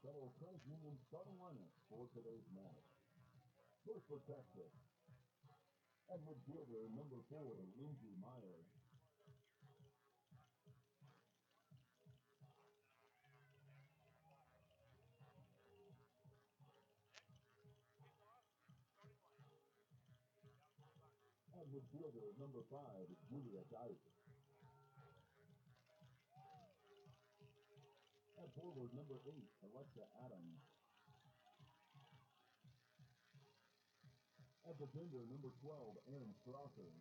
Federal Credit Union starting lineup for today's match. First for Texas, at midfielder number 4, Lindsey Myers. At midfielder number 5, Julia Dyke. At forward number 8, Alexa Adams. At defender number 12, Aaron Strasser.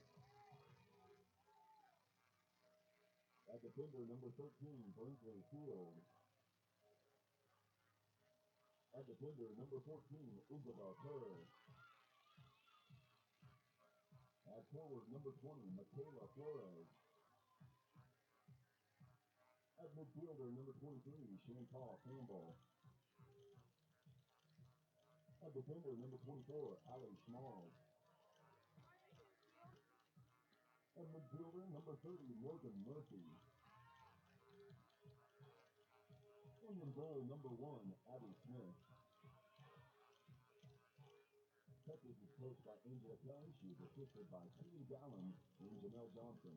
At defender number 13, Brinkley Field. At defender number 14, Isabel Kerr. At forward number 20, Michaela Flores. At midfielder number 23, Chantal Campbell. At defender number 24, Allie Small. At midfielder number 30, Morgan Murphy. And in goal number 1, Abby Smith. Texas is coached by Angela Kelly. She is assisted by Katie Dallin and Janelle Johnson.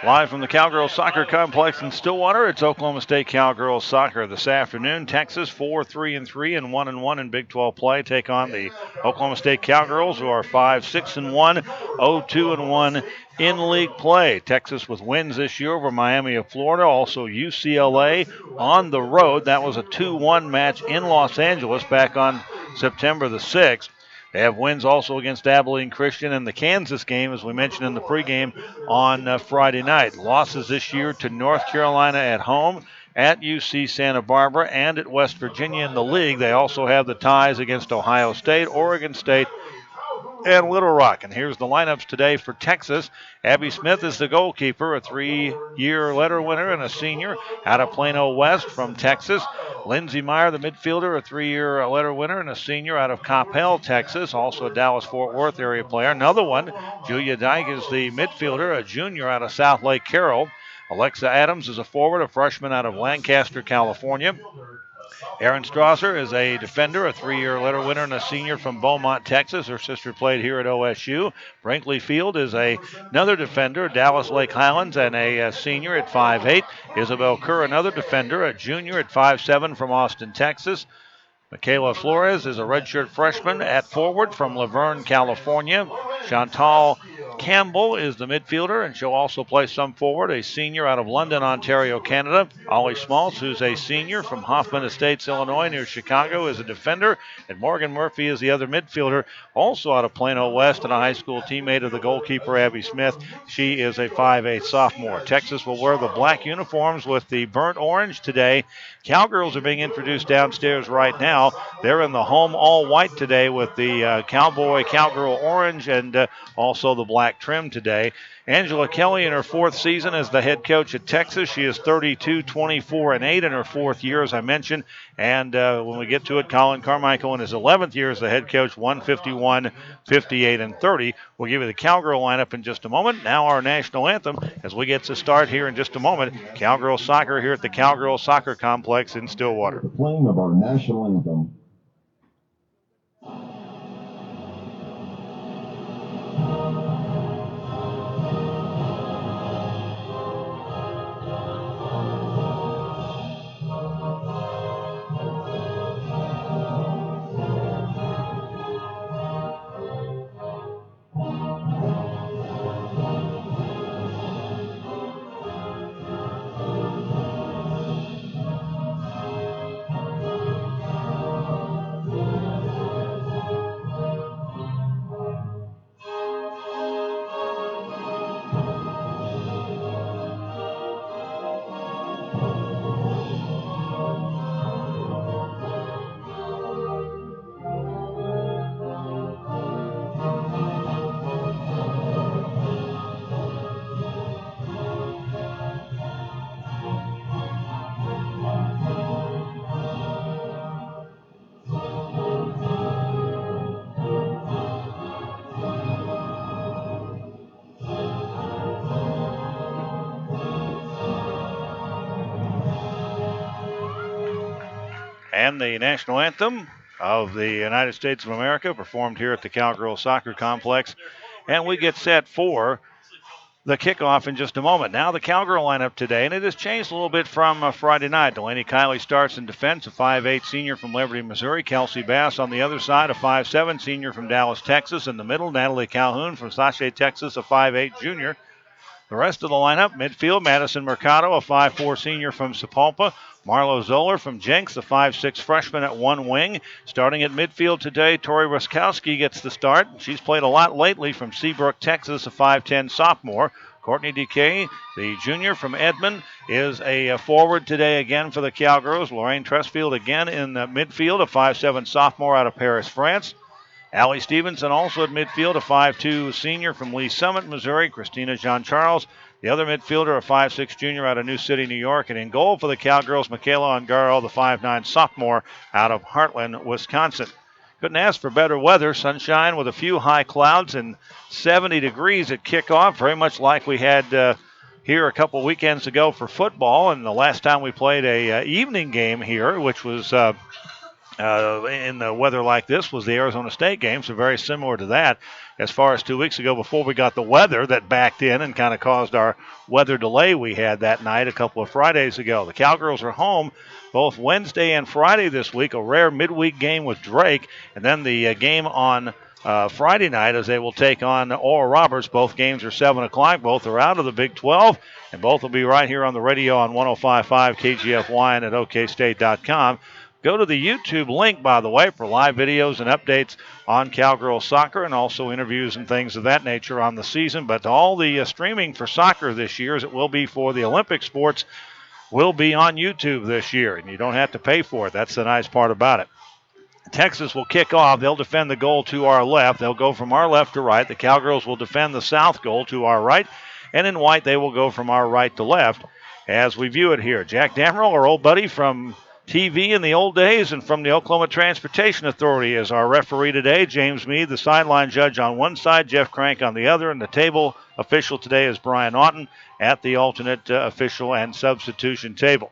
Live from the Cowgirl Soccer Complex in Stillwater, it's Oklahoma State Cowgirls Soccer this afternoon. Texas 4-3-3 and 1-1 in Big 12 play take on the Oklahoma State Cowgirls, who are 5-6-1, 0-2-1 in league play. Texas with wins this year over Miami of Florida, also UCLA on the road. That was a 2-1 match in Los Angeles back on September the 6th. They have wins also against Abilene Christian and the Kansas game, as we mentioned in the pregame on Friday night. Losses this year to North Carolina at home, at UC Santa Barbara, and at West Virginia in the league. They also have the ties against Ohio State, Oregon State, and Little Rock. And here's the lineups today for Texas. Abby Smith is the goalkeeper, a 3-year letter winner and a senior out of Plano West from Texas. Lindsey Meyer, the midfielder, a 3-year letter winner and a senior out of Coppell, Texas, also a Dallas-Fort Worth area player. Another one, Julia Dyke, is the midfielder, a junior out of South Lake Carroll. Alexa Adams is a forward, a freshman out of Lancaster, California. Aaron Strasser is a defender, a 3-year letter winner and a senior from Beaumont, Texas. Her sister played here at OSU. Brinkley Field is another defender, Dallas Lake Highlands, and a senior at 5'8". Isabel Kerr, another defender, a junior at 5'7" from Austin, Texas. Michaela Flores is a redshirt freshman at forward from Laverne, California. Chantal Campbell is the midfielder, and she'll also play some forward, a senior out of London, Ontario, Canada. Ollie Smaltz, who's a senior from Hoffman Estates, Illinois, near Chicago, is a defender. And Morgan Murphy is the other midfielder, also out of Plano West, and a high school teammate of the goalkeeper, Abby Smith. She is a 5'8" sophomore. Texas will wear the black uniforms with the burnt orange today. Cowgirls are being introduced downstairs right now. They're in the home all-white today with the cowgirl orange and also the black trim today. Angela Kelly in her 4th season as the head coach at Texas. She is 32-24-8 in her 4th year, as I mentioned. And when we get to it, Colin Carmichael in his 11th year as the head coach, 151-58-30. We'll give you the Cowgirl lineup in just a moment. Now our national anthem as we get to start here in just a moment. Cowgirl soccer here at the Cowgirl Soccer Complex in Stillwater. The playing of our national anthem. and the national anthem of the United States of America performed here at the Cowgirl Soccer Complex. And we get set for the kickoff in just a moment. Now the Cowgirl lineup today, and it has changed a little bit from Friday night. Delaney Kiley starts in defense, a 5'8 senior from Liberty, Missouri. Kelsey Bass on the other side, a 5'7 senior from Dallas, Texas. In the middle, Natalie Calhoun from Sachet, Texas, a 5'8 junior. The rest of the lineup, midfield, Madison Mercado, a 5'4 senior from Sapulpa. Marlo Zoller from Jenks, a 5'6 freshman at one wing. Starting at midfield today, Tori Ruskowski gets the start. She's played a lot lately from Seabrook, Texas, a 5'10 sophomore. Courtney DeKay, the junior from Edmond, is a forward today again for the Cowgirls. Lorraine Tressfield again in midfield, a 5'7 sophomore out of Paris, France. Allie Stevenson also at midfield, a 5'2 senior from Lee Summit, Missouri. Christina Jean-Charles, the other midfielder, a 5'6 junior out of New City, New York. And in goal for the Cowgirls, Michaela Ongaro, the 5'9 sophomore out of Heartland, Wisconsin. Couldn't ask for better weather. Sunshine with a few high clouds and 70 degrees at kickoff, very much like we had here a couple weekends ago for football. And the last time we played a evening game here, which was in the weather like this, was the Arizona State game, so very similar to that as far as 2 weeks ago before we got the weather that backed in and kind of caused our weather delay we had that night a couple of Fridays ago. The Cowgirls are home both Wednesday and Friday this week, a rare midweek game with Drake, and then the game on Friday night as they will take on Oral Roberts. Both games are 7 o'clock. Both are out of the Big 12, and both will be right here on the radio on 105.5 KGFY and at OKState.com. Go to the YouTube link, by the way, for live videos and updates on Cowgirl soccer and also interviews and things of that nature on the season. But all the streaming for soccer this year, as it will be for the Olympic sports, will be on YouTube this year, and you don't have to pay for it. That's the nice part about it. Texas will kick off. They'll defend the goal to our left. They'll go from our left to right. The Cowgirls will defend the south goal to our right, and in white they will go from our right to left as we view it here. Jack Damrell, our old buddy from TV in the old days and from the Oklahoma Transportation Authority, is our referee today. James Meade, the sideline judge on one side, Jeff Crank on the other, and the table official today is Brian Naughton at the alternate official and substitution table.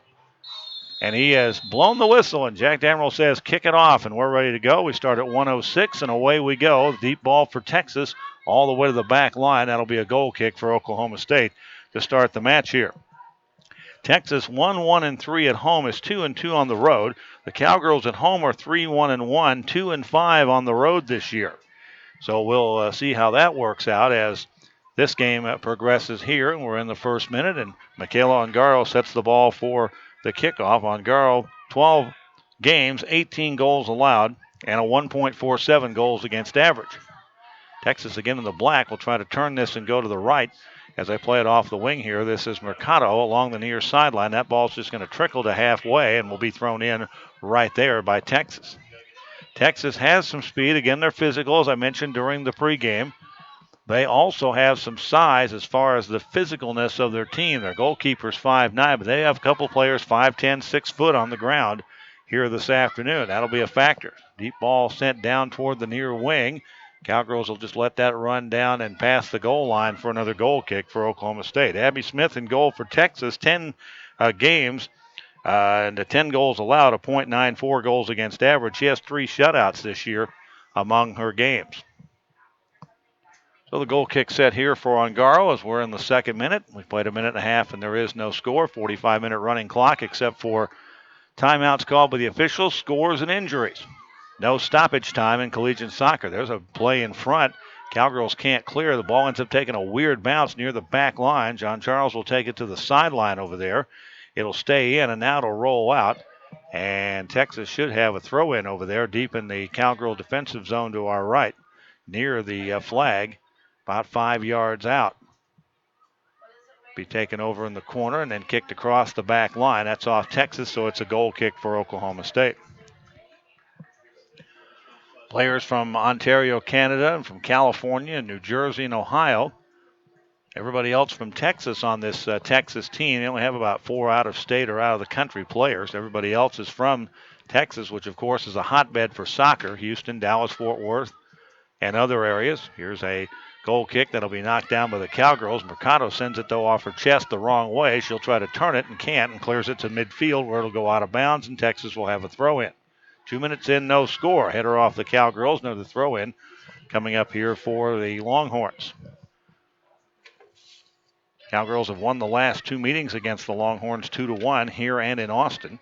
And he has blown the whistle, and Jack Damrell says kick it off, and we're ready to go. We start at 1:06, and away we go. Deep ball for Texas all the way to the back line. That'll be a goal kick for Oklahoma State to start the match here. Texas 1-1-3 at home, is 2-2 on the road. The Cowgirls at home are 3-1-1, 2-5 on the road this year. So we'll see how that works out as this game progresses here. And we're in the first minute, and Michaela Ongaro sets the ball for the kickoff. Ongaro, 12 games, 18 goals allowed, and a 1.47 goals against average. Texas again in the black will try to turn this and go to the right as they play it off the wing here. This is Mercado along the near sideline. That ball's just going to trickle to halfway and will be thrown in right there by Texas. Texas has some speed. Again, they're physical, as I mentioned during the pregame. They also have some size as far as the physicalness of their team. Their goalkeeper's 5'9", but they have a couple players 5'10", 6 foot on the ground here this afternoon. That'll be a factor. Deep ball sent down toward the near wing. Cowgirls will just let that run down and pass the goal line for another goal kick for Oklahoma State. Abby Smith in goal for Texas, 10 games and 10 goals allowed, a .94 goals against average. She has 3 shutouts this year among her games. So the goal kick set here for Ongaro as we're in the second minute. We've played a minute and a half and there is no score. 45-minute running clock except for timeouts called by the officials, scores, and injuries. No stoppage time in collegiate soccer. There's a play in front. Cowgirls can't clear. The ball ends up taking a weird bounce near the back line. John Charles will take it to the sideline over there. It'll stay in, and now it'll roll out. And Texas should have a throw-in over there deep in the Cowgirl defensive zone to our right, near the flag, about 5 yards out. Be taken over in the corner and then kicked across the back line. That's off Texas, so it's a goal kick for Oklahoma State. Players from Ontario, Canada, and from California, and New Jersey, and Ohio. Everybody else from Texas on this Texas team. They only have about 4 out-of-state or out-of-the-country players. Everybody else is from Texas, which, of course, is a hotbed for soccer. Houston, Dallas, Fort Worth, and other areas. Here's a goal kick that'll be knocked down by the Cowgirls. Mercado sends it, though, off her chest the wrong way. She'll try to turn it and can't and clears it to midfield where it'll go out of bounds, and Texas will have a throw-in. 2 minutes in, no score. Header off the Cowgirls. Another throw in coming up here for the Longhorns. Cowgirls have won the last 2 meetings against the Longhorns 2-1 here and in Austin.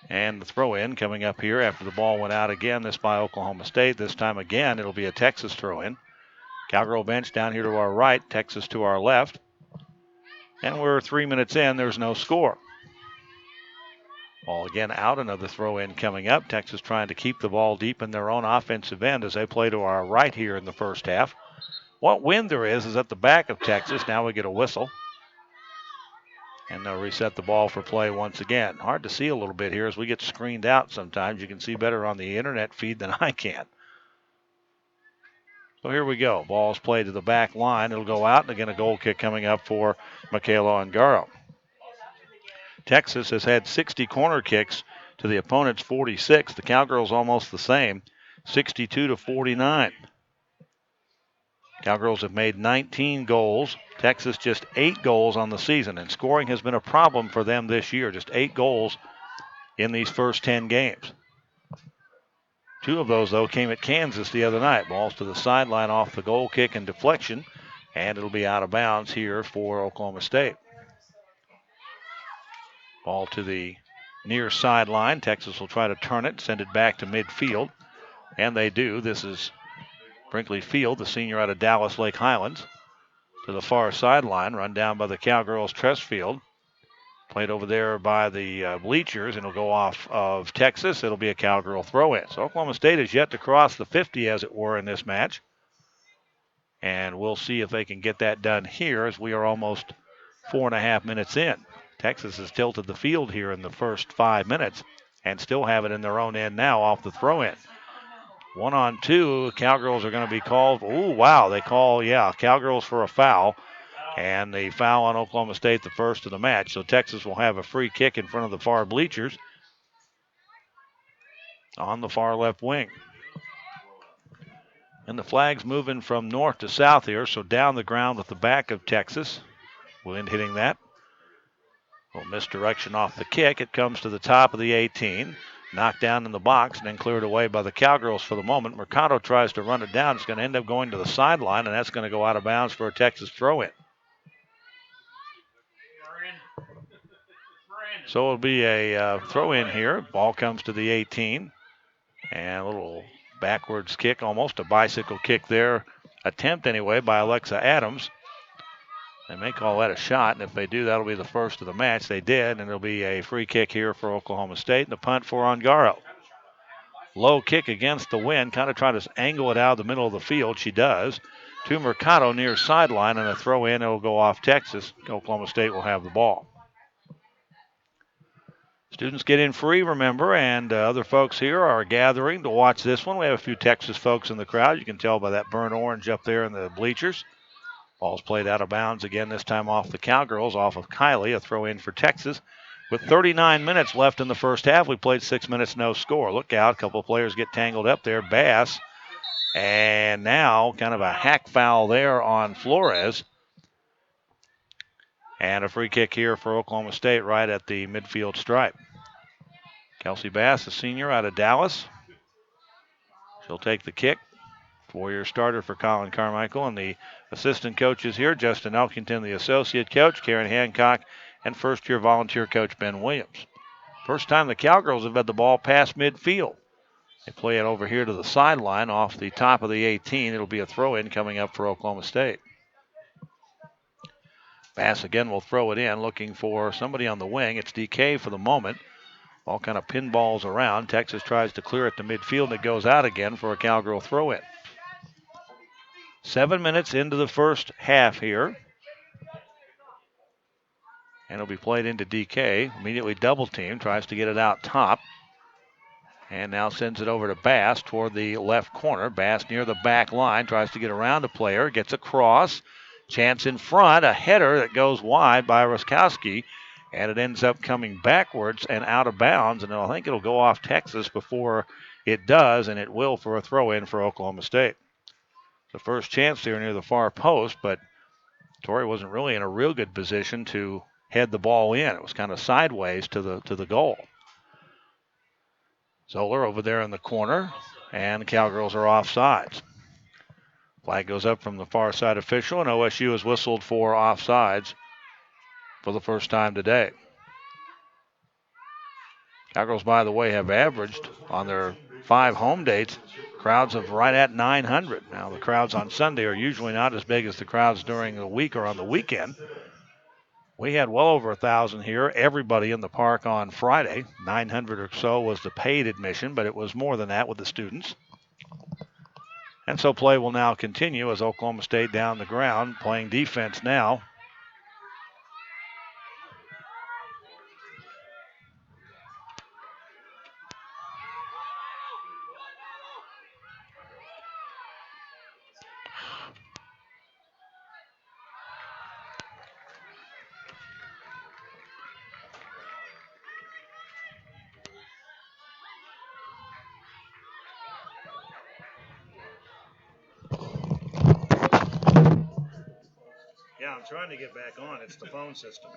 And the throw in coming up here after the ball went out again. This by Oklahoma State. This time again, it'll be a Texas throw in. Cowgirl bench down here to our right, Texas to our left. And we're 3 minutes in, there's no score. Ball again out, another throw in coming up. Texas trying to keep the ball deep in their own offensive end as they play to our right here in the first half. What wind there is at the back of Texas. Now we get a whistle. And they'll reset the ball for play once again. Hard to see a little bit here as we get screened out sometimes. You can see better on the internet feed than I can. So here we go. Ball's played to the back line. It'll go out, and again a goal kick coming up for Michaela Ongaro. Texas has had 60 corner kicks to the opponent's 46. The Cowgirls almost the same, 62-49. Cowgirls have made 19 goals. Texas just 8 goals on the season, and scoring has been a problem for them this year. Just 8 goals in these first 10 games. 2 of those, though, came at Kansas the other night. Balls to the sideline off the goal kick and deflection, and it'll be out of bounds here for Oklahoma State. Ball to the near sideline. Texas will try to turn it, send it back to midfield, and they do. This is Brinkley Field, the senior out of Dallas Lake Highlands, to the far sideline, run down by the Cowgirls Tress Field. Played over there by the bleachers, and it'll go off of Texas. It'll be a Cowgirl throw-in. So Oklahoma State has yet to cross the 50, as it were, in this match. And we'll see if they can get that done here as we are almost 4.5 minutes in. Texas has tilted the field here in the first 5 minutes and still have it in their own end now off the throw-in. 1-on-2, Cowgirls are going to be called. Oh, wow, they call, Cowgirls for a foul. And the foul on Oklahoma State, the first of the match. So Texas will have a free kick in front of the far bleachers on the far left wing. And the flag's moving from north to south here, so down the ground with the back of Texas. Wind hitting that. Little misdirection off the kick. It comes to the top of the 18. Knocked down in the box and then cleared away by the Cowgirls for the moment. Mercado tries to run it down. It's going to end up going to the sideline, and that's going to go out of bounds for a Texas throw-in. So it'll be a throw-in here. Ball comes to the 18. And a little backwards kick, almost a bicycle kick there. Attempt anyway by Alexa Adams. They may call that a shot, and if they do, that'll be the first of the match. They did, and it'll be a free kick here for Oklahoma State, and a punt for Ongaro. Low kick against the wind, kind of trying to angle it out of the middle of the field. She does. To Mercado near sideline, and a throw in. It'll go off Texas. Oklahoma State will have the ball. Students get in free, remember, and other folks here are gathering to watch this one. We have a few Texas folks in the crowd. You can tell by that burnt orange up there in the bleachers. Ball's played out of bounds again, this time off the Cowgirls, off of Kylie, a throw in for Texas. With 39 minutes left in the first half, we played 6 minutes, no score. Look out, a couple of players get tangled up there. Bass, and now kind of a hack foul there on Flores. And a free kick here for Oklahoma State right at the midfield stripe. Kelsey Bass, a senior out of Dallas. She'll take the kick. 4-year starter for Colin Carmichael. And the assistant coaches here, Justin Elkington, the associate coach, Karen Hancock, and first-year volunteer coach Ben Williams. First time the Cowgirls have had the ball past midfield. They play it over here to the sideline off the top of the 18. It'll be a throw-in coming up for Oklahoma State. Bass again will throw it in, looking for somebody on the wing. It's DK for the moment. Ball kind of pinballs around. Texas tries to clear it to midfield, and it goes out again for a Cowgirl throw-in. 7 minutes into the first half here. And it'll be played into DK. Immediately double team. Tries to get it out top. And now sends it over to Bass toward the left corner. Bass near the back line. Tries to get around a player. Gets across. Chance in front. A header that goes wide by Roskowski. And it ends up coming backwards and out of bounds. And I think it'll go off Texas before it does. And it will for a throw-in for Oklahoma State. The first chance there near the far post, but Torrey wasn't really in a real good position to head the ball in. It was kind of sideways to the goal. Zoller over there in the corner, and the Cowgirls are offsides. Flag goes up from the far side official, and OSU has whistled for offsides for the first time today. Cowgirls, by the way, have averaged on their 5 home dates crowds of right at 900. Now, the crowds on Sunday are usually not as big as the crowds during the week or on the weekend. We had well over 1,000 here, everybody in the park on Friday. 900 or so was the paid admission, but it was more than that with the students. And so play will now continue as Oklahoma State down the ground, playing defense now. Yeah, I'm trying to get back on. It's the phone system.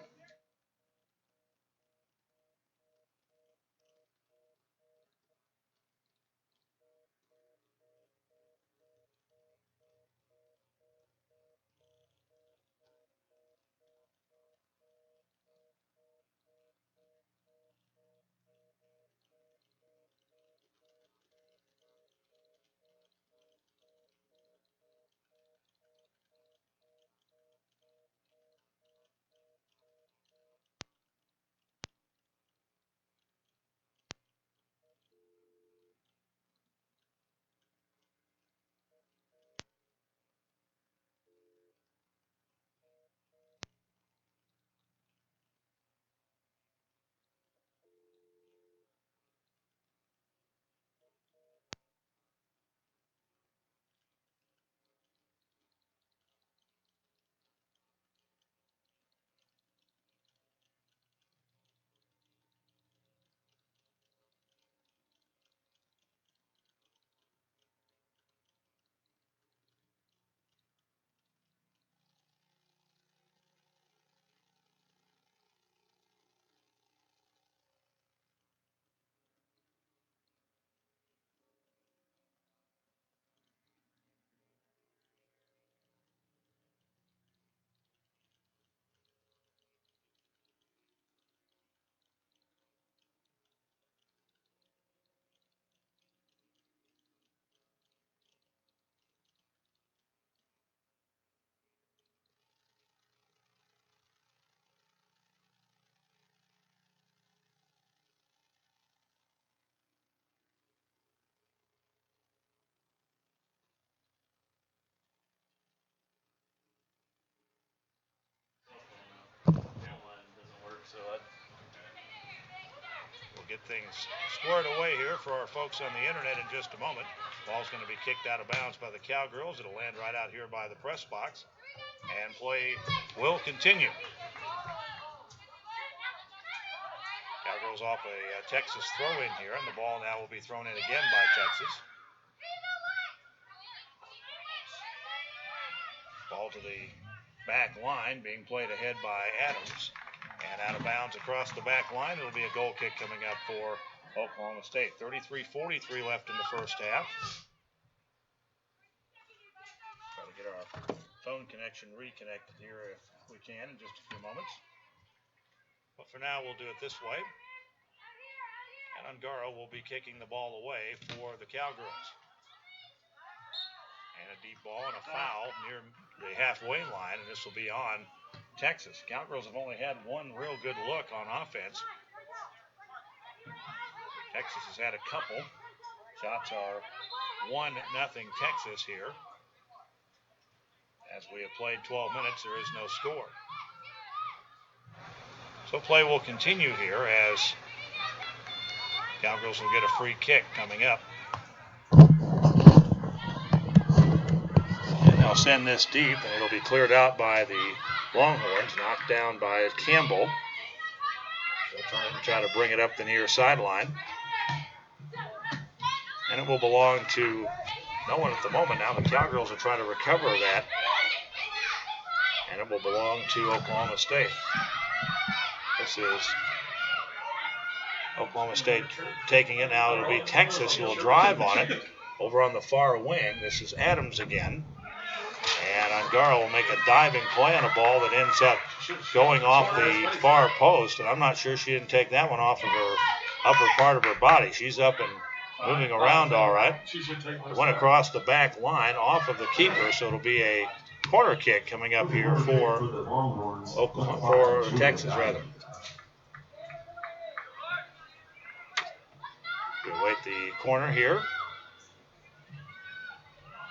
We'll get things squared away here for our folks on the internet in just a moment. Ball's going to be kicked out of bounds by the Cowgirls. It'll land right out here by the press box, and play will continue. Cowgirls off a Texas throw-in here, and the ball now will be thrown in again by Texas. Ball to the back line, being played ahead by Adams. And out of bounds across the back line, it'll be a goal kick coming up for Oklahoma State. 33-43 left in the first half. Try to get our phone connection reconnected here if we can in just a few moments. But for now, we'll do it this way. And Ungaro will be kicking the ball away for the Cowgirls. And a deep ball and a foul near the halfway line, and this will be on Texas. Cowgirls have only had one real good look on offense. Texas has had a couple. Shots are 1-0 Texas here. As we have played 12 minutes, there is no score. So play will continue here as Cowgirls will get a free kick coming up. And they'll send this deep, and it'll be cleared out by the Longhorns, knocked down by Campbell. They'll try to bring it up the near sideline. And it will belong to no one at the moment. Now the Cowgirls are trying to recover that. And it will belong to Oklahoma State. This is Oklahoma State taking it. Now it'll be Texas who will drive on it over on the far wing. This is Adams again. And Angara will make a diving play on a ball that ends up going off the far post. And I'm not sure she didn't take that one off of her upper part of her body. She's up and moving around all right. It went across the back line off of the keeper, so it'll be a corner kick coming up here for Texas rather. We'll wait the corner here.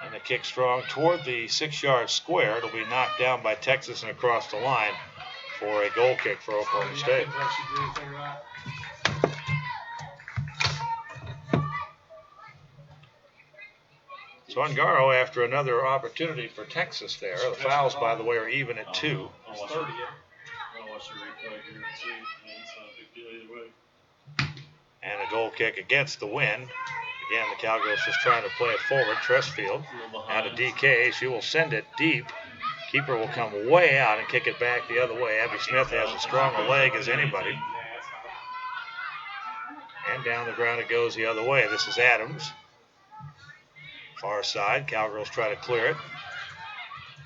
And the kick strong toward the 6-yard square. It'll be knocked down by Texas and across the line for a goal kick for Oklahoma State. So Ungaro after another opportunity for Texas there. The fouls, by the way, are even at 2. And a goal kick against the wind. Again, the Cowgirls just trying to play it forward. Tressfield out of DK. She will send it deep. Keeper will come way out and kick it back the other way. Abby Smith has as strong a leg as anybody. And down the ground it goes the other way. This is Adams. Far side. Cowgirls try to clear it.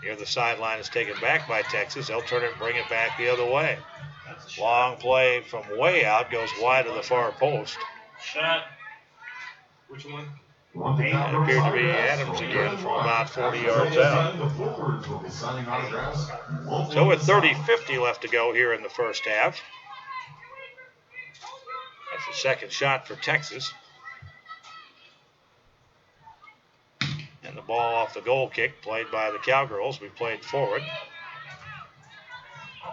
Here the sideline is taken back by Texas. They'll turn it and bring it back the other way. Long play from way out. Goes wide of the far post. Shot. Which one? It appeared to be Adams again from about 40 yards out. So with 30-50 left to go here in the first half. That's the second shot for Texas. And the ball off the goal kick played by the Cowgirls. We played forward.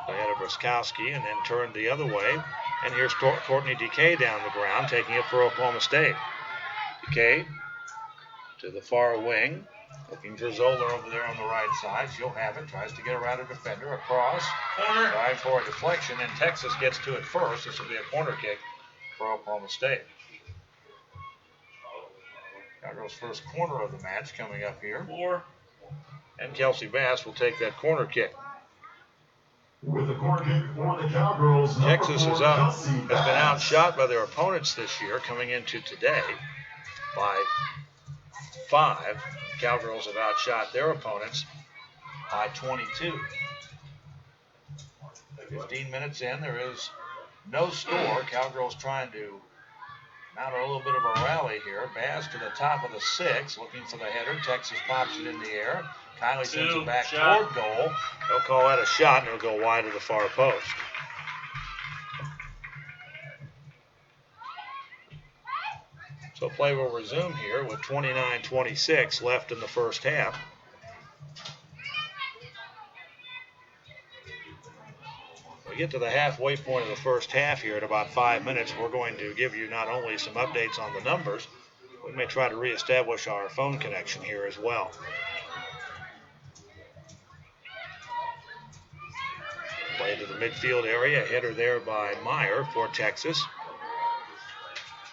Ahead of Bruskowski and then turned the other way. And here's Courtney DK down the ground taking it for Oklahoma State. DK to the far wing, looking for Zoller over there on the right side. She'll have it, tries to get around a defender, across, trying for a deflection, and Texas gets to it first. This will be a corner kick for Oklahoma State. Cowgirls' first corner of the match coming up here. And Kelsey Bass will take that corner kick. With the corner kick for the Cowgirls, Texas has been outshot by their opponents this year coming into today by 5. Cowgirls have outshot their opponents by 22. 15 minutes in, there is no score. Cowgirls trying to mount a little bit of a rally here. Bass to the top of the 6, looking for the header. Texas pops it in the air. Kylie sends it back toward goal. They'll call that a shot, and it'll go wide of the far post. So play will resume here with 29-26 left in the first half. We get to the halfway point of the first half here at about 5 minutes. We're going to give you not only some updates on the numbers, we may try to reestablish our phone connection here as well. Play to the midfield area, header there by Meyer for Texas.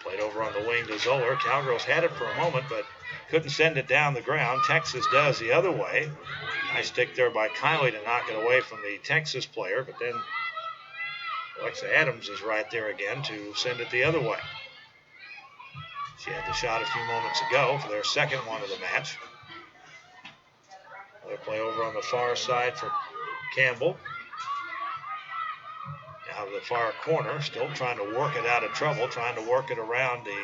Played over on the wing to Zoller. Cowgirls had it for a moment, but couldn't send it down the ground. Texas does the other way. Nice stick there by Kylie to knock it away from the Texas player, but then Alexa Adams is right there again to send it the other way. She had the shot a few moments ago for their second one of the match. Another play over on the far side for Campbell. Out of the far corner, still trying to work it out of trouble, trying to work it around the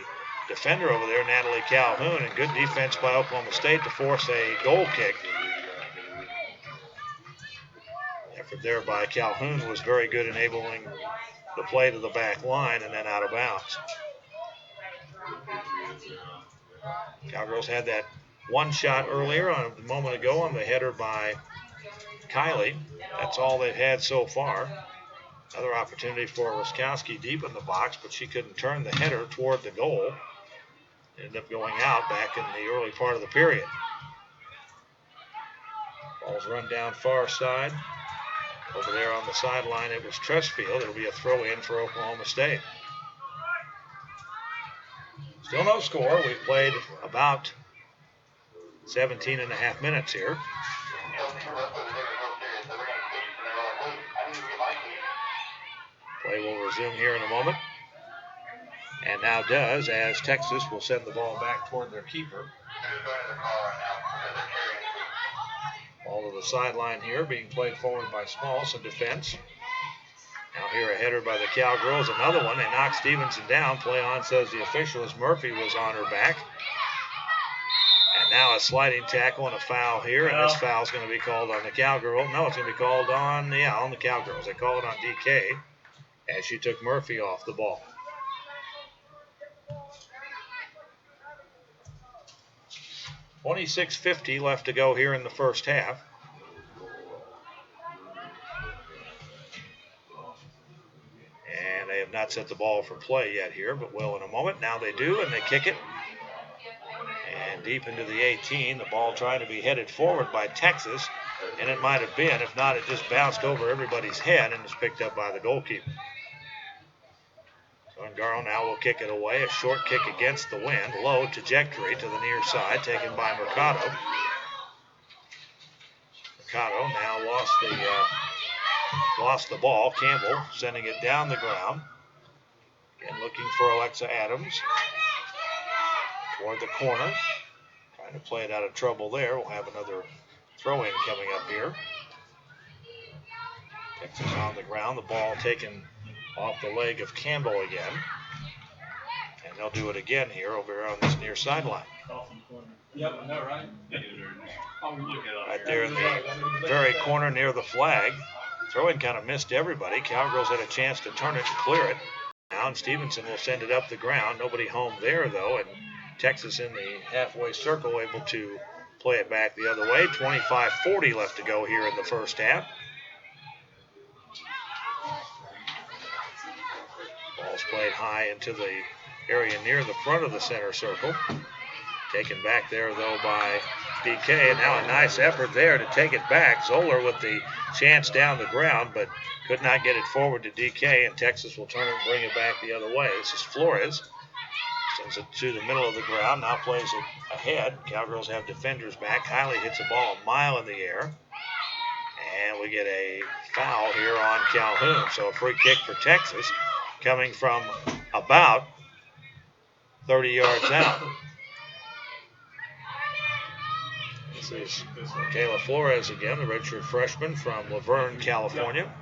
defender over there, Natalie Calhoun, and good defense by Oklahoma State to force a goal kick. The effort there by Calhoun was very good, enabling the play to the back line and then out of bounds. Cowgirls had that one shot earlier a moment ago on the header by Kylie. That's all they've had so far. Another opportunity for Ruskowski deep in the box, but she couldn't turn the header toward the goal. Ended up going out back in the early part of the period. Ball's run down far side. Over there on the sideline, it was Tressfield. It'll be a throw in for Oklahoma State. Still no score. We've played about 17 and a half minutes here. Play will resume here in a moment. And now does, as Texas will send the ball back toward their keeper. Ball to the sideline here, being played forward by Small, some defense. Now here a header by the Cowgirls, another one. They knock Stevenson down. Play on, says the official, as Murphy was on her back. And now a sliding tackle and a foul here, and this foul is going to be called on the Cowgirl. No, it's going to be called on the Cowgirls. They call it on DK as she took Murphy off the ball. $26.50 left to go here in the first half. And they have not set the ball for play yet here, but will in a moment. Now they do, and they kick it. And deep into the 18, the ball trying to be headed forward by Texas, and it might have been. If not, it just bounced over everybody's head and was picked up by the goalkeeper. So Garl now will kick it away. A short kick against the wind. Low trajectory to the near side, taken by Mercado. Mercado now lost the ball. Campbell sending it down the ground. And looking for Alexa Adams. Toward the corner. Trying to play it out of trouble there. We'll have another throw-in coming up here. Texas on the ground. The ball taken off the leg of Campbell again. And they'll do it again here over on this near sideline. Yep, I know, right? Right there in the very corner near the flag. Throw-in kind of missed everybody. Cowgirls had a chance to turn it and clear it. Now and Stevenson will send it up the ground. Nobody home there, though, and Texas in the halfway circle able to play it back the other way. 25:40 left to go here in the first half. Ball's played high into the area near the front of the center circle. Taken back there, though, by DK. And now a nice effort there to take it back. Zoller with the chance down the ground, but could not get it forward to DK, and Texas will turn it and bring it back the other way. This is Flores. Sends it to the middle of the ground, now plays it ahead. Cowgirls have defenders back. Hiley hits a ball a mile in the air. And we get a foul here on Calhoun. So a free kick for Texas coming from about 30 yards out. This is Kayla Flores again, the redshirt freshman from Laverne, California.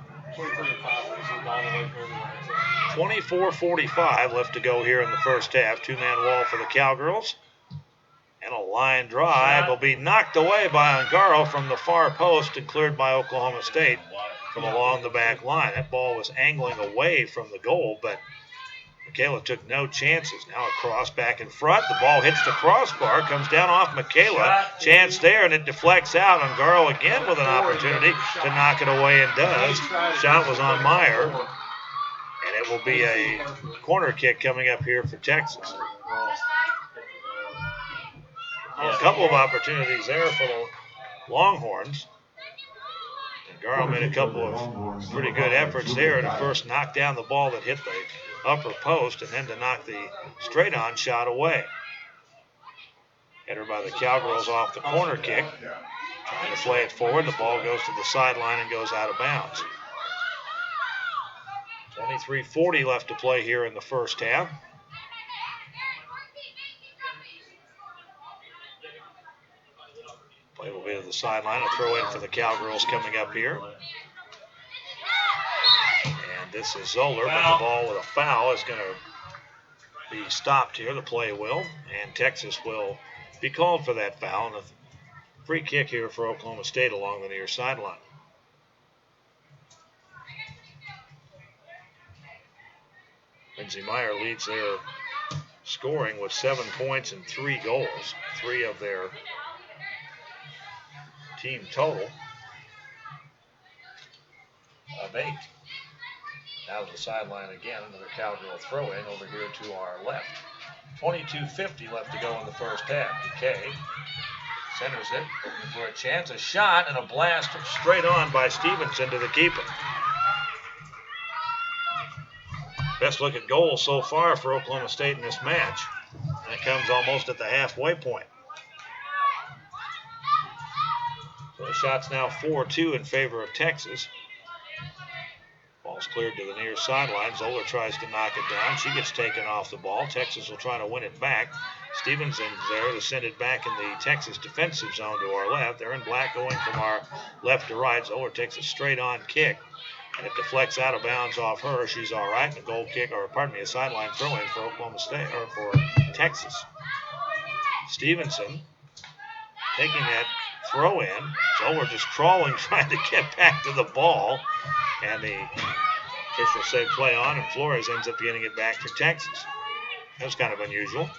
24:45 left to go here in the first half. Two-man wall for the Cowgirls. And a line drive will be knocked away by Ongaro from the far post and cleared by Oklahoma State from along the back line. That ball was angling away from the goal, but Michaela took no chances. Now a cross back in front. The ball hits the crossbar, comes down off Michaela. Chance there, and it deflects out. Ongaro again with an opportunity to knock it away, and does. Shot was on Meyer. And it will be a corner kick coming up here for Texas. A couple of opportunities there for the Longhorns. Ongaro made a couple of pretty good efforts there to first knock down the ball that hit the upper post and then to knock the straight-on shot away. Header by the Cowgirls off the corner kick. Trying to play it forward. The ball goes to the sideline and goes out of bounds. 23:40 left to play here in the first half. Play will be to the sideline. A throw in for the Cowgirls coming up here. And this is Zoller, but the ball with a foul is going to be stopped here. The play will. And Texas will be called for that foul. And a free kick here for Oklahoma State along the near sideline. Lindsey Meyer leads their scoring with 7 points and 3 goals. 3 of their team total of 8. Now to the sideline again. Another Cowgirl throw-in over here to our left. 22:50 left to go in the first half. DK centers it, looking for a chance. A shot and a blast straight on by Stevenson to the keeper. Best look at goals so far for Oklahoma State in this match. And it comes almost at the halfway point. So the shot's now 4-2 in favor of Texas. Ball's cleared to the near sideline. Zoller tries to knock it down. She gets taken off the ball. Texas will try to win it back. Stevenson's there to send it back in the Texas defensive zone to our left. They're in black going from our left to right. Zoller takes a straight-on kick, and it deflects out of bounds off her. She's all right. And a goal kick, or pardon me, a sideline throw-in for Oklahoma State, or for Texas. Stevenson taking that throw-in. Zoller just crawling, trying to get back to the ball, and the official say play on, and Flores ends up getting it back for Texas. That was kind of unusual.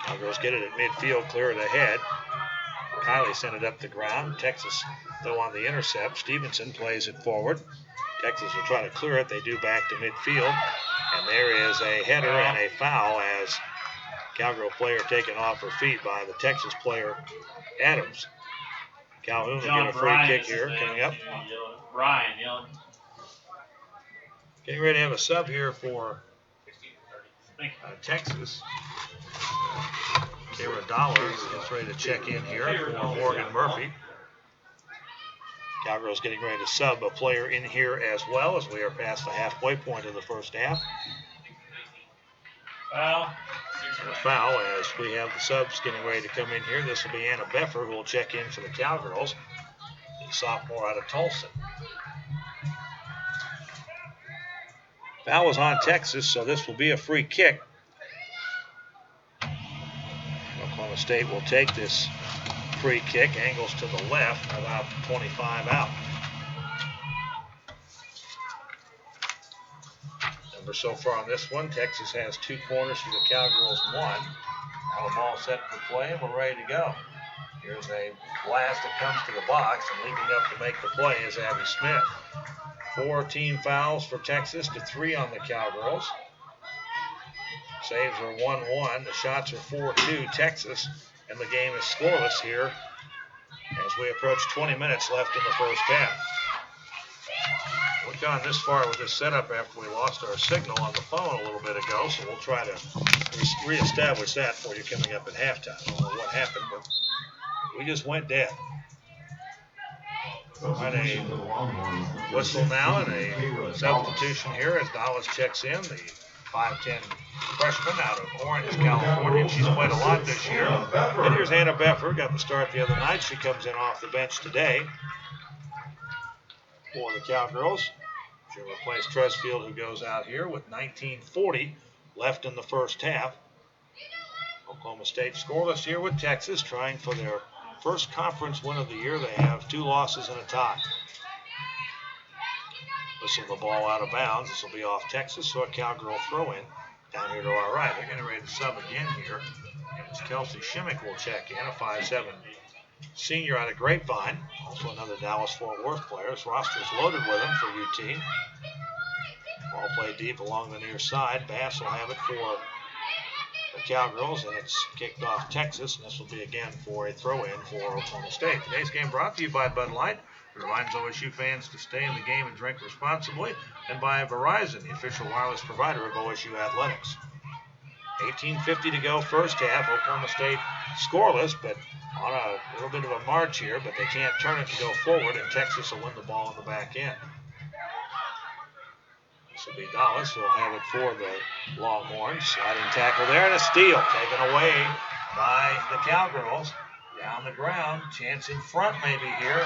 Cowgirls get it at midfield, clear it ahead. Kylie sent it up the ground. Texas, though, on the intercept. Stevenson plays it forward. Texas will try to clear it. They do back to midfield. And there is a header and a foul as Cowgirl player taken off her feet by the Texas player, Adams. Calhoun will get a free kick here coming up. Brian yelling. Getting ready to have a sub here for Texas. Kara Dollars is ready to check in here for Morgan Murphy. Cowgirls getting ready to sub a player in here as well as we are past the halfway point of the first half. Foul as we have the subs getting ready to come in here. This will be Anna Beffer who will check in for the Cowgirls, the sophomore out of Tulsa. Foul is on Texas, so this will be a free kick. Oklahoma State will take this free kick, angles to the left, about 25 out. Number so far on this one, Texas has 2 corners for the Cowgirls, 1. Now the ball set for play, and we're ready to go. Here's a blast that comes to the box, and leaping up to make the play is Abby Smith. 4 team fouls for Texas to 3 on the Cowgirls. Saves are 1-1. The shots are 4-2 Texas, and the game is scoreless here as we approach 20 minutes left in the first half. We've gone this far with this setup after we lost our signal on the phone a little bit ago, so we'll try to reestablish that for you coming up at halftime. I don't know what happened, but we just went dead. Got a whistle now and a substitution here as Dallas checks in, the 5'10" freshman out of Orange, California. She's played a lot this year. And here's Anna Beffer, got the start the other night. She comes in off the bench today for the Cowgirls. She'll replace Tresfield, who goes out here with 19:40 left in the first half. Oklahoma State scoreless here with Texas, trying for their first conference win of the year. They have 2 losses and a tie. Whistle the ball out of bounds. This will be off Texas, so a Cowgirl throw-in down here to our right. They're getting ready to sub again here. As Kelsey Shimmick will check in, a 5'7" senior out of Grapevine. Also another Dallas-Fort Worth player. This roster is loaded with him for UT. Ball played deep along the near side. Bass will have it for the Cowgirls, and it's kicked off Texas, and this will be again for a throw-in for Oklahoma State. Today's game brought to you by Bud Light. It reminds OSU fans to stay in the game and drink responsibly, and by Verizon, the official wireless provider of OSU athletics. 18:50 to go first half. Oklahoma State scoreless, but on a little bit of a march here, but they can't turn it to go forward, and Texas will win the ball on the back end. This will be Dallas, who will have it for the Longhorns. Sliding tackle there, and a steal taken away by the Cowgirls. Down the ground, chance in front maybe here,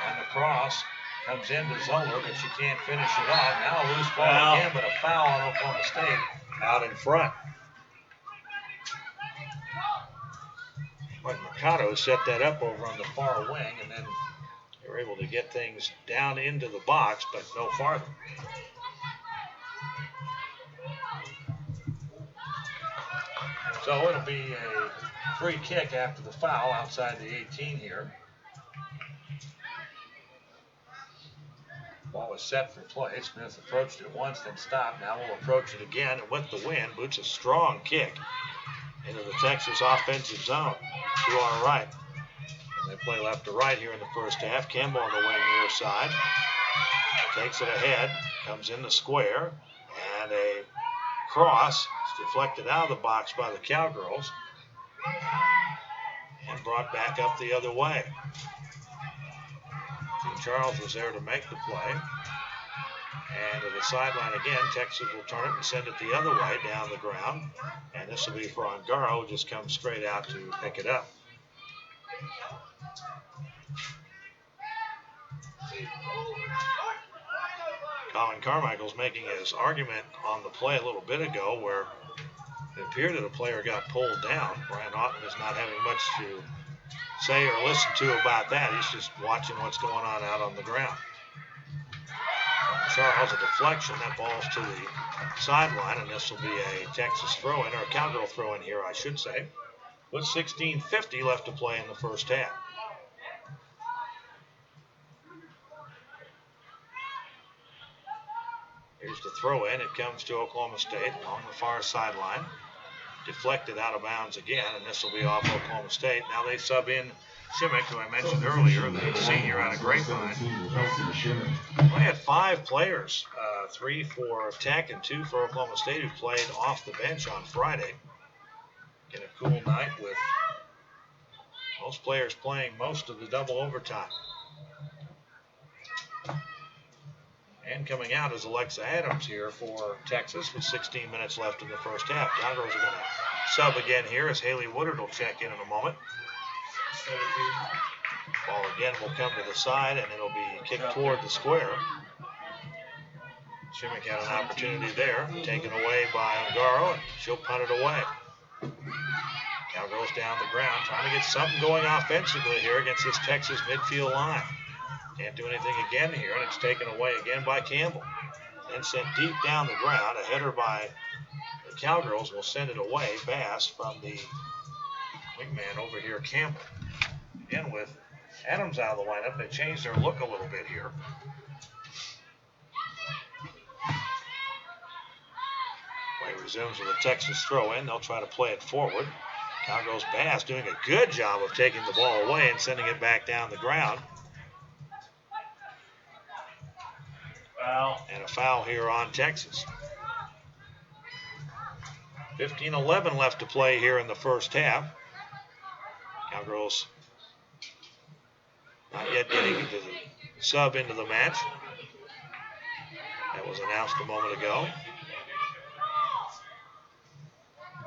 and the cross comes into Zoller, but she can't finish it off. Now a loose ball again, but a foul on Oklahoma State out in front. But Mercado set that up over on the far wing, and then they were able to get things down into the box, but no farther. So it'll be a free kick after the foul outside the 18 here. Ball was set for play. Smith approached it once, then stopped. Now we'll approach it again, and with the wind, boots a strong kick into the Texas offensive zone to our right. And they play left to right here in the first half. Campbell on the wing near side. Takes it ahead, comes in the square, and a cross is deflected out of the box by the Cowgirls and brought back up the other way. Gene Charles was there to make the play. And to the sideline again, Texas will turn it and send it the other way down the ground. And this will be for Ongaro, who just comes straight out to pick it up. Colin Carmichael's making his argument on the play a little bit ago where it appeared that a player got pulled down. Brian Otten is not having much to say or listen to about that. He's just watching what's going on out on the ground. Charles, a deflection. That ball's to the sideline, and this will be a Texas throw-in, or a Cowgirl throw-in here, I should say, with 16:50 left to play in the first half. Here's the throw-in. It comes to Oklahoma State on the far sideline. Deflected out of bounds again, and this will be off Oklahoma State. Now they sub in Shimmick, who I mentioned earlier, the senior out of Grapevine. We had 5 players, 3 for Tech and 2 for Oklahoma State, who played off the bench on Friday. In a cool night with most players playing most of the double overtime. And coming out is Alexa Adams here for Texas with 16 minutes left in the first half. Cowgirls are going to sub again here as Haley Woodard will check in a moment. Ball again will come to the side, and it'll be kicked toward the square. Shimmick had an opportunity there, taken away by Ongaro, and she'll punt it away. Cowgirls down the ground, trying to get something going offensively here against this Texas midfield line. Can't do anything again here, and it's taken away again by Campbell. Then sent deep down the ground. A header by the Cowgirls will send it away. Bass from the wingman over here, Campbell. Again, with Adams out of the lineup, they changed their look a little bit here. Play resumes with a Texas throw-in. They'll try to play it forward. Cowgirls Bass doing a good job of taking the ball away and sending it back down the ground. And a foul here on Texas. 15-11 left to play here in the first half. Cowgirls not yet getting into the sub into the match. That was announced a moment ago.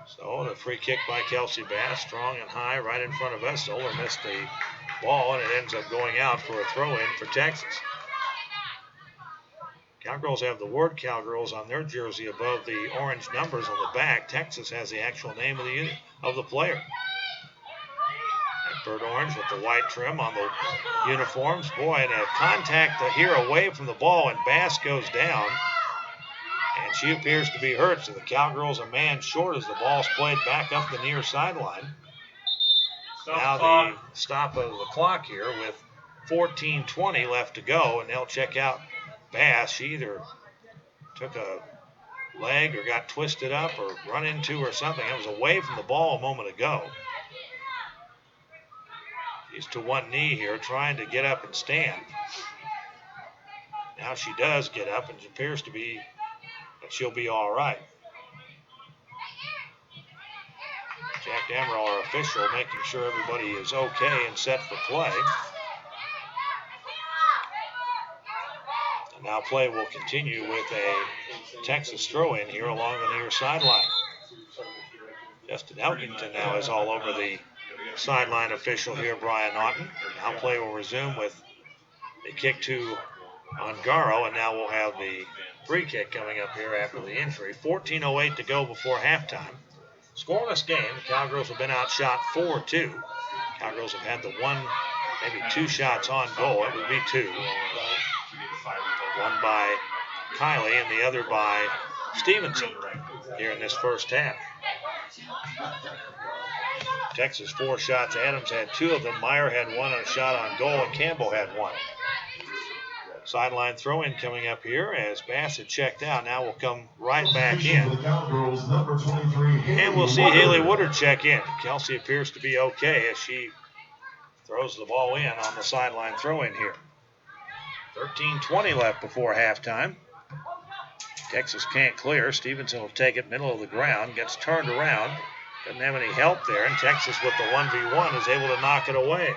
So the free kick by Kelsey Bass, strong and high right in front of us. Zoller missed the ball, and it ends up going out for a throw-in for Texas. Cowgirls have the word Cowgirls on their jersey above the orange numbers on the back. Texas has the actual name of the player. And bird orange with the white trim on the uniforms. Boy, and a contact here away from the ball, and Bass goes down. And she appears to be hurt, so the Cowgirls a man short as the ball's played back up the near sideline. Now the stop of the clock here with 14:20 left to go, and they'll check out Bass. She either took a leg or got twisted up or run into or something. It was away from the ball a moment ago. She's to one knee here, trying to get up and stand. Now she does get up, and it appears to be that she'll be all right. Jack Damrell, our official, making sure everybody is okay and set for play. And now play will continue with a Texas throw-in here along the near sideline. Justin Elkington now is all over the sideline official here, Brian Naughton. Now play will resume with a kick to Ongaro, and now we'll have the free kick coming up here after the injury. 14:08 to go before halftime. Scoreless game. The Cowgirls have been outshot 4-2. Cowgirls have had the one, maybe 2 shots on goal. It would be 2. One by Kylie and the other by Stevenson here in this first half. Texas 4 shots. Adams had 2 of them. Meyer had 1 on a shot on goal, and Campbell had 1. Sideline throw-in coming up here as Bass had checked out. Now we'll come right back in. And we'll see Haley Woodard check in. Kelsey appears to be okay as she throws the ball in on the sideline throw-in here. 13:20 left before halftime. Texas can't clear. Stevenson will take it middle of the ground. Gets turned around. Doesn't have any help there. And Texas with the 1v1 is able to knock it away.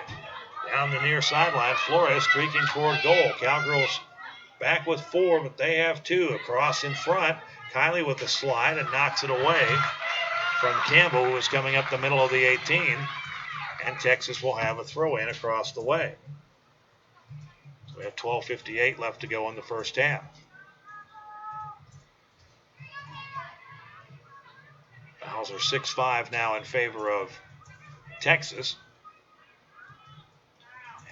Down the near sideline, Flores streaking toward goal. Cowgirls back with 4, but they have 2. Across in front, Kylie with the slide and knocks it away from Campbell, who is coming up the middle of the 18. And Texas will have a throw-in across the way. So we have 12:58 left to go in the first half. Fouls are 6-5 now in favor of Texas.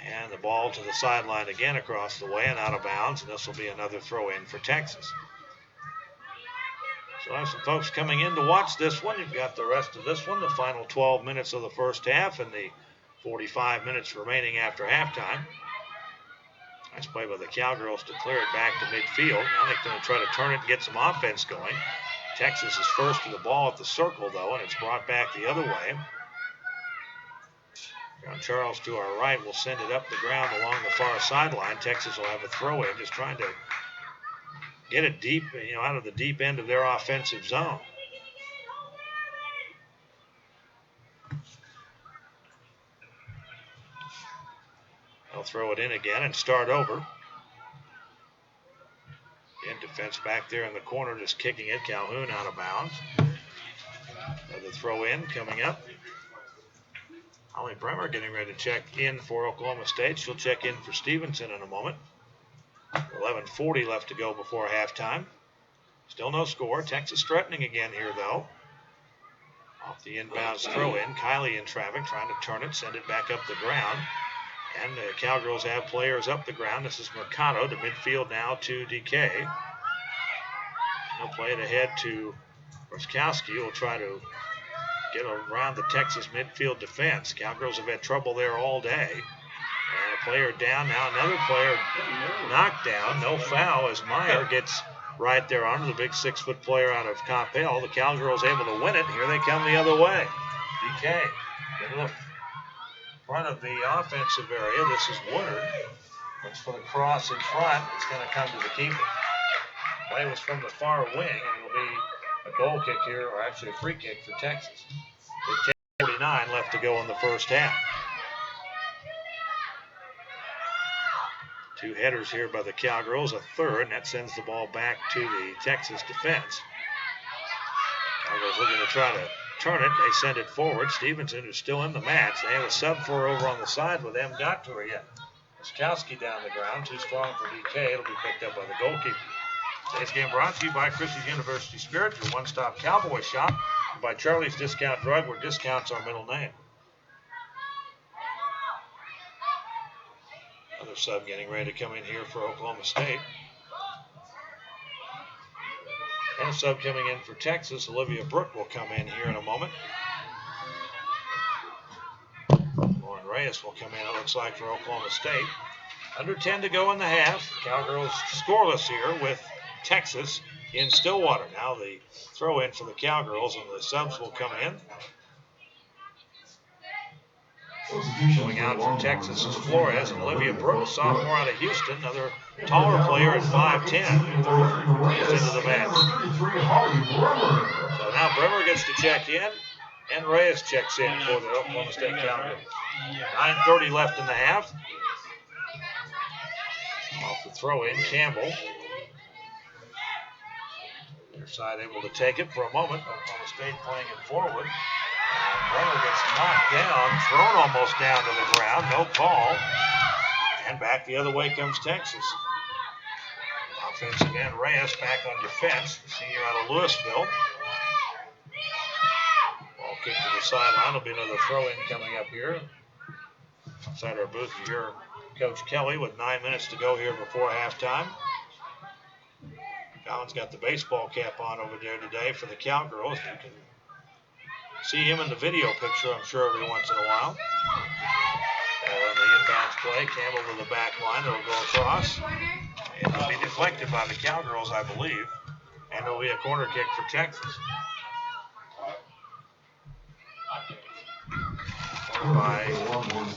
And the ball to the sideline again across the way and out of bounds. And this will be another throw-in for Texas. So I have some folks coming in to watch this one. You've got the rest of this one, the final 12 minutes of the first half and the 45 minutes remaining after halftime. Nice play by the Cowgirls to clear it back to midfield. Now they're going to try to turn it and get some offense going. Texas is first to the ball at the circle, though, and it's brought back the other way. John Charles to our right will send it up the ground along the far sideline. Texas will have a throw-in, just trying to get it deep, out of the deep end of their offensive zone. They'll throw it in again and start over. Again, defense back there in the corner, just kicking it. Calhoun out of bounds. Another throw in coming up. Holly Bremer getting ready to check in for Oklahoma State. She'll check in for Stevenson in a moment. 11:40 left to go before halftime. Still no score. Texas threatening again here, though. Off the inbounds throw in. Kylie in traffic, trying to turn it, send it back up the ground. And the Cowgirls have players up the ground. This is Mercado to midfield now to DK. He'll play it ahead to Roskowski, who will try to get around the Texas midfield defense. Cowgirls have had trouble there all day. And a player down now. Another player knocked down. No foul as Meyer gets right there onto the big 6-foot player out of Coppell. The Cowgirls able to win it. Here they come the other way. DK in the front of the offensive area. This is Woodard. Looks for the cross in front. It's going to come to the keeper. Play was from the far wing, and it'll be a goal kick here, or actually a free kick for Texas. With 10:49 left to go in the first half. 2 headers here by the Cowgirls, a third, and that sends the ball back to the Texas defense. Cowgirls looking to try to turn it. They send it forward. Stevenson is still in the match. They have a sub for over on the side with M. Doctoria. Roskowski down the ground, too strong for DK. It'll be picked up by the goalkeeper. Today's game brought to you by Christian University Spirit, your one-stop cowboy shop, and by Charlie's Discount Drug, where discounts are middle name. Another sub getting ready to come in here for Oklahoma State. And a sub coming in for Texas. Olivia Brooke will come in here in a moment. Lauren Reyes will come in, it looks like, for Oklahoma State. Under 10 to go in the half. Cowgirls scoreless here with Texas in Stillwater. Now the throw in for the Cowgirls, and the subs will come in. Going out for Texas is Flores, and Olivia Brooks, sophomore out of Houston, another taller player at 5'10", goes into the match. So now Bremer gets to check in, and Reyes checks in for the Oklahoma State Cowgirls. 9:30 left in the half. Off the throw in, Campbell. Their side able to take it for a moment. Oklahoma State playing it forward. Bremer gets knocked down, thrown almost down to the ground, no call. And back the other way comes Texas. Offensive end, Reyes back on defense, senior out of Louisville. Ball kicked to the sideline. There'll be another throw-in coming up here. Outside our booth, you hear Coach Kelly with 9 minutes to go here before halftime. Colin's got the baseball cap on over there today for the Cowgirls. You can see him in the video picture, I'm sure, every once in a while. And the inbounds play, Campbell to the back line. It'll go across. And it'll be deflected by the Cowgirls, I believe. And it'll be a corner kick for Texas. By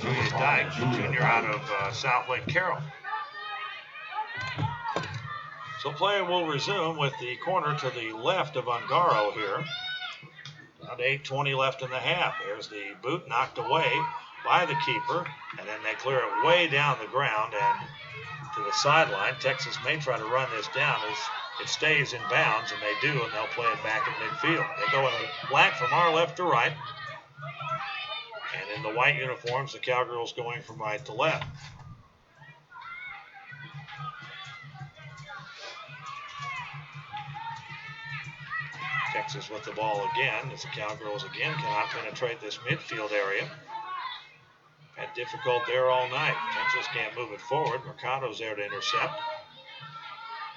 Julia Dyke, junior out of South Lake Carroll. So play will resume with the corner to the left of Ungaro here. About 8:20 left in the half. There's the boot knocked away by the keeper, and then they clear it way down the ground and to the sideline. Texas may try to run this down as it stays in bounds, and they do, and they'll play it back at midfield. They go in black from our left to right, and in the white uniforms, the Cowgirls going from right to left. Texas with the ball again, as the Cowgirls again cannot penetrate this midfield area. Had difficult there all night. Texas can't move it forward. Mercado's there to intercept.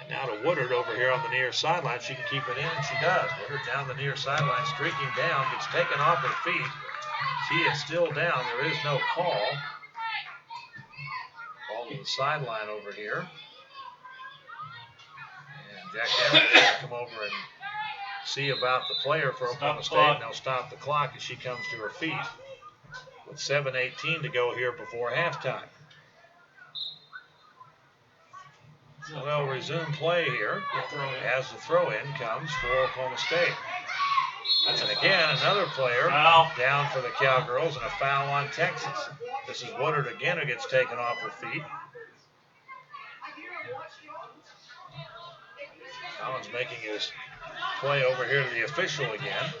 And now to Woodard over here on the near sideline. She can keep it in, and she does. Woodard down the near sideline, streaking down, gets taken off her feet. She is still down. There is no call. Ball to the sideline over here. And Jack Evans is going to come over and see about the player for Oklahoma State. And they'll stop the clock as she comes to her feet with 7:18 to go here before halftime. So they'll resume play here as the throw-in comes for Oklahoma State. And again, another player down for the Cowgirls and a foul on Texas. This is Woodard again who gets taken off her feet. Collins making his play over here to the official again.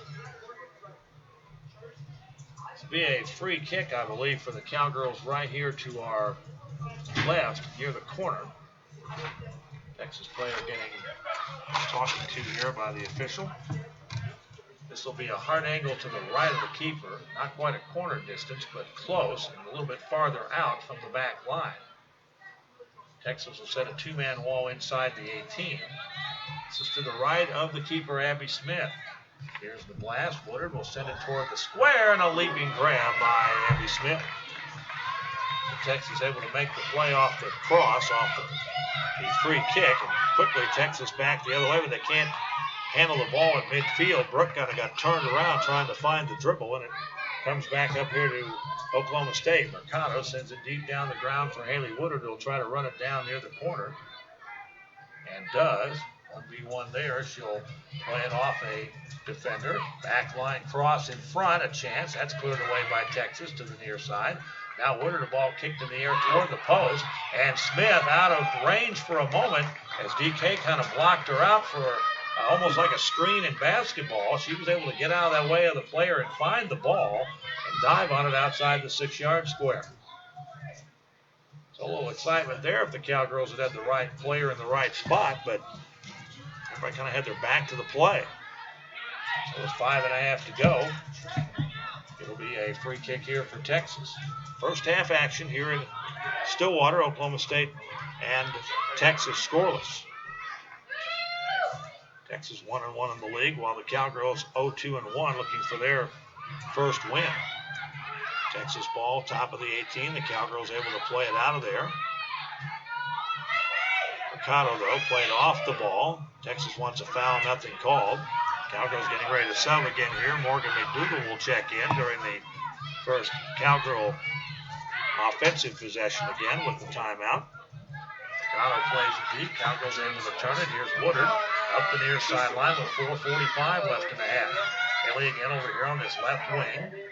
This will be a free kick, I believe, for the Cowgirls right here to our left near the corner. Texas player getting talking to here by the official. This will be a hard angle to the right of the keeper. Not quite a corner distance, but close and a little bit farther out from the back line. Texas will set a two-man wall inside the 18. This is to the right of the keeper, Abby Smith. Here's the blast. Woodard will send it toward the square, and a leaping grab by Abby Smith. Texas able to make the play off the cross, off the free kick, and quickly Texas back the other way, but they can't handle the ball at midfield. Brooke kind of got turned around trying to find the dribble, and it comes back up here to Oklahoma State. Mercado sends it deep down the ground for Haley Woodard, who'll try to run it down near the corner, and does. 1v1 there. She'll play it off a defender. Backline cross in front, a chance. That's cleared away by Texas to the near side. Now Woodard, a ball kicked in the air toward the post, and Smith out of range for a moment as DK kind of blocked her out for almost like a screen in basketball. She was able to get out of that way of the player and find the ball and dive on it outside the 6-yard square. So a little excitement there if the Cowgirls had the right player in the right spot, but everybody kind of had their back to the play. So with 5.5 to go, it'll be a free kick here for Texas. First half action here in Stillwater, Oklahoma State and Texas scoreless. Texas 1-1 in the league, while the Cowgirls 0-2-1 looking for their first win. Texas ball, top of the 18. The Cowgirls able to play it out of there. Mercado, though, played off the ball. Texas wants a foul, nothing called. Cowgirls getting ready to sub again here. Morgan McDougal will check in during the first Cowgirl offensive possession again with the timeout. Mercado plays it deep. Cowgirls able to turn it. Here's Woodard up the near sideline with 4:45 left in the half. Haley again over here on this left wing.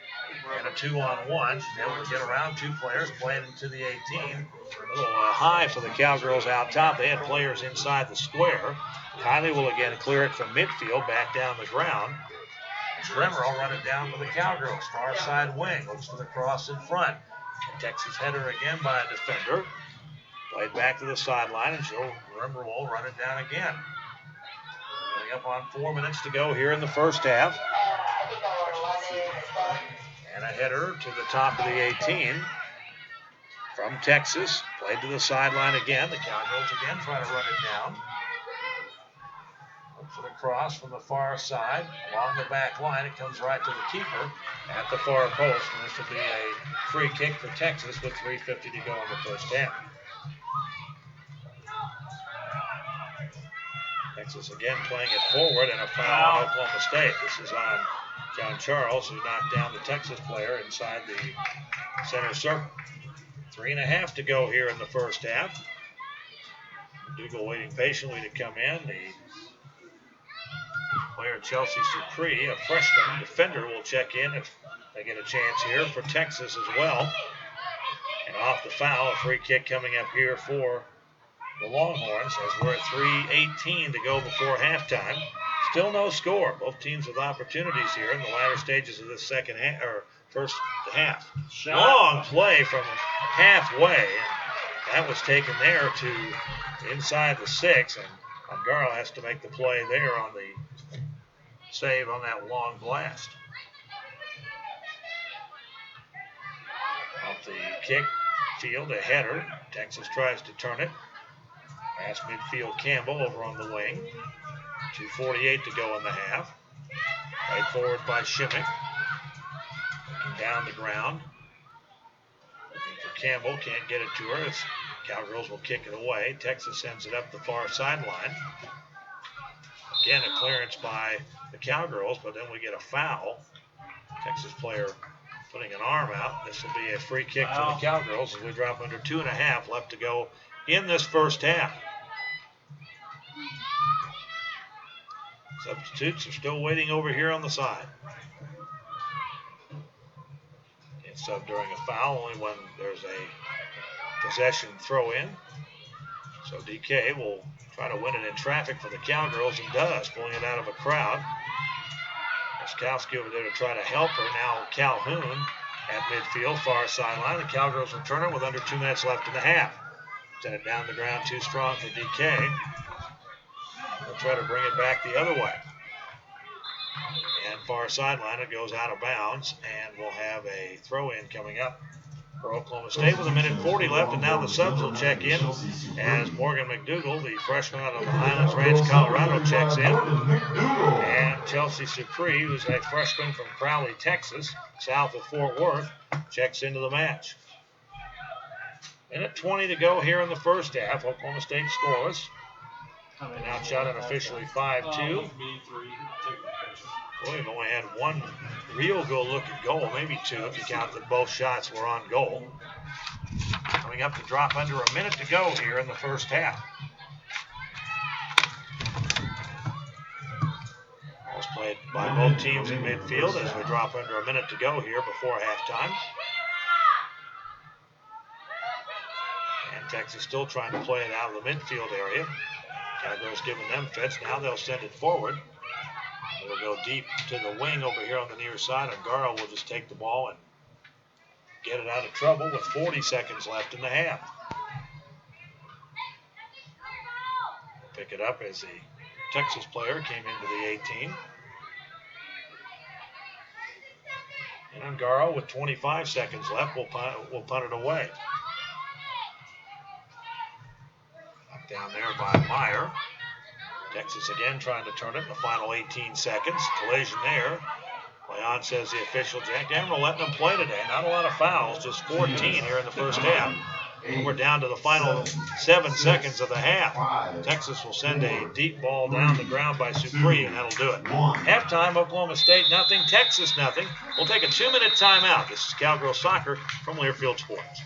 And a 2-on-1. She's able to get around two players, playing into the 18. A little high for the Cowgirls out top. They had players inside the square. Kylie will again clear it from midfield, back down the ground. Schremer will run it down for the Cowgirls. Far side wing, looks for the cross in front. And Texas header again by a defender. Played back to the sideline, and Schremer will run it down again. Coming up on 4 minutes to go here in the first half. And a header to the top of the 18 from Texas. Played to the sideline again. The Cowgirls again trying to run it down. Look for the cross from the far side. Along the back line, it comes right to the keeper at the far post. And this will be a free kick for Texas with 3:50 to go in the first half. Texas again playing it forward, and a foul on Oklahoma State. This is on John Charles, who knocked down the Texas player inside the center circle. 3.5 to go here in the first half. Dougal waiting patiently to come in. The player Chelsea Sucree, a freshman defender, will check in They get a chance here for Texas as well. And off the foul, a free kick coming up here for the Longhorns as we're at 3:18 to go before halftime. Still no score. Both teams with opportunities here in the latter stages of this second half, or first half. Shot. Long play from halfway. That was taken there to inside the 6, and Cowgirl has to make the play there on the save on that long blast. Off the kick field, a header. Texas tries to turn it. Past midfield, Campbell over on the wing. 2:48 to go in the half. Played forward by Shimmick. Looking down the ground. Looking for Campbell, can't get it to her. As Cowgirls will kick it away. Texas sends it up the far sideline. Again, a clearance by the Cowgirls, but then we get a foul. Texas player putting an arm out. This will be a free kick for the Cowgirls as we drop under 2.5 left to go in this first half. Substitutes are still waiting over here on the side. Can't sub during a foul, only when there's a possession throw in. So DK will try to win it in traffic for the Cowgirls and does, pulling it out of a crowd. Oskowski over there to try to help her. Now Calhoun at midfield, far sideline. The Cowgirls return it with under 2 minutes left in the half. Send it down the ground too strong for DK. They'll try to bring it back the other way. And far sideline, it goes out of bounds, and we'll have a throw-in coming up for Oklahoma State with 1:40 left, and now the subs will check in as Morgan McDougal, the freshman out of the Highlands Ranch, Colorado, checks in. And Chelsea Supree, who's a freshman from Crowley, Texas, south of Fort Worth, checks into the match. Minute 20 to go here in the first half. Oklahoma State scoreless. And outshot unofficially 5-2. Well, we've only had one real good-looking goal, maybe two if you count that both shots were on goal. Coming up to drop under a minute to go here in the first half. Balls played by both teams in midfield as we drop under a minute to go here before halftime. And Texas still trying to play it out of the midfield area. Cowgirls giving them fits. Now they'll send it forward. It'll go deep to the wing over here on the near side, and Garl will just take the ball and get it out of trouble with 40 seconds left in the half. Pick it up as the Texas player came into the 18. And Garl, with 25 seconds left, will punt it away. Knocked down there by Meyer. Texas again trying to turn it in the final 18 seconds. Collision there. Leon says the official, Jack Admiral, letting them play today. Not a lot of fouls, just 14 here in the first half. And we're down to the final 7 seconds of the half. Texas will send a deep ball down the ground by Supreme, and that'll do it. Halftime, Oklahoma State nothing, Texas nothing. We'll take a 2-minute timeout. This is Cowgirl Soccer from Learfield Sports.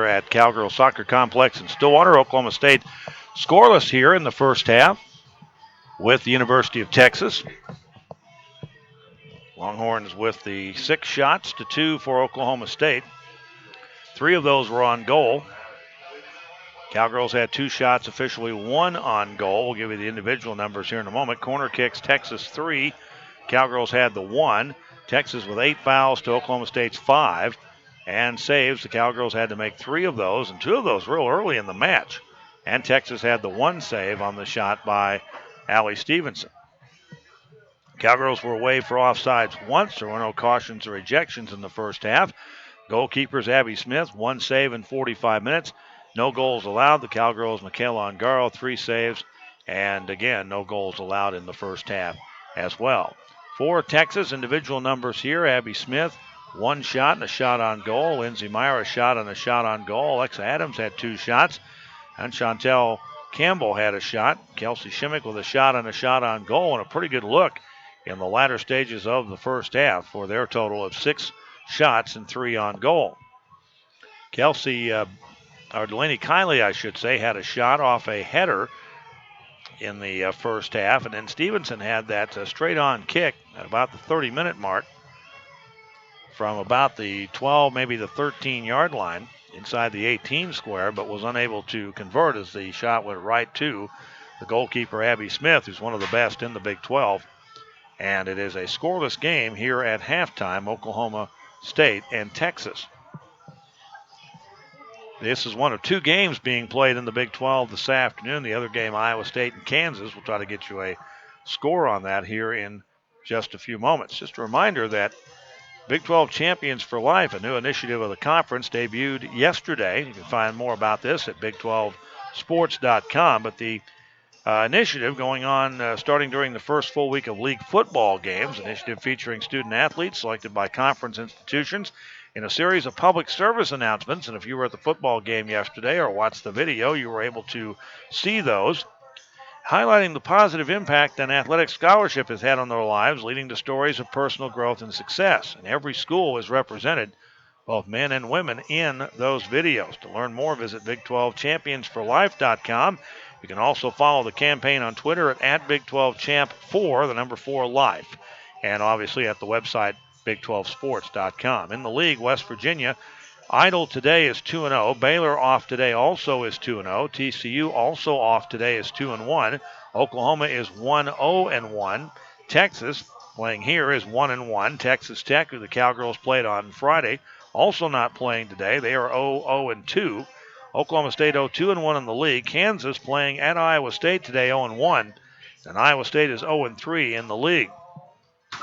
at Cowgirl Soccer Complex in Stillwater. Oklahoma State scoreless here in the first half with the University of Texas. Longhorns with the 6 shots to 2 for Oklahoma State. 3 of those were on goal. Cowgirls had 2 shots, officially 1 on goal. We'll give you the individual numbers here in a moment. Corner kicks, Texas 3. Cowgirls had the 1. Texas with 8 fouls to Oklahoma State's 5. And saves, the Cowgirls had to make 3 of those, and 2 of those real early in the match. And Texas had the 1 save on the shot by Allie Stevenson. Cowgirls were away for offsides once. There were no cautions or ejections in the first half. Goalkeepers Abby Smith, 1 save in 45 minutes. No goals allowed. The Cowgirls, Michaela Ongaro, 3 saves. And again, no goals allowed in the first half as well. For Texas, individual numbers here. Abby Smith, 1 shot and a shot on goal. Lindsey Meyer, a shot and a shot on goal. Alexa Adams had 2 shots. And Chantel Campbell had a shot. Kelsey Shimmick with a shot and a shot on goal. And a pretty good look in the latter stages of the first half for their total of 6 shots and 3 on goal. Delaney Kiley, I should say, had a shot off a header in the first half, and then Stevenson had that straight-on kick at about the 30-minute mark from about the 12, maybe the 13-yard line inside the 18 square, but was unable to convert as the shot went right to the goalkeeper, Abby Smith, who's one of the best in the Big 12. And it is a scoreless game here at halftime, Oklahoma State and Texas. This is one of 2 games being played in the Big 12 this afternoon. The other game, Iowa State and Kansas. We'll try to get you a score on that here in just a few moments. Just a reminder that Big 12 Champions for Life, a new initiative of the conference, debuted yesterday. You can find more about this at Big12Sports.com. But the initiative going on starting during the first full week of league football games. Initiative featuring student athletes selected by conference institutions in a series of public service announcements. And if you were at the football game yesterday or watched the video, you were able to see those, highlighting the positive impact an athletic scholarship has had on their lives, leading to stories of personal growth and success. And every school is represented, both men and women, in those videos. To learn more, visit Big12championsforlife.com. You can also follow the campaign on Twitter at Big12Champ4, the number 4 Life, and obviously at the website Big12Sports.com. In the league, West Virginia, idle today is 2-0. Baylor off today also is 2-0. TCU also off today is 2-1. Oklahoma is 1-0-1. Texas, playing here, is 1-1. Texas Tech, who the Cowgirls played on Friday, also not playing today. They are 0-0-2. Oklahoma State 0-2-1 in the league. Kansas playing at Iowa State today 0-1. And Iowa State is 0-3 in the league.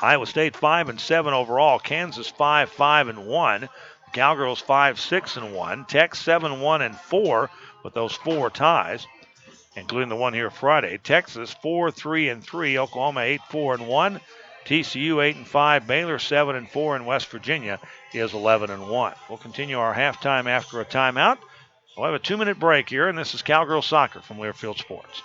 Iowa State 5-7 overall. Kansas 5-5-1. The Cowgirls 5-6-1. Tech 7-1-4 with those 4 ties, including the one here Friday. Texas 4-3-3. Oklahoma 8-4-1. TCU 8-5. Baylor 7-4. And West Virginia is 11-1. We'll continue our halftime after a timeout. We'll have a 2-minute break here, and this is Cowgirl Soccer from Learfield Sports.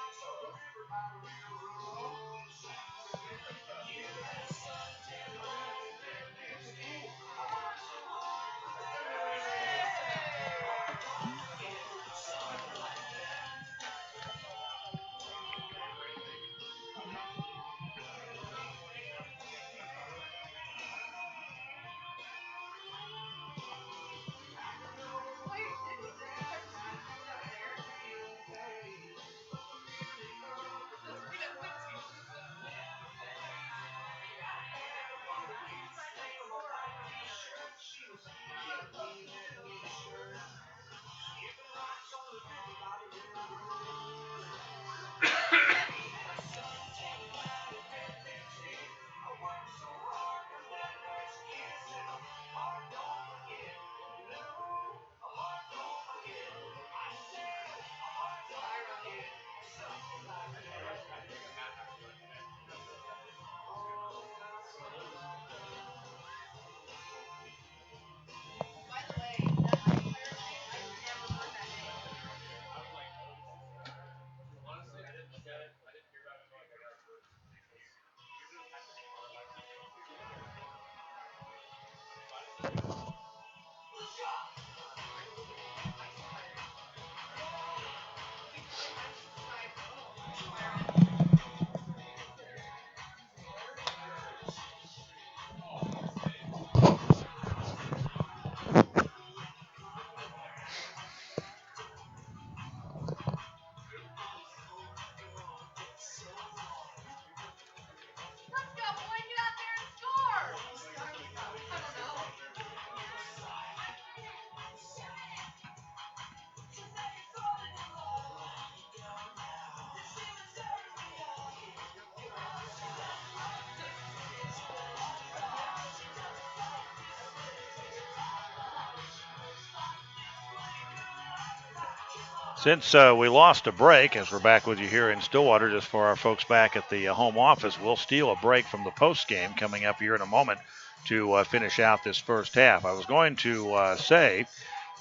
Since we lost a break, as we're back with you here in Stillwater, just for our folks back at the home office, we'll steal a break from the post game coming up here in a moment to finish out this first half. I was going to say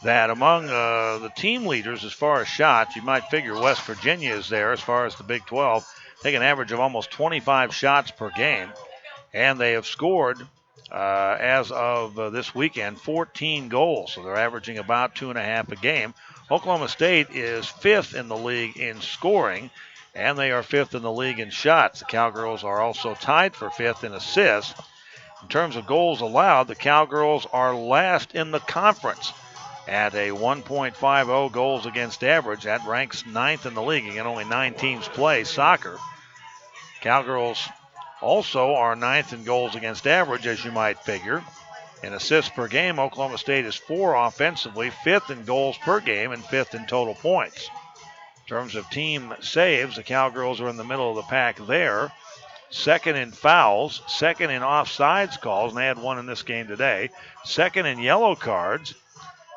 that among the team leaders as far as shots, you might figure West Virginia is there as far as the Big 12. Take an average of almost 25 shots per game, and they have scored, as of this weekend, 14 goals. So they're averaging about 2.5 a game. Oklahoma State is 5th in the league in scoring, and they are 5th in the league in shots. The Cowgirls are also tied for 5th in assists. In terms of goals allowed, the Cowgirls are last in the conference at a 1.50 goals against average. That ranks 9th in the league. Again, only 9 teams play soccer. Cowgirls also are 9th in goals against average, as you might figure. In assists per game, Oklahoma State is 4 offensively, 5th in goals per game, and 5th in total points. In terms of team saves, the Cowgirls are in the middle of the pack there. 2nd in fouls, 2nd in offsides calls, and they had one in this game today. 2nd in yellow cards,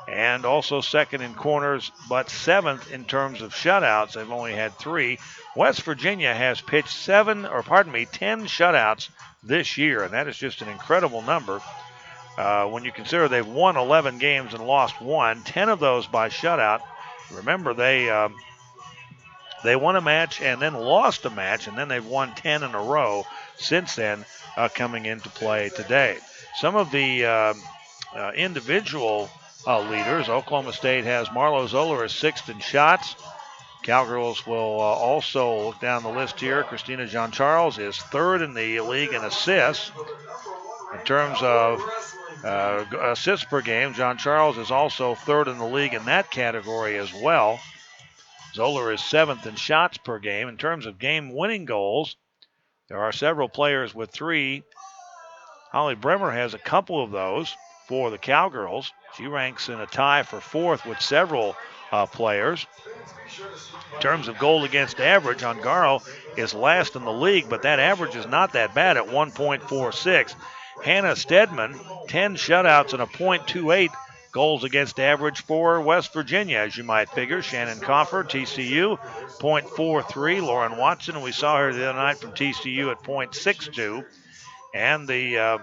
and also 2nd in corners, but 7th in terms of shutouts. They've only had 3. West Virginia has pitched 10 shutouts this year, and that is just an incredible number. When you consider they've won 11 games and lost 1, 10 of those by shutout. Remember, they won a match and then lost a match, and then they've won 10 in a row since then, coming into play today. Some of the individual leaders, Oklahoma State has Marlo Zoller as 6th in shots. Cowgirls will also look down the list here. Christina Jean-Charles is 3rd in the league in assists. In terms of assists per game, Jean-Charles is also 3rd in the league in that category as well. Zoller is 7th in shots per game. In terms of game-winning goals, there are several players with 3. Holly Bremer has a couple of those for the Cowgirls. She ranks in a tie for 4th with several players. In terms of goal against average, Ongaro is last in the league, but that average is not that bad at 1.46. Hannah Stedman, 10 shutouts and a .28 goals against average for West Virginia, as you might figure. Shannon Coffer, TCU, .43. Lauren Watson, we saw her the other night from TCU at .62. And the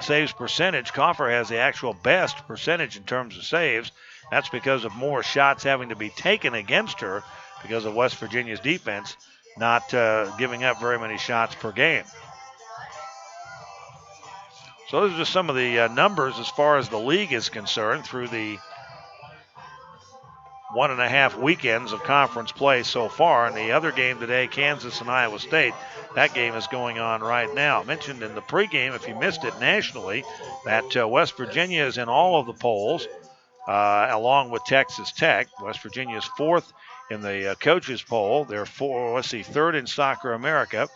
saves percentage, Coffer has the actual best percentage in terms of saves. That's because of more shots having to be taken against her because of West Virginia's defense not giving up very many shots per game. So those are just some of the numbers as far as the league is concerned through the 1.5 weekends of conference play so far. And the other game today, Kansas and Iowa State, that game is going on right now. I mentioned in the pregame, if you missed it nationally, that West Virginia is in all of the polls, along with Texas Tech. West Virginia is 4th in the coaches poll. They're 3rd in Soccer America.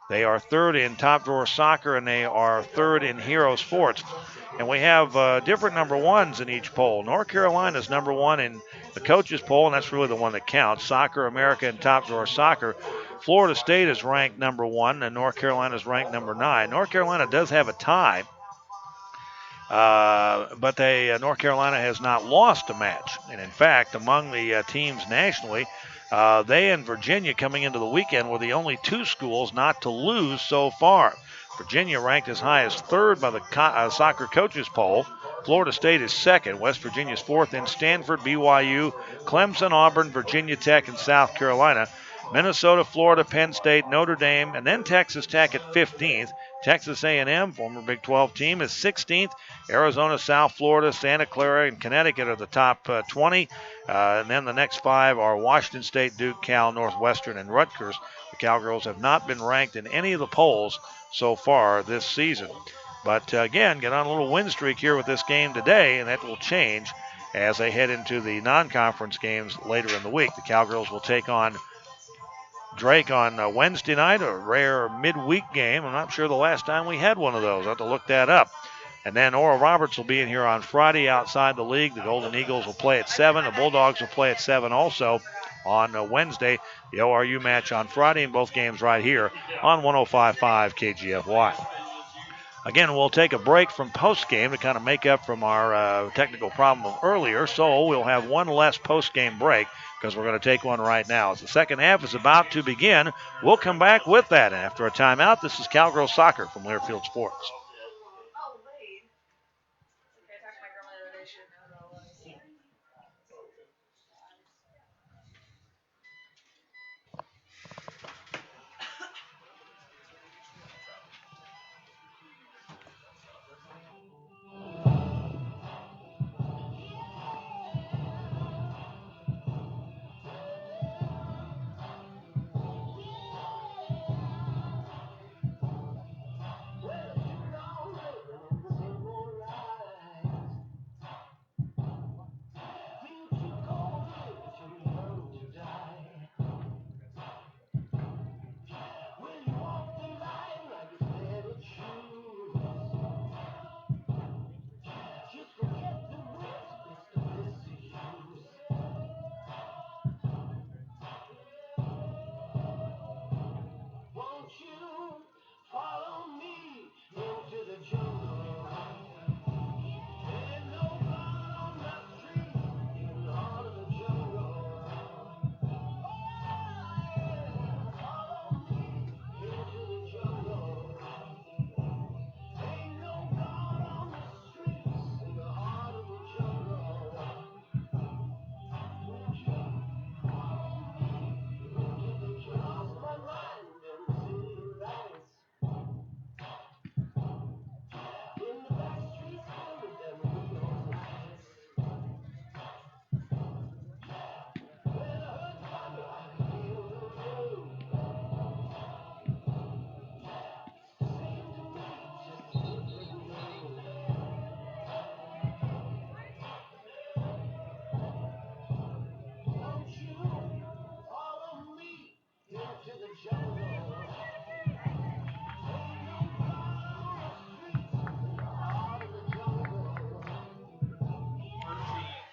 They are 3rd in Top Drawer Soccer, and they are 3rd in Hero Sports. And we have different number ones in each poll. North Carolina is number 1 in the coaches poll, and that's really the one that counts. Soccer America and Top Drawer Soccer. Florida State is ranked number 1, and North Carolina is ranked number 9. North Carolina does have a tie, but North Carolina has not lost a match. And in fact, among the teams nationally, they and Virginia coming into the weekend were the only 2 schools not to lose so far. Virginia ranked as high as 3rd by the soccer coaches poll. Florida State is 2nd. West Virginia is 4th. In Stanford, BYU, Clemson, Auburn, Virginia Tech, and South Carolina. Minnesota, Florida, Penn State, Notre Dame, and then Texas Tech at 15th. Texas A&M, former Big 12 team, is 16th. Arizona, South Florida, Santa Clara, and Connecticut are the top 20. And then the next 5 are Washington State, Duke, Cal, Northwestern, and Rutgers. The Cowgirls have not been ranked in any of the polls so far this season. But again, get on a little win streak here with this game today, and that will change as they head into the non-conference games later in the week. The Cowgirls will take on Drake on Wednesday night, a rare midweek game. I'm not sure the last time we had one of those. I'll have to look that up. And then Oral Roberts will be in here on Friday outside the league. The Golden Eagles will play at 7. The Bulldogs will play at 7 also on Wednesday. The ORU match on Friday, and both games right here on 105.5 KGFY. Again, we'll take a break from post-game to kind of make up from our technical problem of earlier. So we'll have one less post-game break because we're going to take one right now. As the second half is about to begin, we'll come back with that. And after a timeout, this is Cowgirl Soccer from Learfield Sports.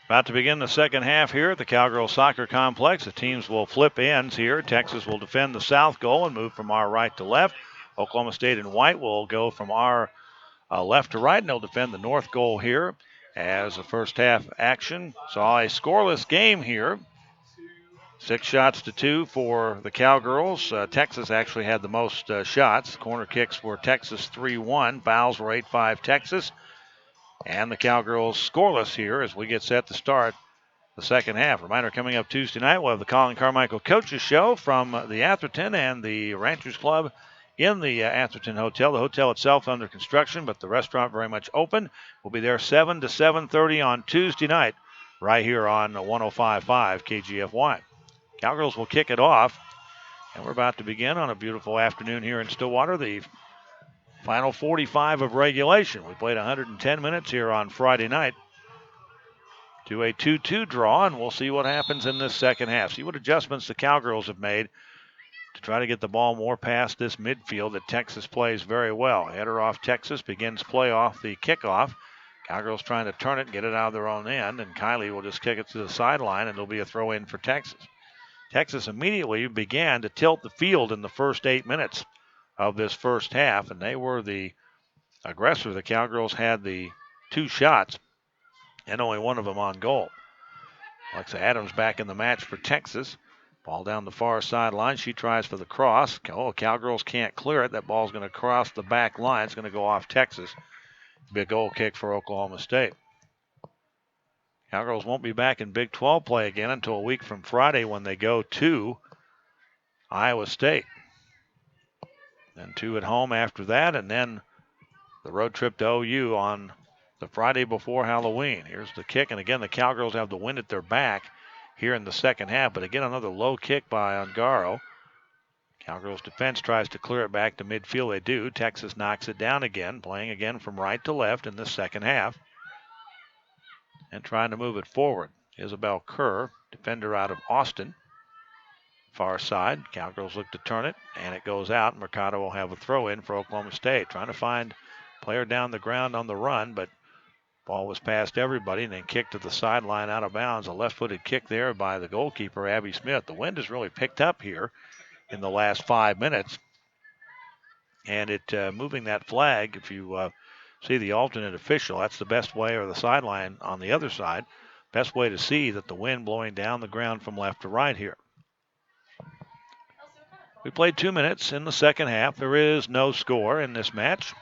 About to begin the second half here at the Cowgirl Soccer Complex. The teams will flip ends here. Texas will defend the south goal and move from our right to left. Oklahoma State and White will go from our left to right, and they'll defend the north goal here as the first half action. Saw a scoreless game here. 6 shots to 2 for the Cowgirls. Texas actually had the most shots. Corner kicks were Texas 3-1. Fouls were 8-5 Texas. And the Cowgirls scoreless here as we get set to start the second half. Reminder, coming up Tuesday night, we'll have the Colin Carmichael Coaches Show from the Atherton and the Ranchers Club in the Atherton Hotel. The hotel itself under construction, but the restaurant very much open. We'll be there 7 to 7:30 on Tuesday night right here on 105.5 KGFY. Cowgirls will kick it off, and we're about to begin on a beautiful afternoon here in Stillwater, the final 45 of regulation. We played 110 minutes here on Friday night to a 2-2 draw, and we'll see what happens in this second half. See what adjustments the Cowgirls have made to try to get the ball more past this midfield that Texas plays very well. Header off Texas begins play off the kickoff. Cowgirls trying to turn it and get it out of their own end, and Kylie will just kick it to the sideline, and it'll be a throw in for Texas. Texas immediately began to tilt the field in the first 8 minutes of this first half, and they were the aggressor. The Cowgirls had the 2 shots and only one of them on goal. Alexa Adams back in the match for Texas. Ball down the far sideline. She tries for the cross. Oh, Cowgirls can't clear it. That ball's going to cross the back line. It's going to go off Texas. Be a goal kick for Oklahoma State. Cowgirls won't be back in Big 12 play again until a week from Friday when they go to Iowa State. Then 2 at home after that, and then the road trip to OU on the Friday before Halloween. Here's the kick, and again, the Cowgirls have the wind at their back here in the second half, but again, another low kick by Ongaro. Cowgirls defense tries to clear it back to midfield. They do. Texas knocks it down again, playing again from right to left in the second half and trying to move it forward. Isabel Kerr, defender out of Austin. Far side, Cowgirls look to turn it, and it goes out. Mercado will have a throw in for Oklahoma State, trying to find player down the ground on the run, but ball was past everybody and then kicked to the sideline out of bounds. A left-footed kick there by the goalkeeper, Abby Smith. The wind has really picked up here in the last 5 minutes. And moving that flag, if you see the alternate official, that's the best way, or the sideline on the other side, best way to see that the wind blowing down the ground from left to right here. We played 2 minutes in the second half. There is no score in this match.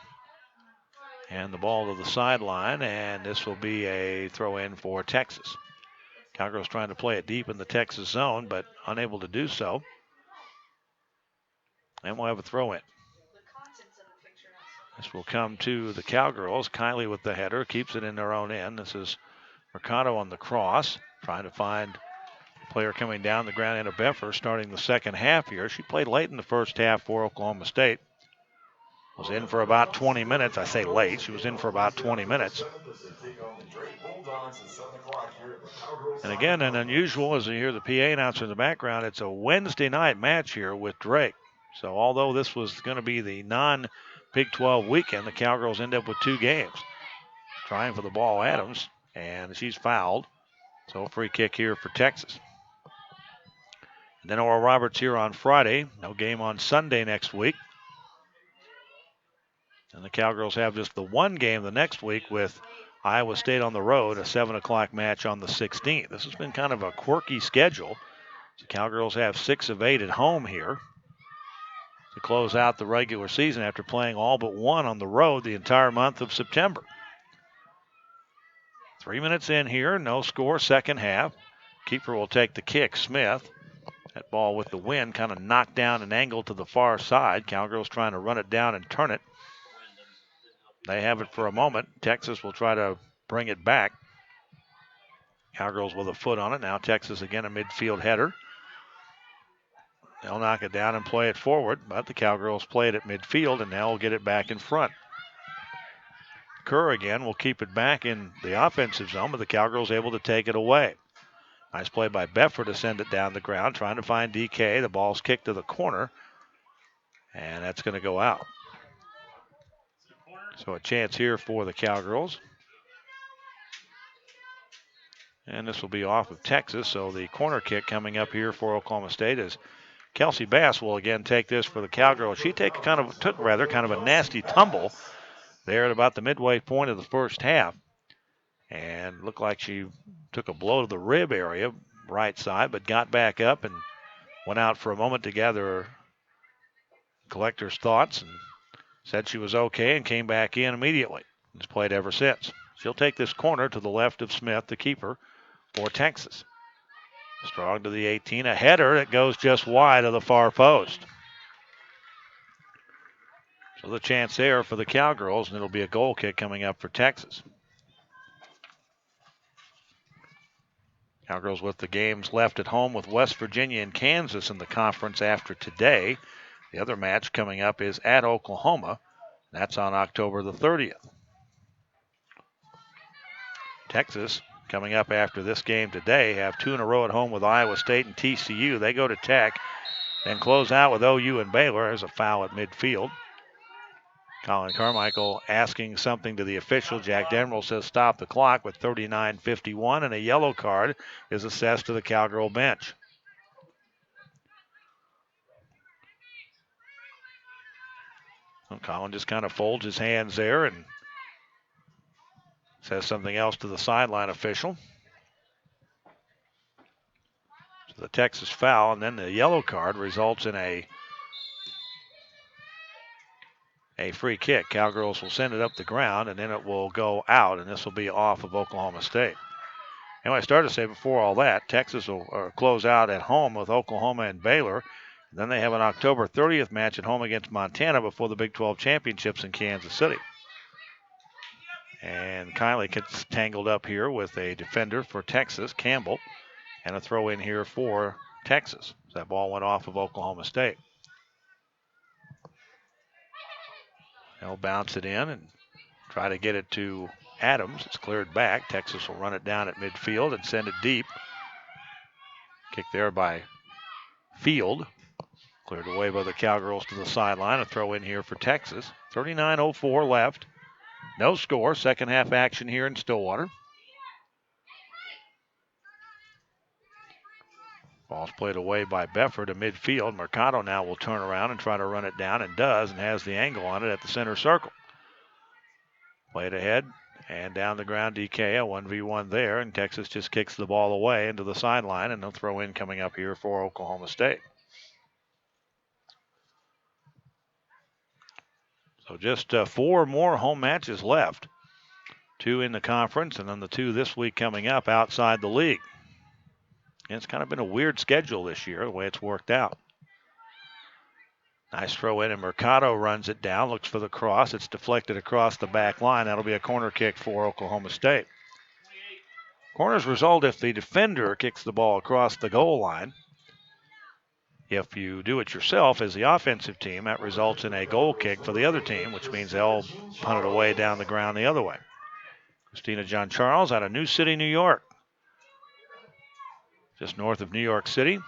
And the ball to the sideline, and this will be a throw in for Texas. Cowgirls trying to play it deep in the Texas zone, but unable to do so. And we'll have a throw in. This will come to the Cowgirls. Kylie with the header, keeps it in their own end. This is Mercado on the cross, trying to find a player coming down the ground. Anna Beffer starting the second half here. She played late in the first half for Oklahoma State. Was in for about 20 minutes. I say late. She was in for about 20 minutes. And again, an unusual, as you hear the PA announcer in the background, it's a Wednesday night match here with Drake. So although this was going to be the non-Big 12 weekend, the Cowgirls end up with 2 games. Trying for the ball, Adams, and she's fouled. So a free kick here for Texas. And then Oral Roberts here on Friday. No game on Sunday next week. And the Cowgirls have just the one game the next week with Iowa State on the road, a 7 o'clock match on the 16th. This has been kind of a quirky schedule. The Cowgirls have 6 of 8 at home here to close out the regular season after playing all but one on the road the entire month of September. 3 minutes in here, no score, second half. Keeper will take the kick, Smith. That ball with the wind kind of knocked down and angled to the far side. Cowgirls trying to run it down and turn it. They have it for a moment. Texas will try to bring it back. Cowgirls with a foot on it. Now Texas again a midfield header. They'll knock it down and play it forward, but the Cowgirls play it at midfield, and now will get it back in front. Kerr again will keep it back in the offensive zone, but the Cowgirls able to take it away. Nice play by Beffer to send it down the ground, trying to find DK. The ball's kicked to the corner, and that's going to go out. So a chance here for the Cowgirls. And this will be off of Texas, so the corner kick coming up here for Oklahoma State is Kelsey Bass will again take this for the Cowgirls. She took kind of a nasty tumble there at about the midway point of the first half. And looked like she took a blow to the rib area, right side, but got back up and went out for a moment to gather collector's thoughts and said she was okay and came back in immediately. Has played ever since. She'll take this corner to the left of Smith, the keeper, for Texas. Strong to the 18, a header that goes just wide of the far post. So the chance there for the Cowgirls, and it'll be a goal kick coming up for Texas. Cowgirls with the games left at home with West Virginia and Kansas in the conference after today. The other match coming up is at Oklahoma. That's on October the 30th. Texas, coming up after this game today, have 2 in a row at home with Iowa State and TCU. They go to Tech, then close out with OU and Baylor. There's a foul at midfield. Colin Carmichael asking something to the official. Jack Demerel says stop the clock with 39:51, and a yellow card is assessed to the Cowgirl bench. Well, Colin just kind of folds his hands there and says something else to the sideline official. So the Texas foul, and then the yellow card results in a free kick. Cowgirls will send it up the ground, and then it will go out, and this will be off of Oklahoma State. Anyway, I started to say before all that, Texas will close out at home with Oklahoma and Baylor. And then they have an October 30th match at home against Montana before the Big 12 championships in Kansas City. And Kylie gets tangled up here with a defender for Texas, Campbell, and a throw in here for Texas. So that ball went off of Oklahoma State. They'll bounce it in and try to get it to Adams. It's cleared back. Texas will run it down at midfield and send it deep. Kick there by Field. Cleared away by the Cowgirls to the sideline. A throw in here for Texas. 39:04 left. No score. Second half action here in Stillwater. Ball's played away by Beffer to midfield. Mercado now will turn around and try to run it down, and does, and has the angle on it at the center circle. Played ahead and down the ground. DK, a 1v1 there, and Texas just kicks the ball away into the sideline, and they'll throw in coming up here for Oklahoma State. So just 4 more home matches left. 2 in the conference, and then the 2 this week coming up outside the league. And it's kind of been a weird schedule this year, the way it's worked out. Nice throw in, and Mercado runs it down, looks for the cross. It's deflected across the back line. That'll be a corner kick for Oklahoma State. Corners result if the defender kicks the ball across the goal line. If you do it yourself as the offensive team, that results in a goal kick for the other team, which means they'll punt it away down the ground the other way. Christina John Charles out of New City, New York. Just north of New York City.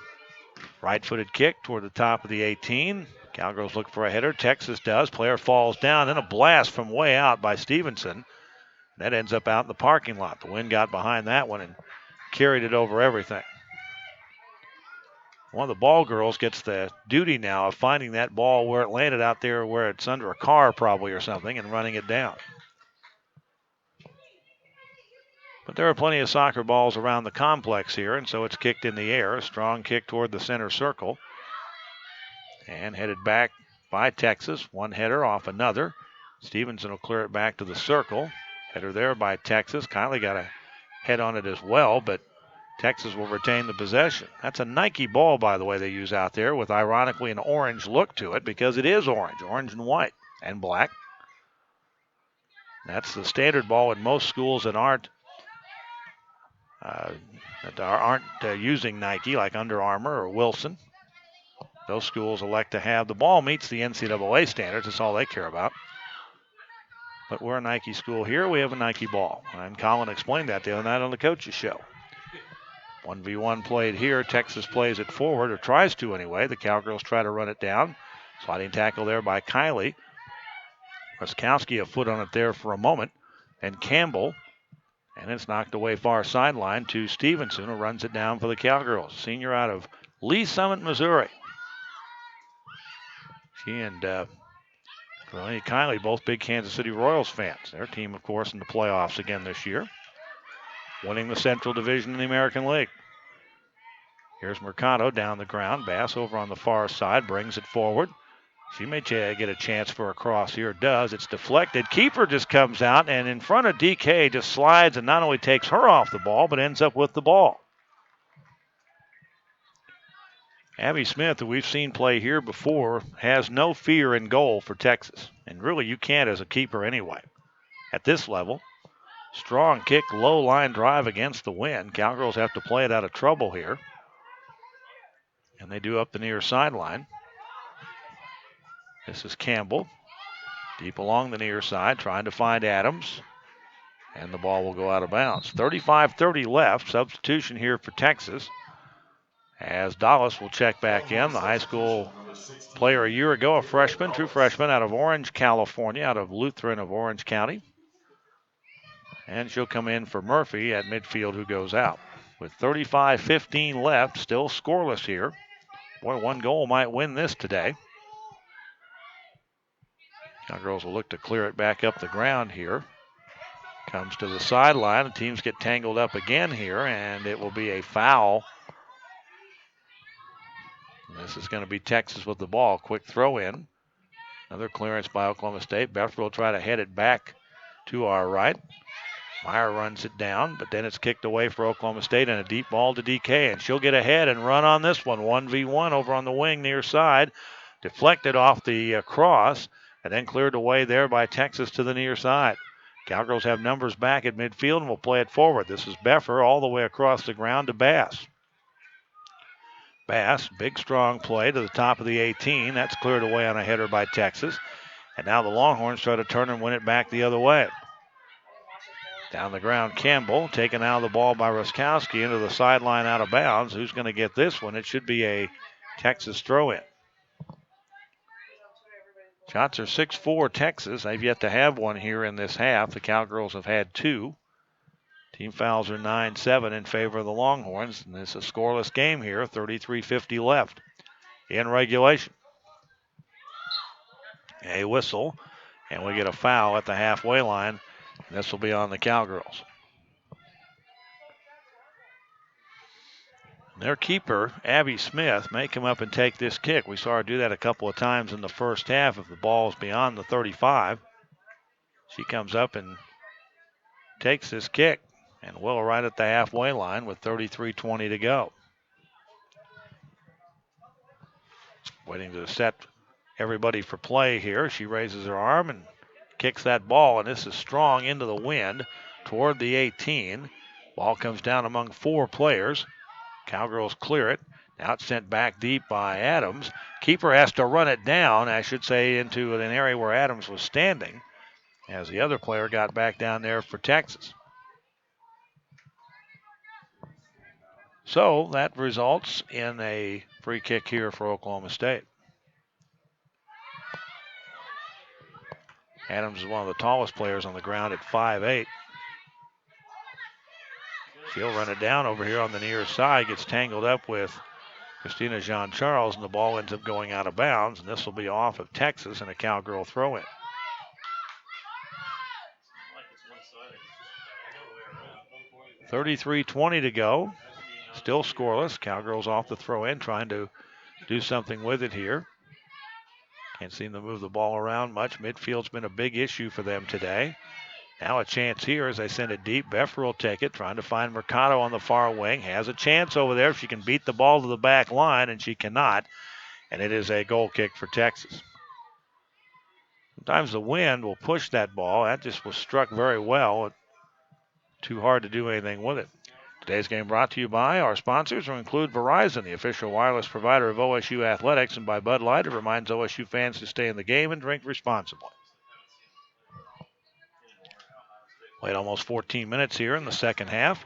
Right-footed kick toward the top of the 18. Cowgirls look for a header. Texas does. Player falls down. Then a blast from way out by Stevenson. That ends up out in the parking lot. The wind got behind that one and carried it over everything. One of the ball girls gets the duty now of finding that ball where it landed out there, where it's under a car probably or something, and running it down. But there are plenty of soccer balls around the complex here, and so it's kicked in the air. A strong kick toward the center circle. And headed back by Texas. One header off another. Stevenson will clear it back to the circle. Header there by Texas. Kylie got a head on it as well, but Texas will retain the possession. That's a Nike ball, by the way, they use out there, with ironically an orange look to it, because it is orange and white and black. That's the standard ball in most schools that aren't using Nike, like Under Armour or Wilson. Those schools elect to have the ball meets the NCAA standards. That's all they care about. But we're a Nike school here. We have a Nike ball. And Colin explained that the other night on the coach's show. 1v1 played here. Texas plays it forward, or tries to anyway. The Cowgirls try to run it down. Sliding tackle there by Kylie. Roskowski a foot on it there for a moment. And Campbell. And it's knocked away far sideline to Stevenson, who runs it down for the Cowgirls. Senior out of Lee Summit, Missouri. She and Kylie, both big Kansas City Royals fans. Their team, of course, in the playoffs again this year, winning the Central Division in the American League. Here's Mercado down the ground. Bass over on the far side brings it forward. She may get a chance for a cross here. Does. It's deflected. Keeper just comes out, and in front of DK just slides and not only takes her off the ball, but ends up with the ball. Abby Smith, who we've seen play here before, has no fear in goal for Texas. And really, you can't as a keeper anyway. At this level, strong kick, low line drive against the wind. Cowgirls have to play it out of trouble here. And they do up the near sideline. This is Campbell. Deep along the near side, trying to find Adams. And the ball will go out of bounds. 35-30 left. Substitution here for Texas, as Dallas will check back in. The high school player a year ago, a freshman, true freshman out of Orange, California, out of Lutheran of Orange County. And she'll come in for Murphy at midfield, who goes out. With 35-15 left, still scoreless here. Boy, one goal might win this today. Cowgirls will look to clear it back up the ground here. Comes to the sideline. The teams get tangled up again here, and it will be a foul. This is going to be Texas with the ball. Quick throw in. Another clearance by Oklahoma State. Beffer will try to head it back to our right. Meyer runs it down, but then it's kicked away for Oklahoma State, and a deep ball to DK, and she'll get ahead and run on this one. 1v1 over on the wing near side. Deflected off the cross, and then cleared away there by Texas to the near side. Cowgirls have numbers back at midfield and will play it forward. This is Beffer all the way across the ground to Bass. Bass, big strong play to the top of the 18. That's cleared away on a header by Texas. And now the Longhorns try to turn and win it back the other way. Down the ground, Campbell taken out of the ball by Roskowski into the sideline out of bounds. Who's going to get this one? It should be a Texas throw-in. Shots are 6-4 Texas. They've yet to have one here in this half. The Cowgirls have had two. Team fouls are 9-7 in favor of the Longhorns, and it's a scoreless game here, 33:50 left in regulation. A whistle, and we get a foul at the halfway line. This will be on the Cowgirls. Their keeper, Abby Smith, may come up and take this kick. We saw her do that a couple of times in the first half if the ball is beyond the 35. She comes up and takes this kick, and will right at the halfway line with 33:20 to go. Waiting to set everybody for play here. She raises her arm and kicks that ball, and this is strong into the wind toward the 18. Ball comes down among 4 players. Cowgirls clear it. Now it's sent back deep by Adams. Keeper has to run it down, I should say, into an area where Adams was standing, as the other player got back down there for Texas. So that results in a free kick here for Oklahoma State. Adams is one of the tallest players on the ground at 5'8". She'll run it down over here on the near side, gets tangled up with Christina Jean-Charles, and the ball ends up going out of bounds, and this will be off of Texas and a Cowgirl throw-in. 33:20 to go. Still scoreless. Cowgirls off the throw-in, trying to do something with it here. Can't seem to move the ball around much. Midfield's been a big issue for them today. Now a chance here as they send it deep. Beffer will take it, trying to find Mercado on the far wing. Has a chance over there if she can beat the ball to the back line, and she cannot. And it is a goal kick for Texas. Sometimes the wind will push that ball. That just was struck very well. Too hard to do anything with it. Today's game brought to you by our sponsors, will include Verizon, the official wireless provider of OSU Athletics, and by Bud Light. It reminds OSU fans to stay in the game and drink responsibly. Played almost 14 minutes here in the second half.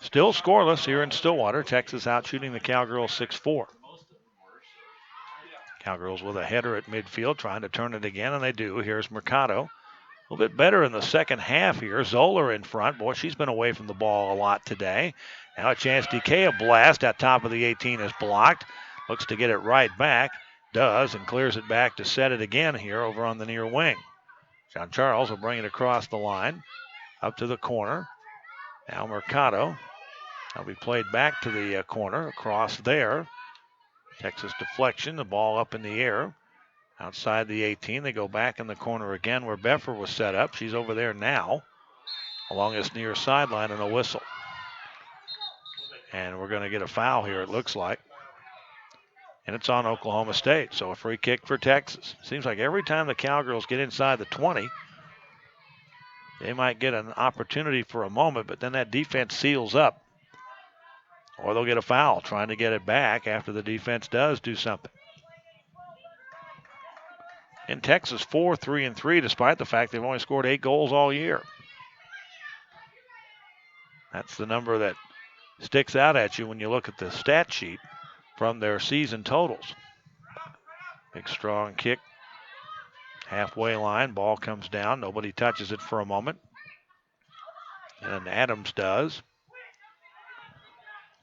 Still scoreless here in Stillwater. Texas out shooting the Cowgirls 6-4. Cowgirls with a header at midfield, trying to turn it again, and they do. Here's Mercado. A little bit better in the second half here. Zoller in front. Boy, she's been away from the ball a lot today. Now a chance. DK, a blast at top of the 18 is blocked. Looks to get it right back. Does, and clears it back to set it again here over on the near wing. Jean-Charles will bring it across the line. Up to the corner. Now Mercado. That'll be played back to the corner. Across there. Texas deflection. The ball up in the air. Outside the 18, they go back in the corner again where Beffer was set up. She's over there now along this near sideline, and a whistle. And we're going to get a foul here, it looks like. And it's on Oklahoma State, so a free kick for Texas. Seems like every time the Cowgirls get inside the 20, they might get an opportunity for a moment, but then that defense seals up. Or they'll get a foul trying to get it back after the defense does do something. In Texas, 4-3-3, despite the fact they've only scored 8 goals all year. That's the number that sticks out at you when you look at the stat sheet from their season totals. Big strong kick. Halfway line, ball comes down. Nobody touches it for a moment. And Adams does.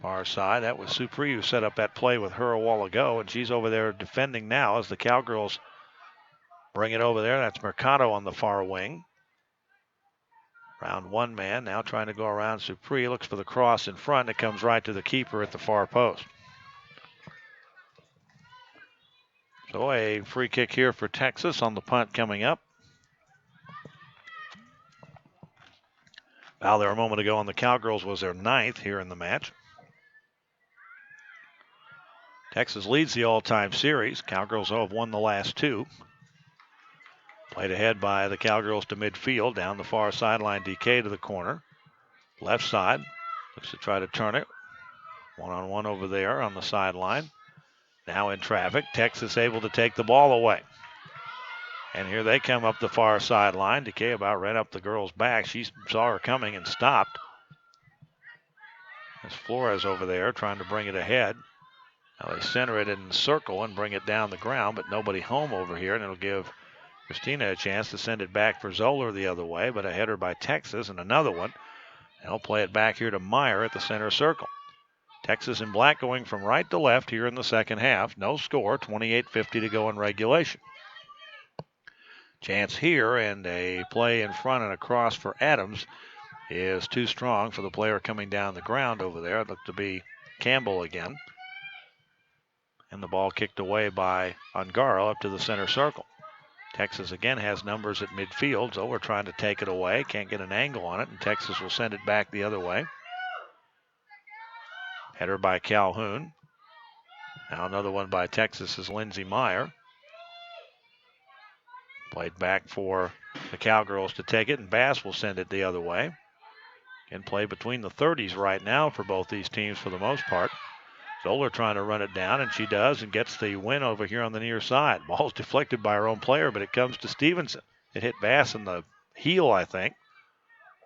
Far side, that was Supri who set up that play with her a while ago, and she's over there defending now as the Cowgirls bring it over there. That's Mercado on the far wing. Round one man, now trying to go around Supri. Looks for the cross in front. It comes right to the keeper at the far post. So a free kick here for Texas on the punt coming up. Foul there a moment ago on the Cowgirls was their 9th here in the match. Texas leads the all-time series. Cowgirls have won the last 2. Played ahead by the Cowgirls to midfield. Down the far sideline, DK to the corner. Left side. Looks to try to turn it. One-on-one over there on the sideline. Now in traffic. Texas able to take the ball away. And here they come up the far sideline. DK about ran up the girl's back. She saw her coming and stopped. There's Flores over there trying to bring it ahead. Now they center it in the circle and bring it down the ground, but nobody home over here, and it'll give Christina a chance to send it back for Zoller the other way, but a header by Texas and another one. They'll play it back here to Meyer at the center circle. Texas in black going from right to left here in the second half. No score, 28:50 to go in regulation. Chance here, and a play in front and across for Adams is too strong for the player coming down the ground over there. It looked to be Campbell again. And the ball kicked away by Ungaro up to the center circle. Texas again has numbers at midfield, so we're trying to take it away. Can't get an angle on it, and Texas will send it back the other way. Header by Calhoun. Now another one by Texas is Lindsey Meyer. Played back for the Cowgirls to take it, and Bass will send it the other way. And play between the 30s right now for both these teams for the most part. Zoller trying to run it down, and she does, and gets the win over here on the near side. Ball's deflected by her own player, but it comes to Stevenson. It hit Bass in the heel, I think.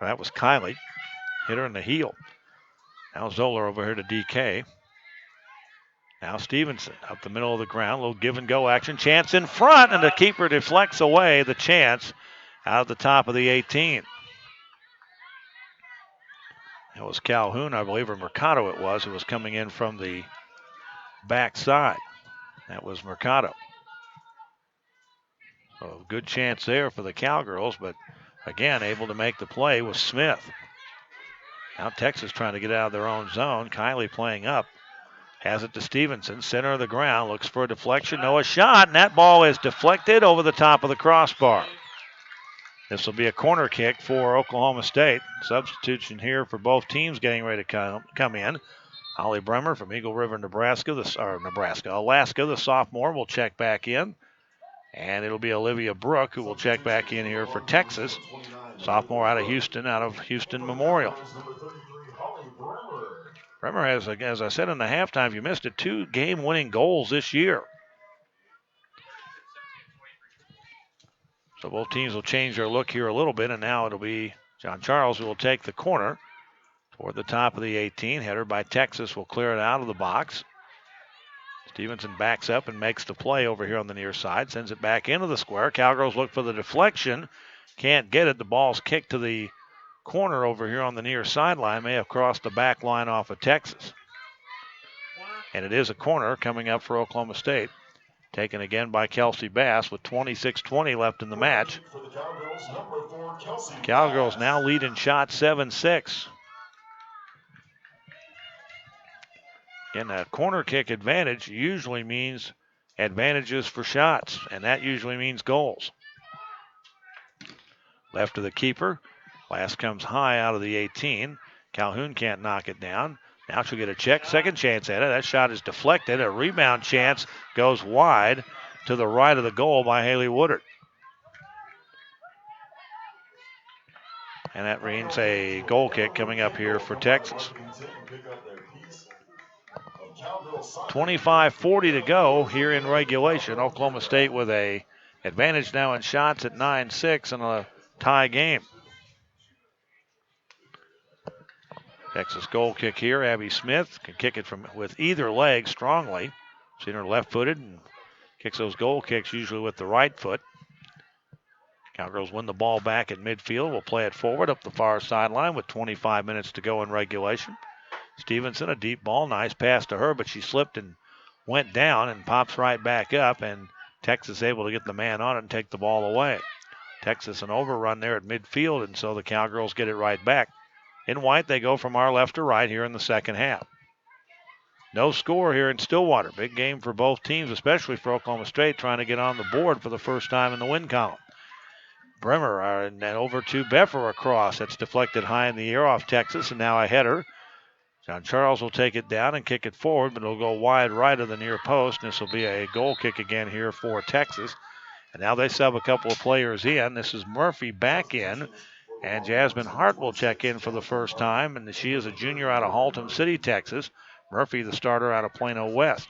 That was Kylie. Hit her in the heel. Now Zoller over here to DK. Now Stevenson up the middle of the ground. A little give and go action. Chance in front, and the keeper deflects away the chance out of the top of the 18. It was Calhoun, I believe, or Mercado it was, who was coming in from the backside. That was Mercado. So good chance there for the Cowgirls, but again, able to make the play was Smith. Now Texas trying to get out of their own zone. Kylie playing up. Has it to Stevenson, center of the ground, looks for a deflection, no, a shot, and that ball is deflected over the top of the crossbar. This will be a corner kick for Oklahoma State. Substitution here for both teams getting ready to come in. Holly Bremer from Eagle River, Alaska, the sophomore, will check back in. And it'll be Olivia Brook who will check back in here for Texas. Sophomore out of Houston Memorial. Bremer has, as I said in the halftime, if you missed it, 2 game-winning goals this year. So both teams will change their look here a little bit, and now it'll be John Charles who will take the corner toward the top of the 18. Header by Texas will clear it out of the box. Stevenson backs up and makes the play over here on the near side, sends it back into the square. Cowgirls look for the deflection. Can't get it. The ball's kicked to the corner over here on the near sideline. May have crossed the back line off of Texas. And it is a corner coming up for Oklahoma State. Taken again by Kelsey Bass with 26:20 left in the match. Cowgirls now lead in shots 7-6. Again, a corner kick advantage usually means advantages for shots, and that usually means goals. Left to the keeper. Last comes high out of the 18. Calhoun can't knock it down. Now she'll get a check. Second chance at it. That shot is deflected. A rebound chance goes wide to the right of the goal by Haley Woodard. And that means a goal kick coming up here for Texas. 25:40 to go here in regulation. Oklahoma State with a advantage now in shots at 9-6 and a tie game. Texas goal kick here. Abby Smith can kick it with either leg strongly. Seen her left-footed and kicks those goal kicks usually with the right foot. Cowgirls win the ball back at midfield. Will play it forward up the far sideline with 25 minutes to go in regulation. Stevenson, a deep ball. Nice pass to her, but she slipped and went down and pops right back up, and Texas able to get the man on it and take the ball away. Texas an overrun there at midfield, and so the Cowgirls get it right back. In white, they go from our left to right here in the second half. No score here in Stillwater. Big game for both teams, especially for Oklahoma State, trying to get on the board for the first time in the win column. Bremer and then over to Beffer across. That's deflected high in the air off Texas, and now a header. John Charles will take it down and kick it forward, but it'll go wide right of the near post, and this will be a goal kick again here for Texas. And now they sub a couple of players in. This is Murphy back in. And Jasmine Hart will check in for the first time, and she is a junior out of Haltom City, Texas. Murphy, the starter out of Plano West.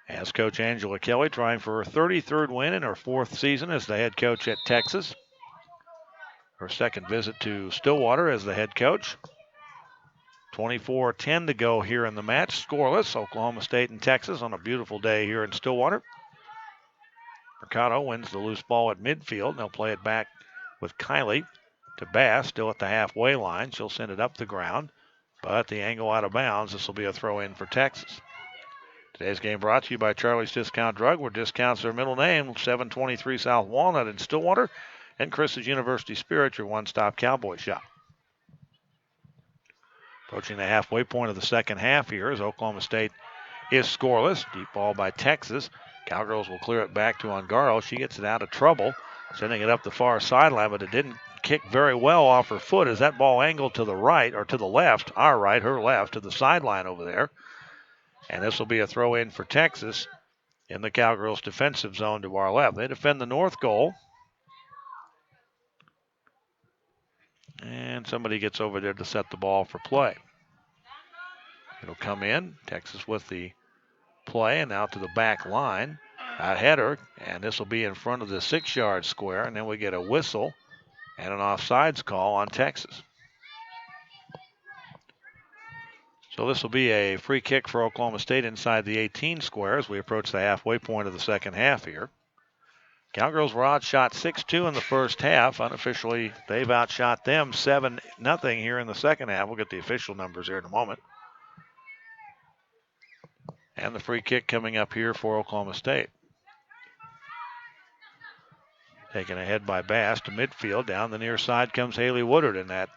As Coach Angela Kelly trying for her 33rd win in her 4th season as the head coach at Texas. Her second visit to Stillwater as the head coach. 24-10 to go here in the match. Scoreless, Oklahoma State and Texas on a beautiful day here in Stillwater. Mercado wins the loose ball at midfield. They'll play it back with Kylie to Bass, still at the halfway line. She'll send it up the ground, but the angle out of bounds. This will be a throw in for Texas. Today's game brought to you by Charlie's Discount Drug, where discounts are middle name, 723 South Walnut in Stillwater, and Chris's University Spirit, your one-stop cowboy shop. Approaching the halfway point of the second half here as Oklahoma State is scoreless. Deep ball by Texas. Cowgirls will clear it back to Ongaro. She gets it out of trouble, sending it up the far sideline, but it didn't kick very well off her foot as that ball angled to the right, or to the left, our right, her left, to the sideline over there. And this will be a throw in for Texas in the Cowgirls' defensive zone to our left. They defend the north goal. And somebody gets over there to set the ball for play. It'll come in. Texas with the play and out to the back line. A header, and this will be in front of the 6-yard square. And then we get a whistle and an offsides call on Texas. So this will be a free kick for Oklahoma State inside the 18 square as we approach the halfway point of the second half here. Cowgirls were outshot 6-2 in the first half. Unofficially, they've outshot them 7-0 here in the second half. We'll get the official numbers here in a moment. And the free kick coming up here for Oklahoma State. Taken ahead by Bass to midfield. Down the near side comes Haley Woodard in that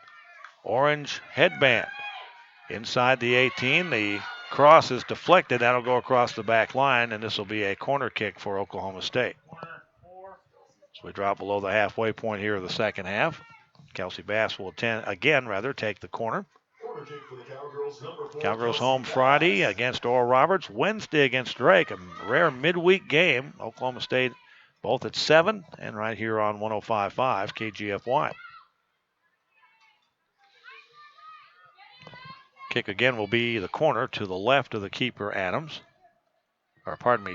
orange headband. Inside the 18, the cross is deflected. That'll go across the back line, and this will be a corner kick for Oklahoma State. So we drop below the halfway point here of the second half. Kelsey Bass will take the corner. Cowgirls home Friday against Oral Roberts, Wednesday against Drake. A rare midweek game. Oklahoma State both at 7 and right here on 105.5 KGFY. Kick again will be the corner to the left of the keeper,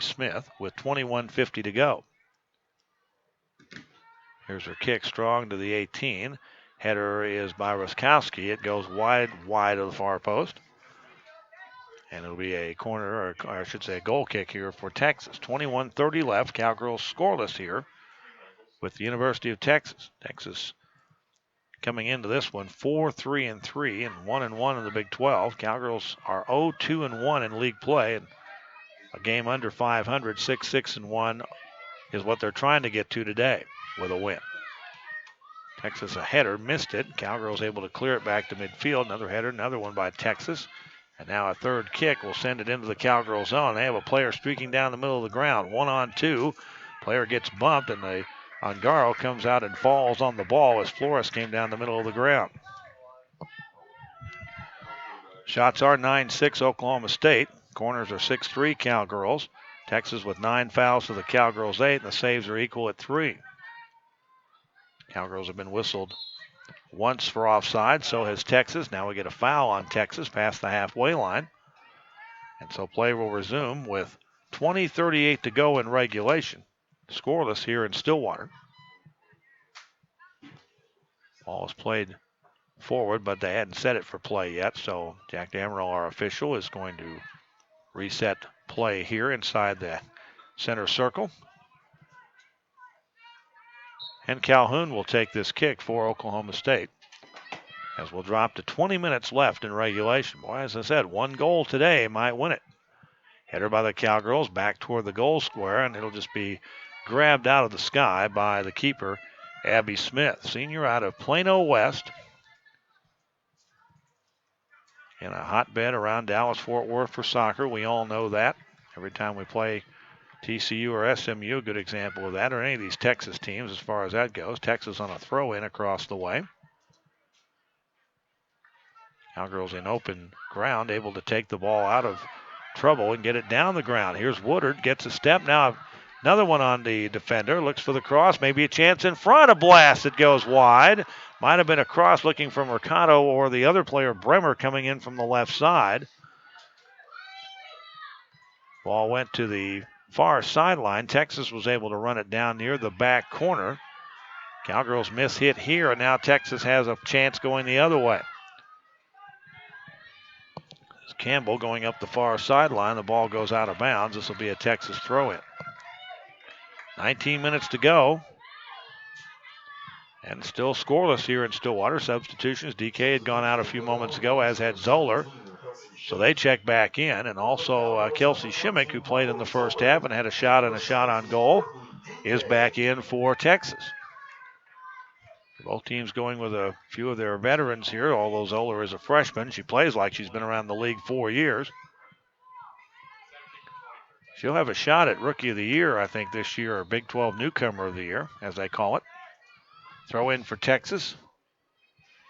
Smith, with 21:50 to go. Here's her kick, strong to the 18. Header is by Ruskowski. It goes wide of the far post. And it'll be a corner, or I should say a goal kick here for Texas. 21:30 left. Cowgirls scoreless here with the University of Texas. Texas coming into this one 4-3-3 and 1-1 in the Big 12. Cowgirls are 0-2-1 in league play, and a game under 500. 6-6-1 is what they're trying to get to today with a win. Texas a header, missed it. Cowgirls able to clear it back to midfield. Another header, another one by Texas. And now a third kick will send it into the Cowgirl zone. They have a player streaking down the middle of the ground. 1-on-2. Player gets bumped, and the Ongaro comes out and falls on the ball as Flores came down the middle of the ground. Shots are 9-6 Oklahoma State. Corners are 6-3 Cowgirls. Texas with 9 fouls to the Cowgirls 8, and the saves are equal at 3. Cowgirls have been whistled once for offside, so has Texas. Now we get a foul on Texas past the halfway line. And so play will resume with 20:38 to go in regulation. Scoreless here in Stillwater. Ball is played forward, but they hadn't set it for play yet, so Jack Damerl, our official, is going to reset play here inside the center circle. And Calhoun will take this kick for Oklahoma State, as we'll drop to 20 minutes left in regulation. Boy, as I said, one goal today might win it. Header by the Cowgirls back toward the goal square, and it'll just be grabbed out of the sky by the keeper, Abby Smith, senior out of Plano West. In a hotbed around Dallas-Fort Worth for soccer. We all know that. Every time we play TCU or SMU, a good example of that, or any of these Texas teams as far as that goes. Texas on a throw-in across the way. Cowgirls in open ground, able to take the ball out of trouble and get it down the ground. Here's Woodard, gets a step. Now another one on the defender, looks for the cross, maybe a chance in front. A blast, it goes wide. Might have been a cross looking from Mercado or the other player, Bremer, coming in from the left side. Ball went to the far sideline. Texas was able to run it down near the back corner. Cowgirls miss hit here, and now Texas has a chance going the other way. It's Campbell going up the far sideline. The ball goes out of bounds. This will be a Texas throw-in. 19 minutes to go. And still scoreless here in Stillwater. Substitutions. DK had gone out a few moments ago, as had Zoller. So they check back in. And also Kelsey Shimmick, who played in the first half and had a shot on goal, is back in for Texas. Both teams going with a few of their veterans here, although Zoller is a freshman. She plays like she's been around the league 4 years. She'll have a shot at Rookie of the Year, I think, this year, or Big 12 Newcomer of the Year, as they call it. Throw in for Texas.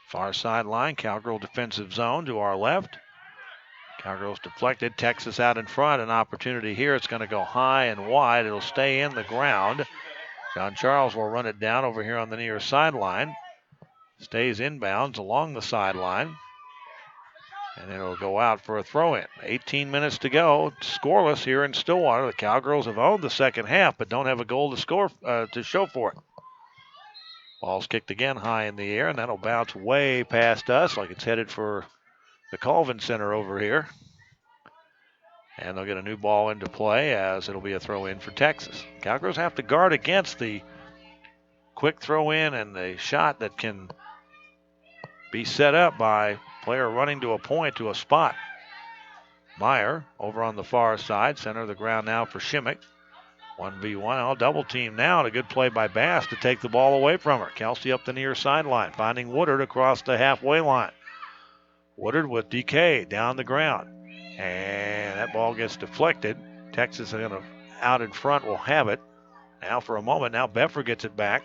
Far sideline, Cowgirl defensive zone to our left. Cowgirls deflected, Texas out in front. An opportunity here. It's going to go high and wide. It'll stay in the ground. John Charles will run it down over here on the near sideline. Stays inbounds along the sideline. And it'll go out for a throw-in. 18 minutes to go. Scoreless here in Stillwater. The Cowgirls have owned the second half, but don't have a goal to score to show for it. Ball's kicked again high in the air, and that'll bounce way past us like it's headed for the Colvin Center over here. And they'll get a new ball into play as it'll be a throw-in for Texas. Cowgirls have to guard against the quick throw-in and the shot that can be set up by player running to a point, to a spot. Meyer over on the far side, center of the ground now for Shimmick. 1v1, all double team now, and a good play by Bass to take the ball away from her. Kelsey up the near sideline, finding Woodard across the halfway line. Woodard with DK down the ground. And that ball gets deflected. Texas out in front will have it. Now for a moment, now Beffer gets it back.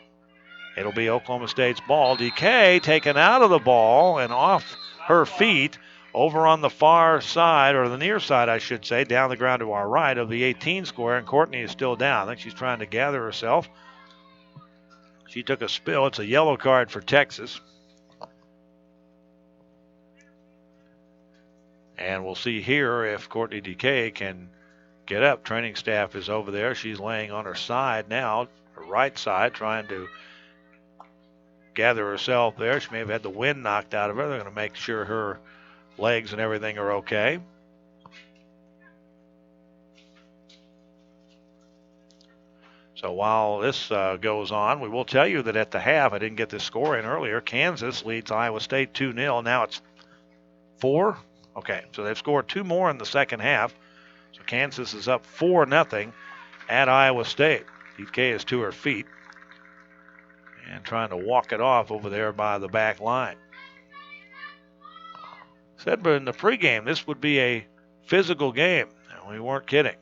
It'll be Oklahoma State's ball. DK taken out of the ball and off her feet over on the far side, or the near side, I should say, down the ground to our right of the 18 square, and Courtney is still down. I think she's trying to gather herself. She took a spill. It's a yellow card for Texas. And we'll see here if Courtney DK can get up. Training staff is over there. She's laying on her side now, her right side, trying to gather herself there. She may have had the wind knocked out of her. They're going to make sure her legs and everything are okay. So while this goes on, we will tell you that at the half, I didn't get this score in earlier, Kansas leads Iowa State 2-0. Now it's 4. Okay, so they've scored 2 more in the second half. So Kansas is up 4-0 at Iowa State. DK is to her feet and trying to walk it off over there by the back line. Said but in the pregame this would be a physical game, and we weren't kidding.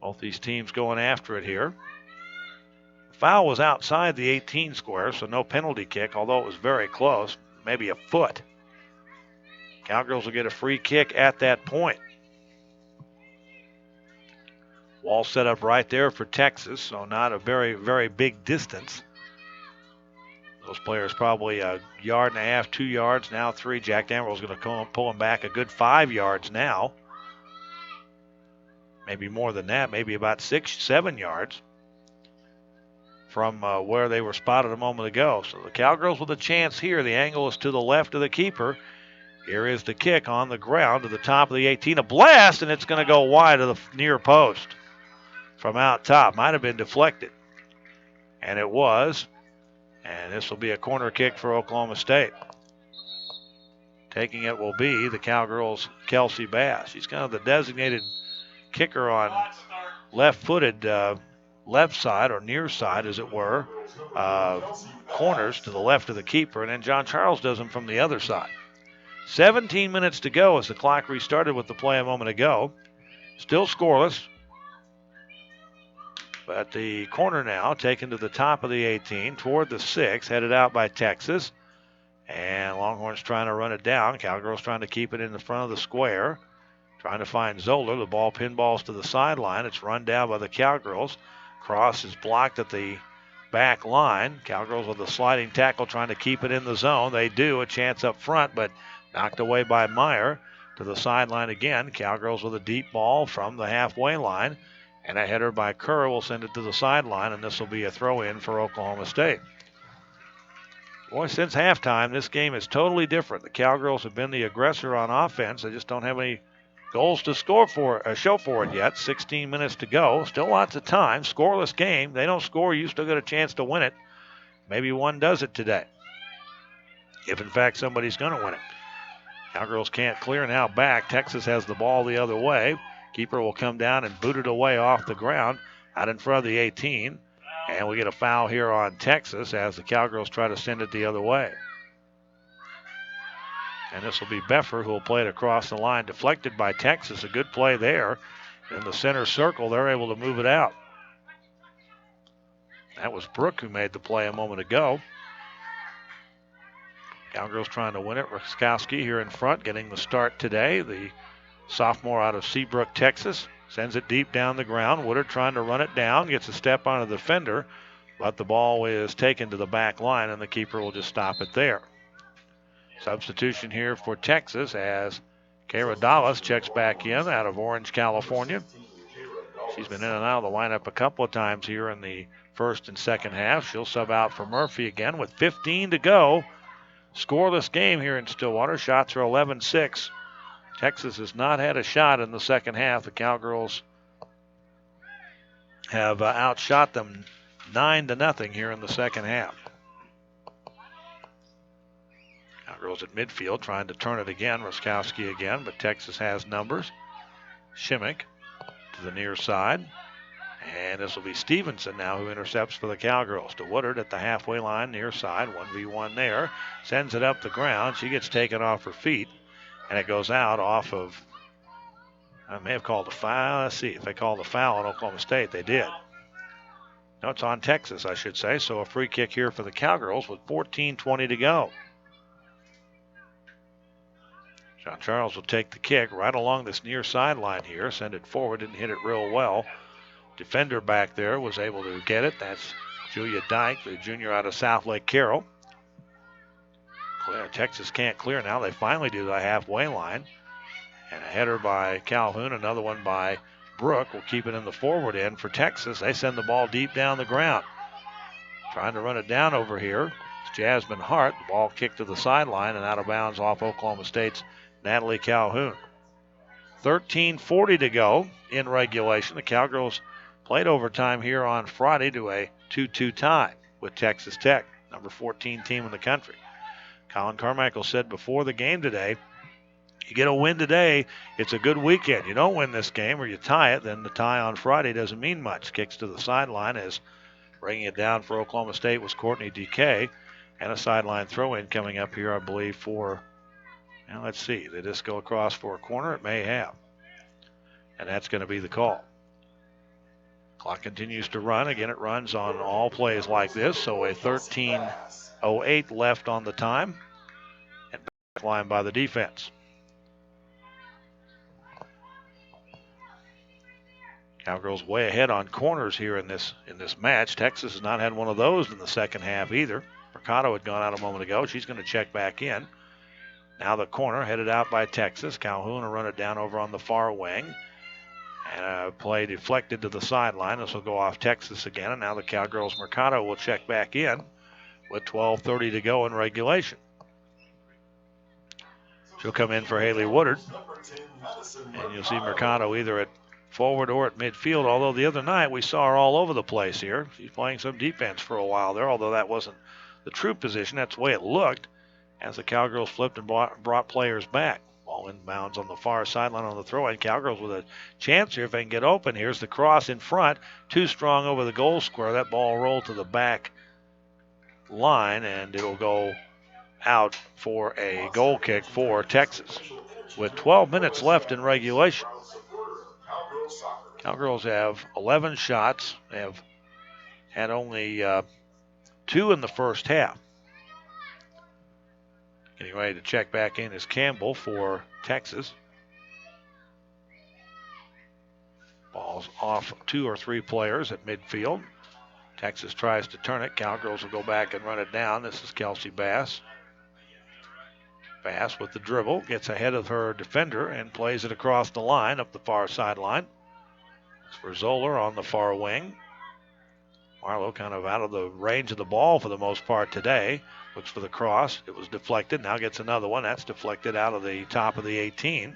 Both these teams going after it here. Foul was outside the 18 square, so no penalty kick, although it was very close, maybe a foot. Cowgirls will get a free kick at that point. Wall set up right there for Texas, so not a very, very big distance. Those players probably a yard and a half, 2 yards, now 3. Jack Danville's going to pull them back a good 5 yards now. Maybe more than that, maybe about 6, 7 yards from where they were spotted a moment ago. So the Cowgirls with a chance here. The angle is to the left of the keeper. Here is the kick on the ground to the top of the 18. A blast, and it's going to go wide of the near post from out top. Might have been deflected. And it was. And this will be a corner kick for Oklahoma State. Taking it will be the Cowgirls' Kelsey Bass. She's kind of the designated kicker on left-footed left side, or near side as it were, corners to the left of the keeper. And then John Charles does them from the other side. 17 minutes to go as the clock restarted with the play a moment ago. Still scoreless. But the corner now taken to the top of the 18, toward the 6, headed out by Texas. And Longhorns trying to run it down. Cowgirls trying to keep it in the front of the square. Trying to find Zoller. The ball pinballs to the sideline. It's run down by the Cowgirls. Cross is blocked at the back line. Cowgirls with a sliding tackle trying to keep it in the zone. They do. A chance up front, but knocked away by Meyer to the sideline again. Cowgirls with a deep ball from the halfway line. And a header by Kerr will send it to the sideline, and this will be a throw-in for Oklahoma State. Boy, since halftime, this game is totally different. The Cowgirls have been the aggressor on offense. They just don't have any goals to show for it yet. 16 minutes to go. Still lots of time. Scoreless game. They don't score, you still get a chance to win it. maybe one does it today, if in fact somebody's going to win it. Cowgirls can't clear now back. Texas has the ball the other way. Keeper will come down and boot it away off the ground out in front of the 18. And we get a foul here on Texas as the Cowgirls try to send it the other way. And this will be Beffer who will play it across the line. Deflected by Texas. A good play there. In the center circle, they're able to move it out. That was Brooke who made the play a moment ago. Cowgirls trying to win it. Ruskowski here in front, getting the start today. The sophomore out of Seabrook, Texas. Sends it deep down the ground. Woodard trying to run it down. Gets a step on the defender. But the ball is taken to the back line, and the keeper will just stop it there. Substitution here for Texas as Kara Dallas checks back in out of Orange, California. She's been in and out of the lineup a couple of times here in the first and second half. She'll sub out for Murphy again with 15 to go. Scoreless game here in Stillwater. Shots are 11-6. Texas has not had a shot in the second half. The Cowgirls have outshot them 9-0 here in the second half. Cowgirls at midfield trying to turn it again. Ruskowski again, but Texas has numbers. Shimmick to the near side. And this will be Stevenson now who intercepts for the Cowgirls. To Woodard at the halfway line, near side. 1v1 there. Sends it up the ground. She gets taken off her feet. And it goes out off of, I may have called a foul. Let's see if they called a foul on Oklahoma State. They did. No, it's on Texas, I should say. So a free kick here for the Cowgirls with 14:20 to go. John Charles will take the kick right along this near sideline here. Send it forward. Didn't hit it real well. Defender back there was able to get it. That's Julia Dyke, the junior out of South Lake Carroll. Texas can't clear now. They finally do the halfway line. And a header by Calhoun, another one by Brooke will keep it in the forward end for Texas. They send the ball deep down the ground. Trying to run it down over here. It's Jasmine Hart. The ball kicked to the sideline and out of bounds off Oklahoma State's Natalie Calhoun. 13:40 to go in regulation. The Cowgirls played overtime here on Friday to a 2-2 tie with Texas Tech, number 14 team in the country. Colin Carmichael said before the game today, you get a win today, it's a good weekend. You don't win this game or you tie it, then the tie on Friday doesn't mean much. Kicks to the sideline as bringing it down for Oklahoma State was Courtney DK. And a sideline throw-in coming up here, I believe, for, now let's see, did this go across for a corner? It may have. And that's going to be the call. Clock continues to run. Again, it runs on all plays like this, so a 13:08 left on the time. And back line by the defense. Cowgirls way ahead on corners here in this match. Texas has not had one of those in the second half either. Mercado had gone out a moment ago. She's going to check back in. Now the corner headed out by Texas. Calhoun will run it down over on the far wing. And a play deflected to the sideline. This will go off Texas again. And now the Cowgirls' Mercado will check back in with 12:30 to go in regulation. She'll come in for Haley Woodard. And you'll see Mercado either at forward or at midfield, although the other night we saw her all over the place here. She's playing some defense for a while there, although that wasn't the true position. That's the way it looked as the Cowgirls flipped and brought players back. Ball inbounds on the far sideline on the throw-in. Cowgirls with a chance here if they can get open. Here's the cross in front. Too strong over the goal square. That ball rolled to the back line, and it'll go out for a goal kick for Texas. With 12 minutes left in regulation. Cowgirls have 11 shots. They have had only 2 in the first half. Getting ready to check back in is Campbell for Texas. Ball's off 2 or 3 players at midfield. Texas tries to turn it. Cowgirls will go back and run it down. This is Kelsey Bass. Bass with the dribble, gets ahead of her defender and plays it across the line up the far sideline. It's for Zoller on the far wing. Marlowe kind of out of the range of the ball for the most part today. Looks for the cross. It was deflected. Now gets another one. That's deflected out of the top of the 18.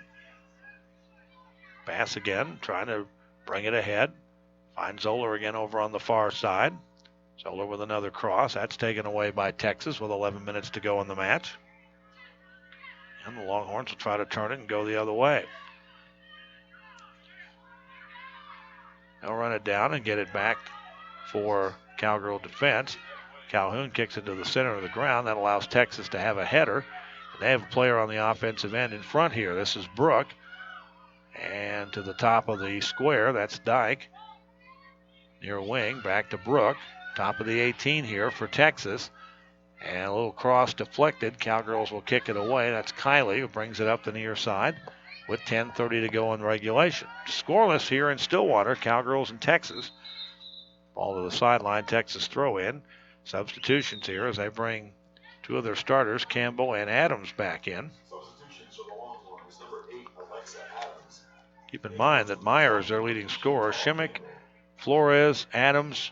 Bass again, trying to bring it ahead. Finds Zoller again over on the far side. Zoller with another cross. That's taken away by Texas with 11 minutes to go in the match. And the Longhorns will try to turn it and go the other way. They'll run it down and get it back for Cowgirl defense. Calhoun kicks it to the center of the ground. That allows Texas to have a header. They have a player on the offensive end in front here. This is Brooke. And to the top of the square, that's Dyke. Near wing, back to Brooke. Top of the 18 here for Texas. And a little cross deflected. Cowgirls will kick it away. That's Kylie who brings it up the near side with 10:30 to go in regulation. Scoreless here in Stillwater, Cowgirls and Texas. Ball to the sideline, Texas throw in. Substitutions here as they bring two of their starters, Campbell and Adams, back in. Substitutions for the Longhorns, number 8, Alexa Adams. Keep in mind that Meyer is their leading scorer. Shimmick, Flores, Adams,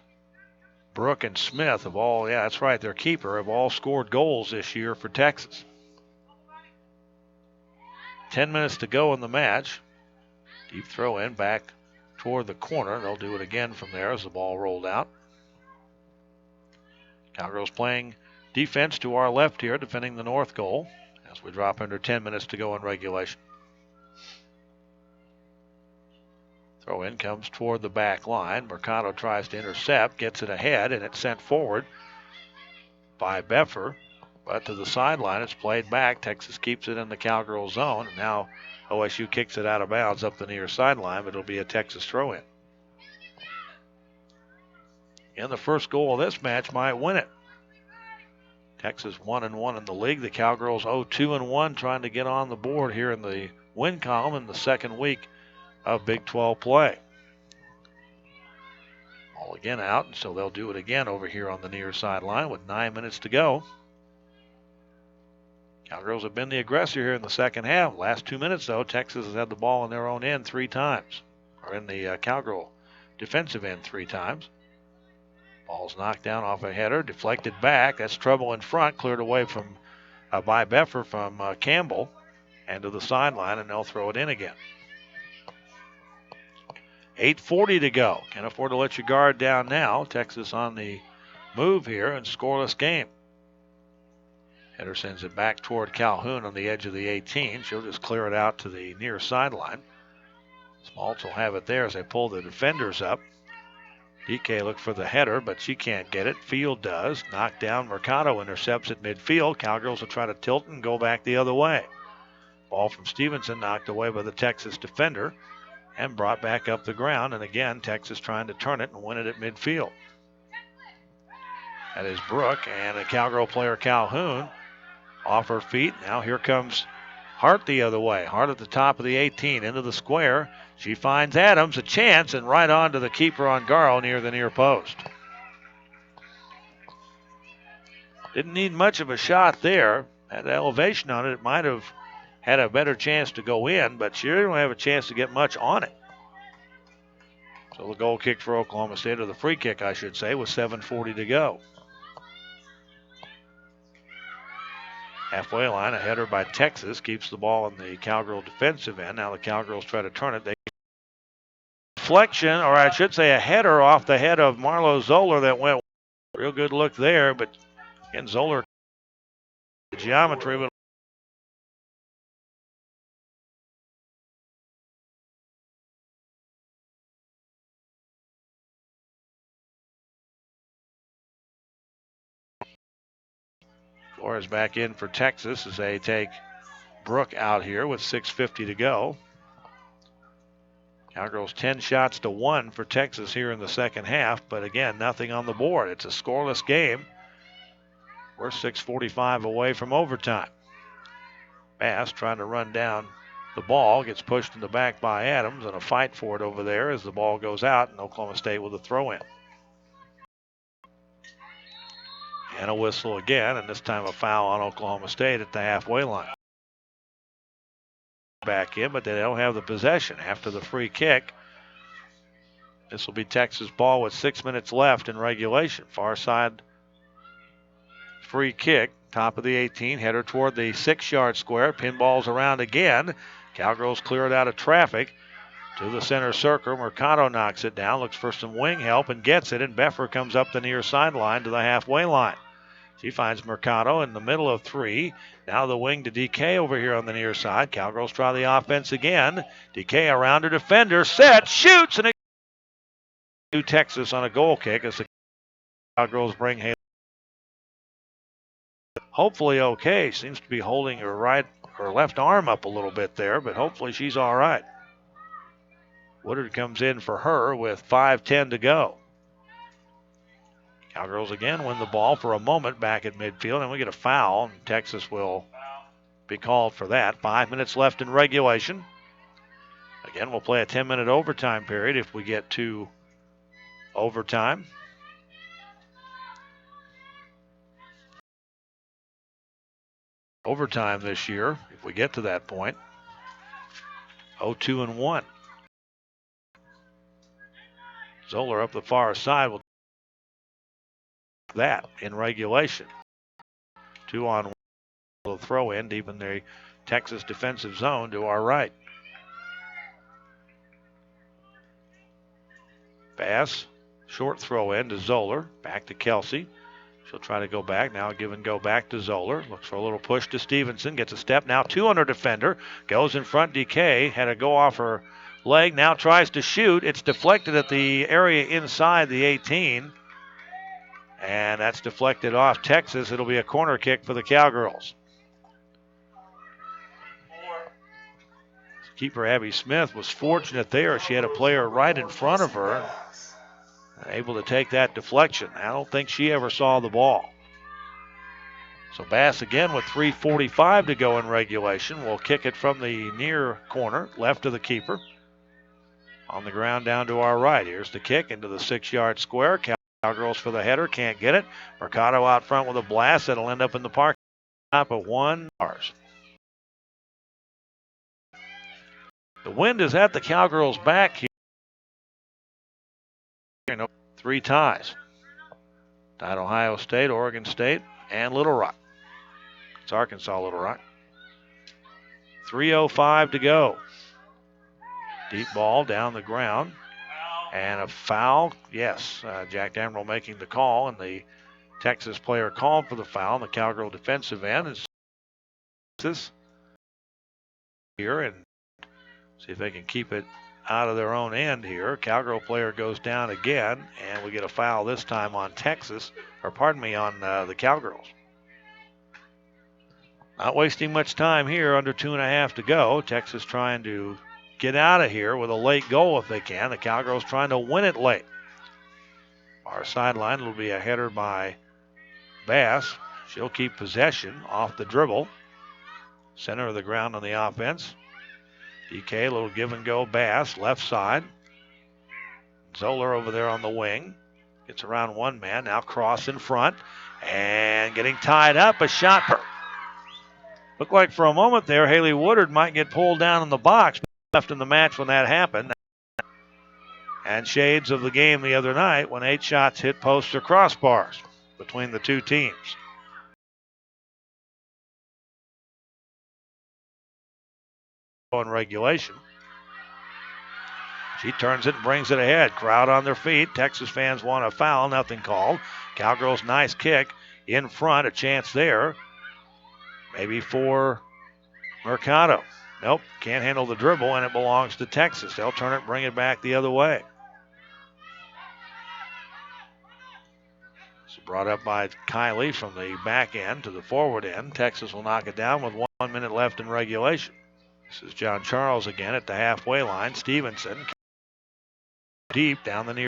Brooke, and Smith have all, that's right, their keeper, have all scored goals this year for Texas. 10 minutes to go in the match. Deep throw in back toward the corner. They'll do it again from there as the ball rolled out. Cowgirls playing defense to our left here, defending the north goal as we drop under 10 minutes to go in regulation. Throw in comes toward the back line. Mercado tries to intercept, gets it ahead, and it's sent forward by Beffer. But to the sideline, it's played back. Texas keeps it in the Cowgirl zone. And now OSU kicks it out of bounds up the near sideline, but it'll be a Texas throw-in. And the first goal of this match might win it. Texas 1-1 in the league. The Cowgirls 0-2-1, trying to get on the board here in the win column in the second week of Big 12 play. Ball again out, and so they'll do it again over here on the near sideline with 9 minutes to go. Cowgirls have been the aggressor here in the second half. Last 2 minutes, though, Texas has had the ball in their own end 3 times, or in the Cowgirl defensive end 3 times. Ball's knocked down off a header, deflected back. That's trouble in front, cleared away from by Beffer from Campbell, and to the sideline, and they'll throw it in again. 8:40 to go. Can't afford to let your guard down now. Texas on the move here and scoreless game. Header sends it back toward Calhoun on the edge of the 18. She'll just clear it out to the near sideline. Smaltz will have it there as they pull the defenders up. DK looked for the header, but she can't get it. Field does. Knocked down. Mercado intercepts at midfield. Cowgirls will try to tilt and go back the other way. Ball from Stevenson knocked away by the Texas defender and brought back up the ground. And again, Texas trying to turn it and win it at midfield. That is Brooke and a Cowgirl player, Calhoun, off her feet. Now here comes Hart the other way. Hart at the top of the 18 into the square. She finds Adams, a chance, and right on to the keeper on Garl near the near post. Didn't need much of a shot there. Had elevation on it. It might have had a better chance to go in, but she didn't have a chance to get much on it. So the goal kick for Oklahoma State, or the free kick, I should say, with 7:40 to go. Halfway line, a header by Texas keeps the ball in the Cowgirl defensive end. Now the Cowgirls try to turn it. They deflection, or I should say a header off the head of Marlo Zoller that went real good look there, but again, Zoller, the geometry, but Flores back in for Texas as they take Brooke out here with 6:50 to go. Cowgirls 10 shots to 1 for Texas here in the second half, but again, nothing on the board. It's a scoreless game. We're 6:45 away from overtime. Bass trying to run down the ball, gets pushed in the back by Adams, and a fight for it over there as the ball goes out, and Oklahoma State with a throw-in. And a whistle again, and this time a foul on Oklahoma State at the halfway line. Back in, but they don't have the possession after the free kick. This will be Texas ball with 6 minutes left in regulation. Far side free kick, top of the 18, header toward the 6-yard square. Pinballs around again. Cowgirls clear it out of traffic. To the center circle. Mercado knocks it down, looks for some wing help and gets it, and Beffer comes up the near sideline to the halfway line. She finds Mercado in the middle of three. Now the wing to DK over here on the near side. Cowgirls try the offense again. DK around her defender, set, shoots, and it to Texas on a goal kick as the Cowgirls bring Haley. Hopefully okay. Seems to be holding her left arm up a little bit there, but hopefully she's all right. Woodard comes in for her with 5:10 to go. Cowgirls again win the ball for a moment back at midfield, and we get a foul, and Texas will be called for that. 5 minutes left in regulation. Again, we'll play a 10-minute overtime period if we get to overtime. Overtime this year, if we get to that point. 0-2-1. Zoller up the far side will that in regulation. 2-on-1 will throw in deep in the Texas defensive zone to our right. Bass, short throw in to Zoller, back to Kelsey. She'll try to go back, now give and go back to Zoller. Looks for a little push to Stevenson, gets a step, now 2 on her defender. Goes in front, DK, had to go off her leg, now tries to shoot. It's deflected at the area inside the 18. And that's deflected off Texas. It'll be a corner kick for the Cowgirls. Keeper Abby Smith was fortunate there. She had a player right in front of her, able to take that deflection. I don't think she ever saw the ball. So Bass again with 3:45 to go in regulation. Will kick it from the near corner, left of the keeper. On the ground down to our right. Here's the kick into the 6-yard square. Cowgirls for the header, can't get it. Mercado out front with a blast. That'll end up in the park. Top of 1 yard. The wind is at the Cowgirls' back here. 3 ties. Tied Ohio State, Oregon State, and Little Rock. It's Arkansas, Little Rock. 3:05 to go. Deep ball down the ground. And a foul. Yes, Jack Damrell making the call, and the Texas player called for the foul on the Cowgirl defensive end. And Texas here and see if they can keep it out of their own end here. Cowgirl player goes down again, and we get a foul this time on Texas, or pardon me, on the Cowgirls. Not wasting much time here, under 2.5 to go. Texas trying to get out of here with a late goal if they can. The Cowgirls trying to win it late. Our sideline will be a header by Bass. She'll keep possession off the dribble. Center of the ground on the offense. DK, a little give and go. Bass, left side. Zoller over there on the wing. Gets around one man. Now cross in front. And getting tied up. A shot. Looked like for a moment there, Haley Woodard might get pulled down in the box. Left in the match when that happened. And shades of the game the other night when 8 shots hit posts or crossbars between the two teams. In regulation. She turns it and brings it ahead. Crowd on their feet. Texas fans want a foul. Nothing called. Cowgirls nice kick in front. A chance there. Maybe for Mercado. Nope, can't handle the dribble, and it belongs to Texas. They'll turn it, bring it back the other way. It's brought up by Kylie from the back end to the forward end. Texas will knock it down with 1 minute left in regulation. This is John Charles again at the halfway line. Stevenson deep down the near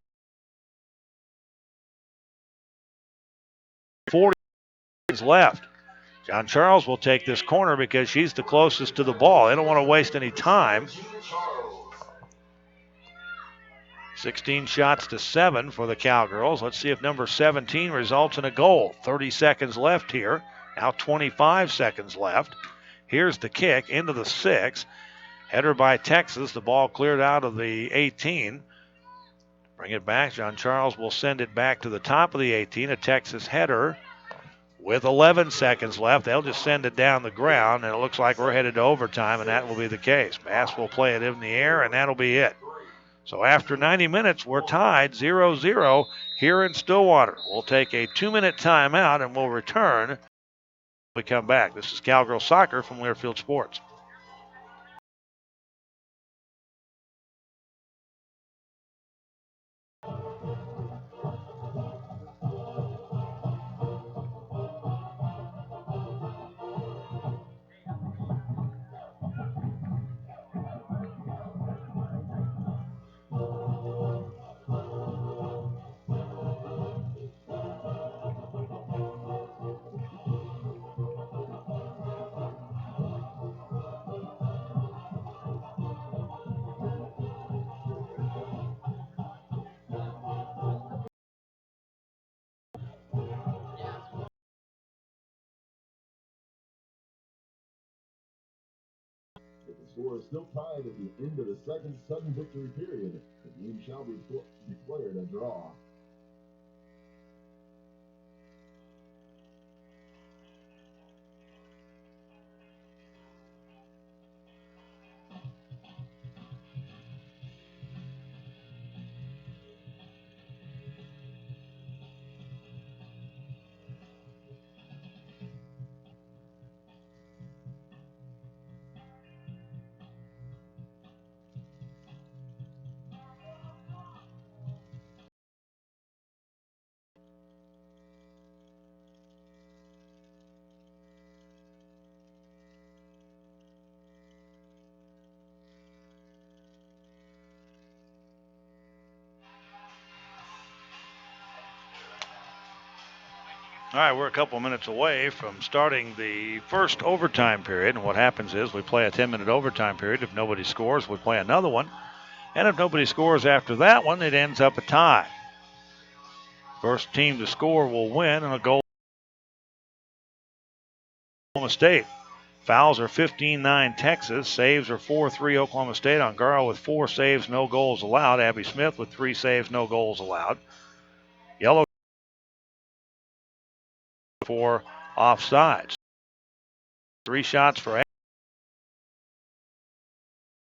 40 seconds left. John Charles will take this corner because she's the closest to the ball. They don't want to waste any time. 16 shots to 7 for the Cowgirls. Let's see if number 17 results in a goal. 30 seconds left here. Now 25 seconds left. Here's the kick into the 6. Header by Texas. The ball cleared out of the 18. Bring it back. John Charles will send it back to the top of the 18. A Texas header with 11 seconds left. They'll just send it down the ground, and it looks like we're headed to overtime, and that will be the case. Bass will play it in the air, and that'll be it. So after 90 minutes, we're tied 0-0 here in Stillwater. We'll take a 2-minute timeout, and we'll return when we come back. This is Cowgirl Soccer from Learfield Sports. If the score is still tied at the end of the second sudden victory period, the game shall be declared a draw. All right, we're a couple minutes away from starting the first overtime period. And what happens is we play a 10-minute overtime period. If nobody scores, we play another one. And if nobody scores after that one, it ends up a tie. First team to score will win, and a goal. Oklahoma State. Fouls are 15-9 Texas. Saves are 4-3 Oklahoma State. On Garl with 4 saves, no goals allowed. Abby Smith with 3 saves, no goals allowed. Yellow for offsides. 3 shots for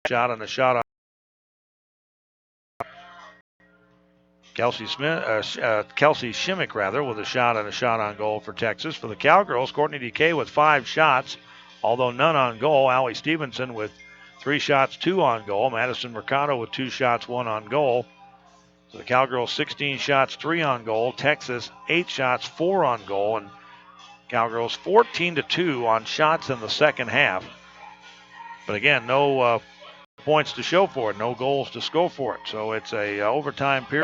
shot and a shot on Kelsey Shimmick with a shot and a shot on goal for Texas. For the Cowgirls, Courtney DK with 5 shots, although none on goal. Allie Stevenson with 3 shots, 2 on goal. Madison Mercado with 2 shots, 1 on goal. So the Cowgirls 16 shots, 3 on goal. Texas 8 shots, 4 on goal. And Cowgirls 14-2 on shots in the second half. But again, no points to show for it, no goals to score for it. So it's a overtime period.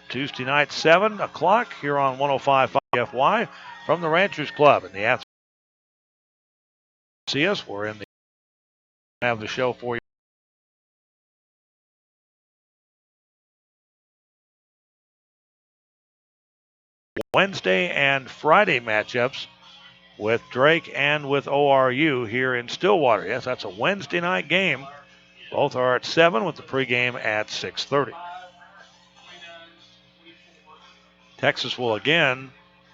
Tuesday night, 7 o'clock here on 105.5 FY from the Ranchers Club. And the see us, we're in the have the show for you. Wednesday and Friday matchups with Drake and with ORU here in Stillwater. Yes, that's a Wednesday night game. Both are at 7 with the pregame at 6:30. Texas will again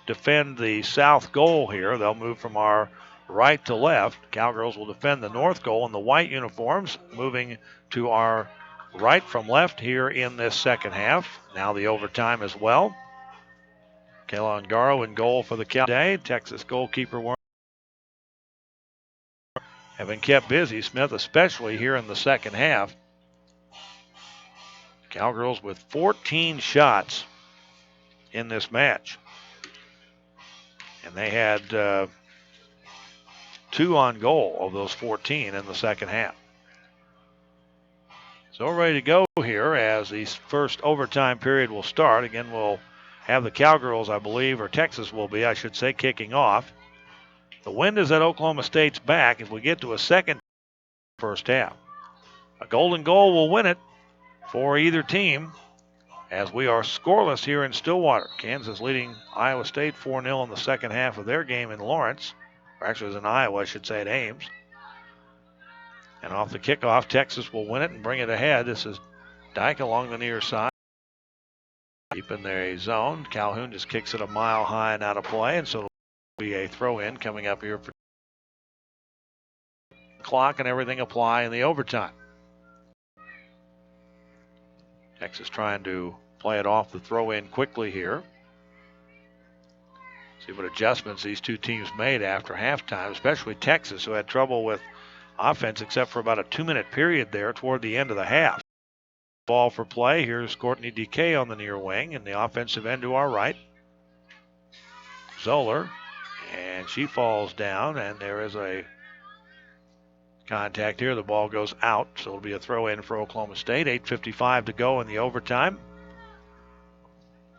defend the south goal here. They'll move from our right to left. Cowgirls will defend the north goal in the white uniforms, moving to our right from left here in this second half. Now the overtime as well. Kayla Ongaro in goal for the Cow today. Texas goalkeeper have been kept busy. Smith especially here in the second half. Cowgirls with 14 shots in this match. And they had 2 on goal of those 14 in the second half. So we're ready to go here as the first overtime period will start. Again, we'll have the Cowgirls, I believe, or Texas will be, I should say, kicking off. The wind is at Oklahoma State's back if we get to a second first half. A golden goal will win it for either team as we are scoreless here in Stillwater. Kansas leading Iowa State 4-0 in the second half of their game in Lawrence. Or actually, it was in Iowa, I should say, at Ames. And off the kickoff, Texas will win it and bring it ahead. This is Dyke along the near side. Deep in their zone. Calhoun just kicks it a mile high and out of play, and so Be a throw-in coming up here for clock and everything apply in the overtime. Texas trying to play it off the throw-in quickly here. See what adjustments these two teams made after halftime, especially Texas, who had trouble with offense except for about a 2-minute period there toward the end of the half. Ball for play. Here's Courtney DK on the near wing and the offensive end to our right. Zoller, and she falls down, and there is a contact here. The ball goes out, so it'll be a throw-in for Oklahoma State. 8:55 to go in the overtime.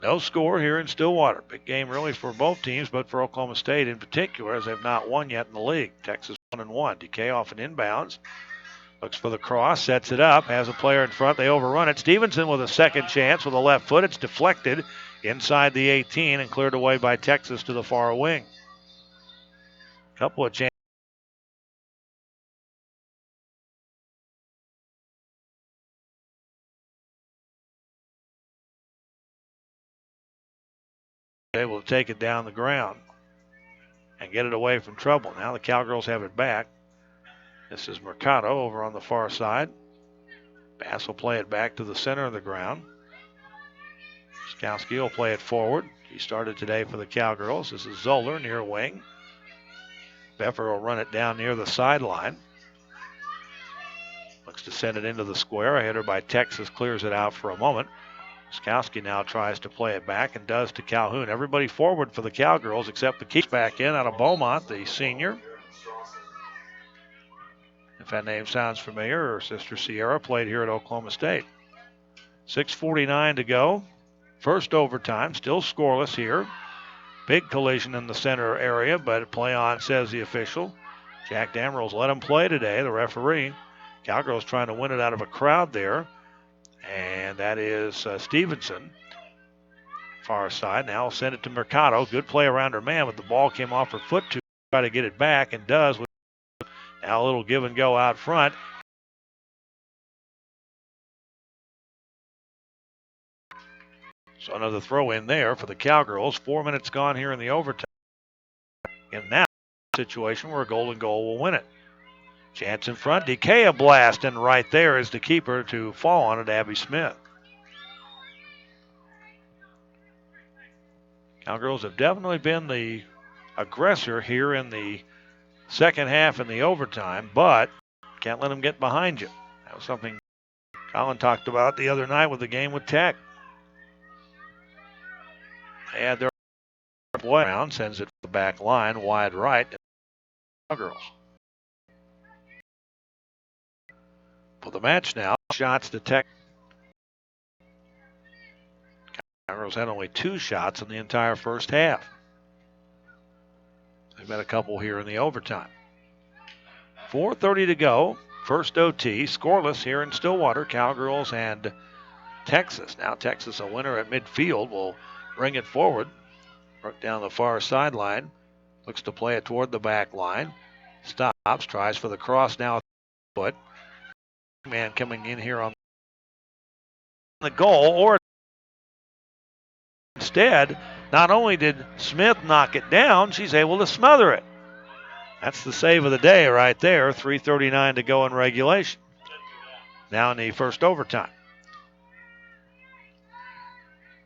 No score here in Stillwater. Big game really for both teams, but for Oklahoma State in particular, as they've not won yet in the league. Texas 1-1. DK off an inbounds. Looks for the cross, sets it up, has a player in front. They overrun it. Stevenson with a second chance with a left foot. It's deflected inside the 18 and cleared away by Texas to the far wing. Couple of chances. Able to take it down the ground and get it away from trouble. Now the Cowgirls have it back. This is Mercado over on the far side. Bass will play it back to the center of the ground. Skowski will play it forward. He started today for the Cowgirls. This is Zoller near wing. Beffer will run it down near the sideline. Looks to send it into the square. A header by Texas clears it out for a moment. Skowski now tries to play it back and does to Calhoun. Everybody forward for the Cowgirls except the keep back in out of Beaumont, the senior. If that name sounds familiar, her sister Sierra played here at Oklahoma State. 6:49 to go. First overtime, still scoreless here. Big collision in the center area, but play on, says the official. Jack Damerls let him play today, the referee. Cowgirls trying to win it out of a crowd there. And that is Stevenson. Far side. Now send it to Mercado. Good play around her man, but the ball came off her foot to try to get it back and does. Now a little give and go out front. So another throw in there for the Cowgirls. 4 minutes gone here in the overtime. And now a situation where a golden goal will win it. Chance in front. DK a blast, and right there is the keeper to fall on it, Abby Smith. Cowgirls have definitely been the aggressor here in the second half in the overtime, but can't let them get behind you. That was something Colin talked about the other night with the game with Tech. They had their play around, sends it to the back line, wide right. Cowgirls. For the match now, shots to Tech. Cowgirls had only 2 shots in the entire first half. They've had a couple here in the overtime. 4:30 to go. First OT. Scoreless here in Stillwater. Cowgirls and Texas. Now Texas, a winner at midfield, will bring it forward. Right down the far sideline. Looks to play it toward the back line. Stops. Tries for the cross now. Foot. Man coming in here on the goal, or instead, not only did Smith knock it down, she's able to smother it. That's the save of the day right there. 3:39 to go in regulation. Now in the first overtime.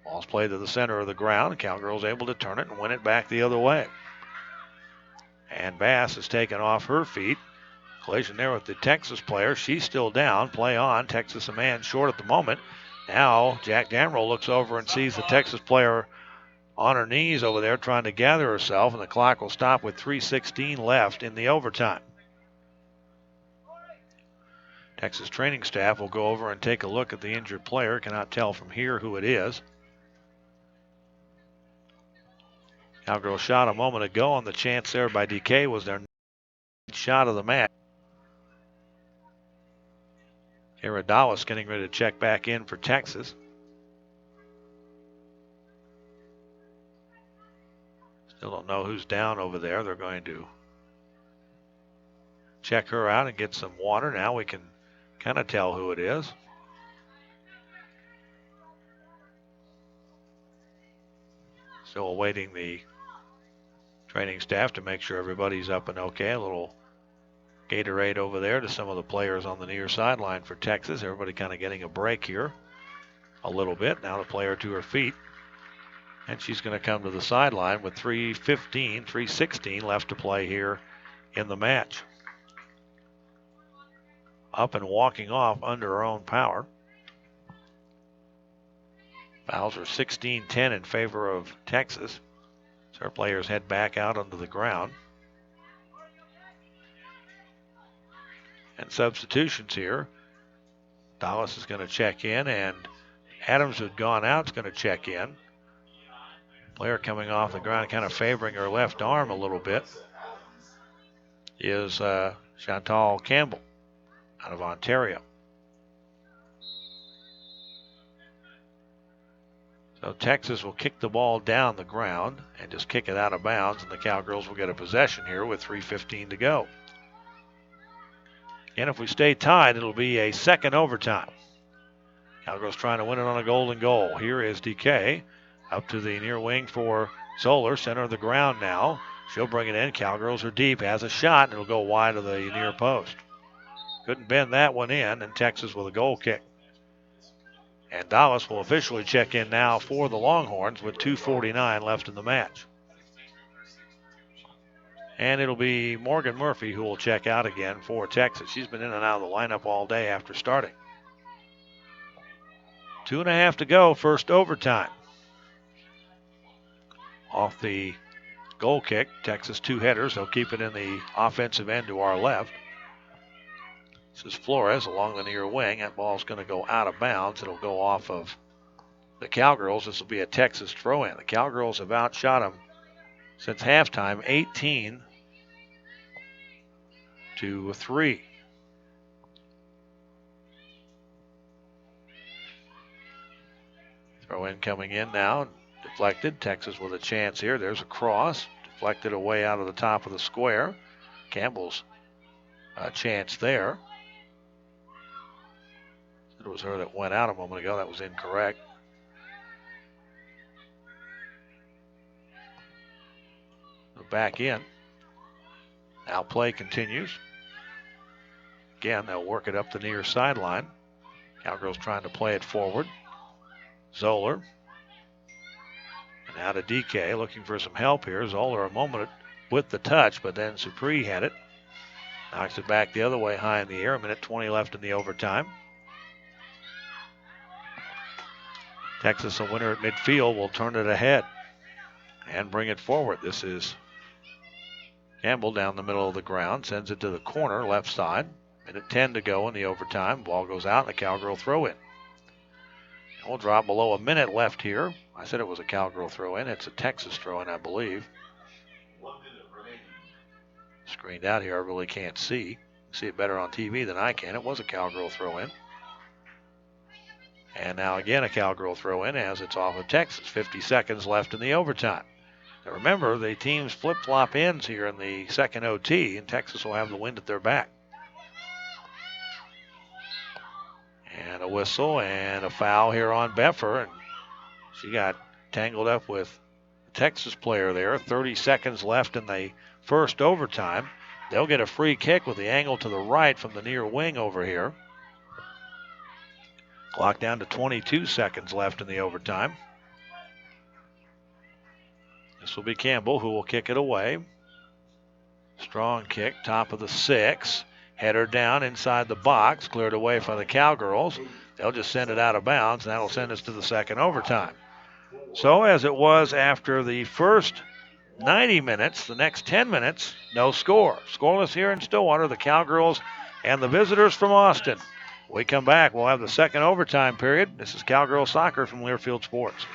Ball's played to the center of the ground. Cowgirls able to turn it and win it back the other way. And Bass is taken off her feet. Collision there with the Texas player. She's still down. Play on. Texas a man short at the moment. Now Jack Damerl looks over and sees the Texas player on her knees over there trying to gather herself, and the clock will stop with 3:16 left in the overtime. Texas training staff will go over and take a look at the injured player. Cannot tell from here who it is. Cowgirl shot a moment ago on the chance there by DK was their shot of the match. Kara Dallas getting ready to check back in for Texas. Still don't know who's down over there. They're going to check her out and get some water. Now we can kind of tell who it is. Still awaiting the training staff to make sure everybody's up and okay. A little Gatorade over there to some of the players on the near sideline for Texas. Everybody kind of getting a break here a little bit. Now the player to her feet. And she's going to come to the sideline with 3:16 left to play here in the match. Up and walking off under her own power. Fouls are 16-10 in favor of Texas. So our players head back out onto the ground. And substitutions here. Dallas is going to check in, and Adams, who'd gone out, is going to check in. Player coming off the ground, kind of favoring her left arm a little bit, is Chantal Campbell out of Ontario. So Texas will kick the ball down the ground and just kick it out of bounds, and the Cowgirls will get a possession here with 3:15 to go. And if we stay tied, it'll be a second overtime. Cowgirls trying to win it on a golden goal. Here is DK up to the near wing for Zoller, center of the ground now. She'll bring it in. Cowgirls are deep, has a shot, and it'll go wide of the near post. Couldn't bend that one in, and Texas with a goal kick. And Dallas will officially check in now for the Longhorns with 2:49 left in the match. And it'll be Morgan Murphy who will check out again for Texas. She's been in and out of the lineup all day after starting. 2.5 to go, first overtime. Off the goal kick, Texas 2 headers. They'll keep it in the offensive end to our left. This is Flores along the near wing. That ball's going to go out of bounds. It'll go off of the Cowgirls. This will be a Texas throw-in. The Cowgirls have outshot them since halftime, 18-3. Throw-in coming in now. Deflected. Texas with a chance here. There's a cross. Deflected away out of the top of the square. Campbell's chance there. It was her that went out a moment ago. That was incorrect. Back in. Now play continues. Again, they'll work it up the near sideline. Cowgirls trying to play it forward. Zoller. And now to DK, looking for some help here. Zoller a moment with the touch, but then Supri had it. Knocks it back the other way high in the air. 1:20 left in the overtime. Texas, a winner at midfield, will turn it ahead and bring it forward. This is Campbell down the middle of the ground, sends it to the corner, left side. 1:10 to go in the overtime. Ball goes out, and the Cowgirl throw in. And we'll drop below a minute left here. I said it was a Cowgirl throw in. It's a Texas throw in, I believe. Screened out here, I really can't see. See it better on TV than I can. It was a Cowgirl throw in. And now again a Cowgirl throw in as it's off of Texas. 50 seconds left in the overtime. Now remember, the teams flip-flop ends here in the second OT, and Texas will have the wind at their back. And a whistle and a foul here on Beffer, and she got tangled up with a Texas player there. 30 seconds left in the first overtime. They'll get a free kick with the angle to the right from the near wing over here. Clock down to 22 seconds left in the overtime. This will be Campbell who will kick it away. Strong kick, top of the 6. Header down inside the box, cleared away by the Cowgirls. They'll just send it out of bounds, and that'll send us to the second overtime. So as it was after the first 90 minutes, the next 10 minutes, no score. Scoreless here in Stillwater, the Cowgirls and the visitors from Austin. When we come back, we'll have the second overtime period. This is Cowgirl Soccer from Learfield Sports.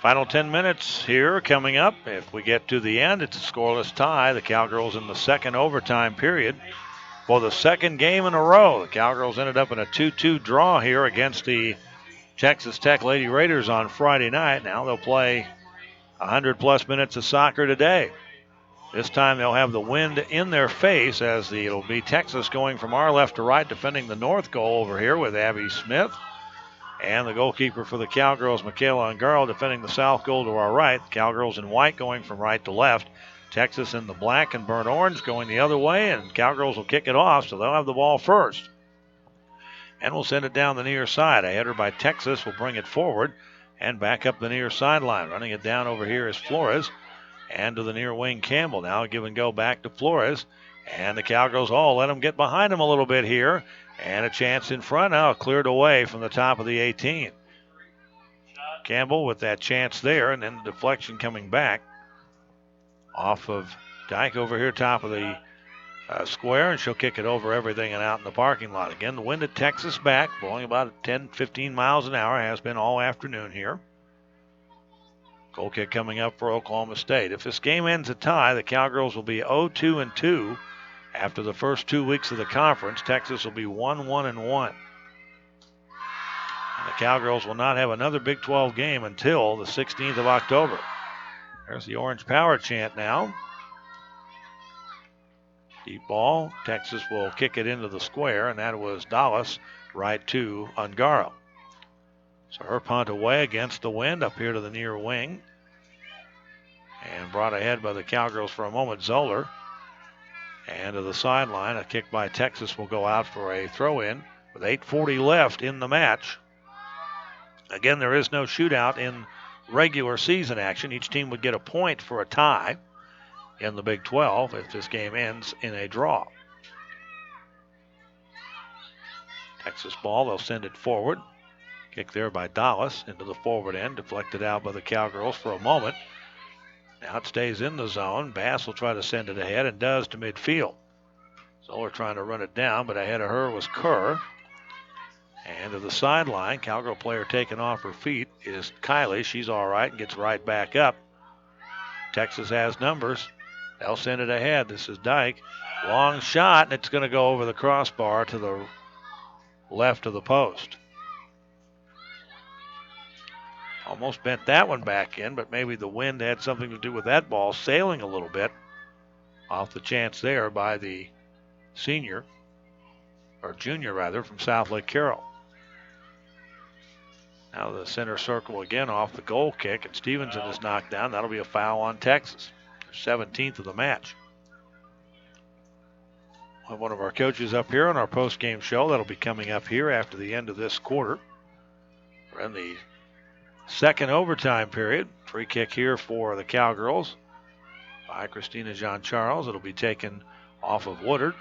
Final 10 minutes here coming up. If we get to the end, it's a scoreless tie. The Cowgirls in the second overtime period. For the second game in a row, the Cowgirls ended up in a 2-2 draw here against the Texas Tech Lady Raiders on Friday night. Now they'll play 100-plus minutes of soccer today. This time they'll have the wind in their face as it'll be Texas going from our left to right, defending the north goal over here with Abby Smith. And the goalkeeper for the Cowgirls, Michaela Ungaro, defending the south goal to our right. Cowgirls in white going from right to left. Texas in the black and burnt orange going the other way, and Cowgirls will kick it off, so they'll have the ball first. And we'll send it down the near side. A header by Texas will bring it forward and back up the near sideline. Running it down over here is Flores. And to the near wing, Campbell. Now a give and go back to Flores. And the Cowgirls, let them get behind him a little bit here. And a chance in front now, cleared away from the top of the 18. Campbell with that chance there, and then the deflection coming back off of Dyke over here, top of the square, and she'll kick it over everything and out in the parking lot. Again, the wind at Texas back, blowing about 10, 15 miles an hour, has been all afternoon here. Goal kick coming up for Oklahoma State. If this game ends a tie, the Cowgirls will be 0-2-2. After the first 2 weeks of the conference, Texas will be 1-1-1. And the Cowgirls will not have another Big 12 game until the 16th of October. There's the Orange Power chant now. Deep ball. Texas will kick it into the square, and that was Dallas right to Ungaro. So her punt away against the wind up here to the near wing. And brought ahead by the Cowgirls for a moment, Zoller. And to the sideline, a kick by Texas will go out for a throw-in with 8:40 left in the match. Again, there is no shootout in regular season action. Each team would get a point for a tie in the Big 12 if this game ends in a draw. Texas ball, they'll send it forward. Kick there by Dallas into the forward end, deflected out by the Cowgirls for a moment. Now it stays in the zone. Bass will try to send it ahead and does to midfield. Zoller trying to run it down, but ahead of her was Kerr. And to the sideline, Cowgirl player taken off her feet is Kylie. She's all right and gets right back up. Texas has numbers. They'll send it ahead. This is Dyke. Long shot, and it's going to go over the crossbar to the left of the post. Almost bent that one back in, but maybe the wind had something to do with that ball sailing a little bit off the chance there by the junior from South Lake Carroll. Now the center circle again off the goal kick, and Stevenson is knocked down. That'll be a foul on Texas. Their 17th of the match. We'll have one of our coaches up here on our post-game show. That'll be coming up here after the end of this quarter. We're in the second overtime period. Free kick here for the Cowgirls by Christina Jean-Charles. It'll be taken off of Woodard.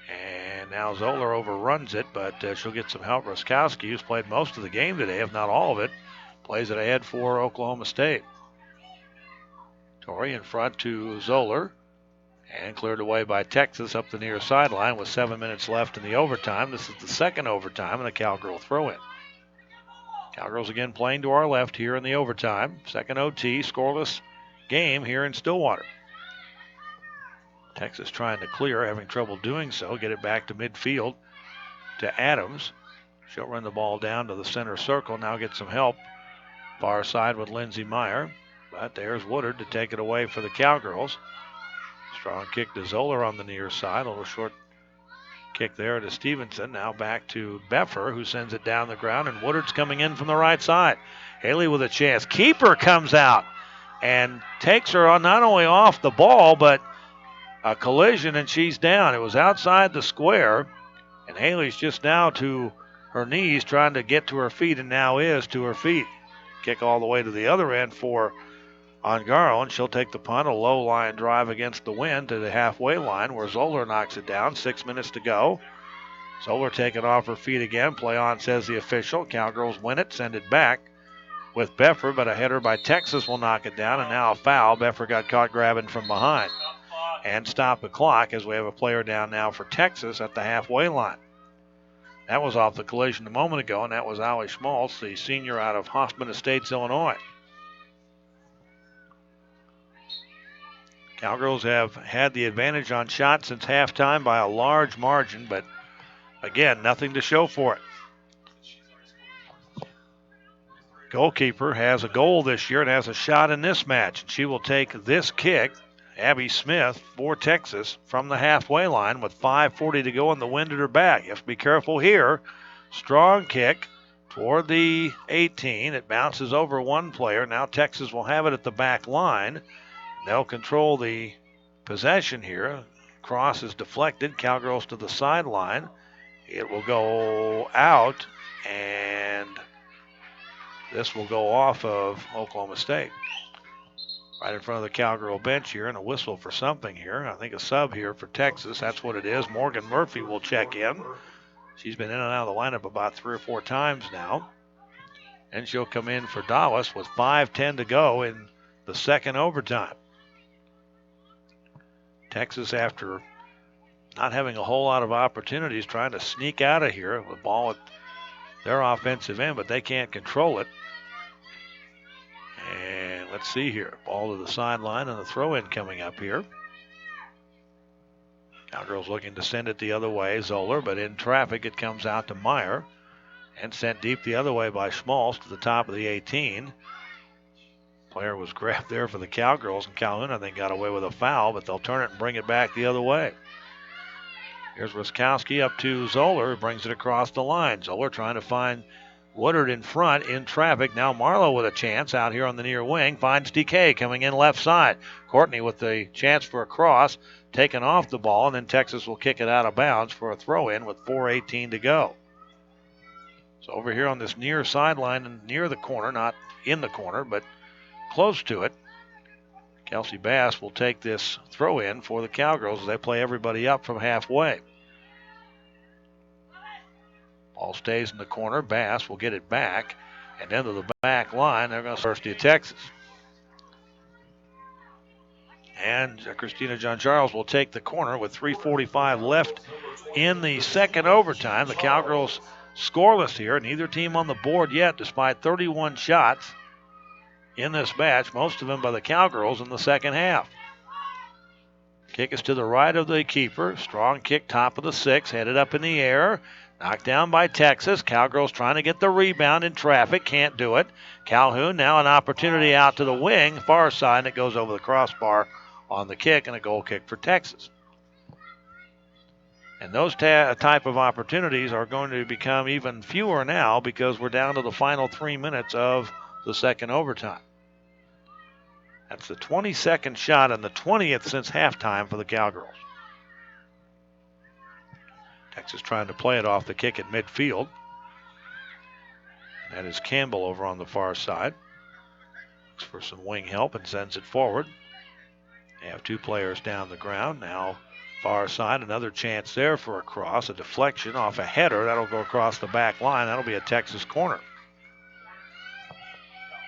And now Zoller overruns it, but she'll get some help. Ruskowski, who's played most of the game today, if not all of it, plays it ahead for Oklahoma State. Torrey in front to Zoller. And cleared away by Texas up the near sideline with 7 minutes left in the overtime. This is the second overtime and a Cowgirl throw-in. Cowgirls again playing to our left here in the overtime. Second OT, scoreless game here in Stillwater. Texas trying to clear, having trouble doing so. Get it back to midfield to Adams. She'll run the ball down to the center circle. Now get some help. Far side with Lindsey Meyer. But there's Woodard to take it away for the Cowgirls. Strong kick to Zoller on the near side. A little short kick there to Stevenson. Now back to Beffer, who sends it down the ground. And Woodard's coming in from the right side. Haley with a chance. Keeper comes out and takes her on not only off the ball, but a collision, and she's down. It was outside the square. And Haley's just now to her knees trying to get to her feet, and now is to her feet. Kick all the way to the other end for Ongaro, and she'll take the punt. A low line drive against the wind to the halfway line where Zoller knocks it down. 6 minutes to go. Zoller taking off her feet again. Play on, says the official. Cowgirls win it, send it back with Beffer, but a header by Texas will knock it down, and now a foul. Beffer got caught grabbing from behind. And stop the clock as we have a player down now for Texas at the halfway line. That was off the collision a moment ago, and that was Allie Schmaltz, the senior out of Hoffman Estates, Illinois. Cowgirls have had the advantage on shots since halftime by a large margin, but again, nothing to show for it. Goalkeeper has a goal this year and has a shot in this match. She will take this kick, Abby Smith, for Texas from the halfway line with 5:40 to go and the wind at her back. You have to be careful here. Strong kick toward the 18. It bounces over one player. Now Texas will have it at the back line. They'll control the possession here. Cross is deflected. Cowgirls to the sideline. It will go out, and this will go off of Oklahoma State. Right in front of the Cowgirl bench here, and a whistle for something here. I think a sub here for Texas. That's what it is. Morgan Murphy will check in. She's been in and out of the lineup about 3 or 4 times now. And she'll come in for Dallas with 5:10 to go in the second overtime. Texas, after not having a whole lot of opportunities, trying to sneak out of here with the ball at their offensive end, but they can't control it. And let's see here. Ball to the sideline and the throw-in coming up here. Cowgirls looking to send it the other way. Zoller, but in traffic it comes out to Meyer. And sent deep the other way by Schmaltz to the top of the 18. Player was grabbed there for the Cowgirls, and Calhoun, I think, got away with a foul, but they'll turn it and bring it back the other way. Here's Ruskowski up to Zoller, who brings it across the line. Zoller trying to find Woodard in front in traffic. Now Marlowe with a chance out here on the near wing. Finds DK coming in left side. Courtney with the chance for a cross. Taken off the ball, and then Texas will kick it out of bounds for a throw-in with 4:18 to go. So over here on this near sideline and near the corner, not in the corner, but close to it, Kelsey Bass will take this throw-in for the Cowgirls as they play everybody up from halfway. Ball stays in the corner. Bass will get it back. And into the back line, they're going to University of Texas. And Christina John Charles will take the corner with 3:45 left in the second overtime. The Cowgirls scoreless here. Neither team on the board yet, despite 31 shots in this match, most of them by the Cowgirls in the second half. Kick is to the right of the keeper. Strong kick, top of the 6, headed up in the air. Knocked down by Texas. Cowgirls trying to get the rebound in traffic. Can't do it. Calhoun now an opportunity out to the wing, far side, and it goes over the crossbar on the kick, and a goal kick for Texas. And those type of opportunities are going to become even fewer now because we're down to the final 3 minutes of the second overtime. That's the 22nd shot and the 20th since halftime for the Cowgirls. Texas trying to play it off the kick at midfield. That is Campbell over on the far side. Looks for some wing help and sends it forward. They have 2 players down the ground. Now far side, another chance there for a cross. A deflection off a header. That'll go across the back line. That'll be a Texas corner.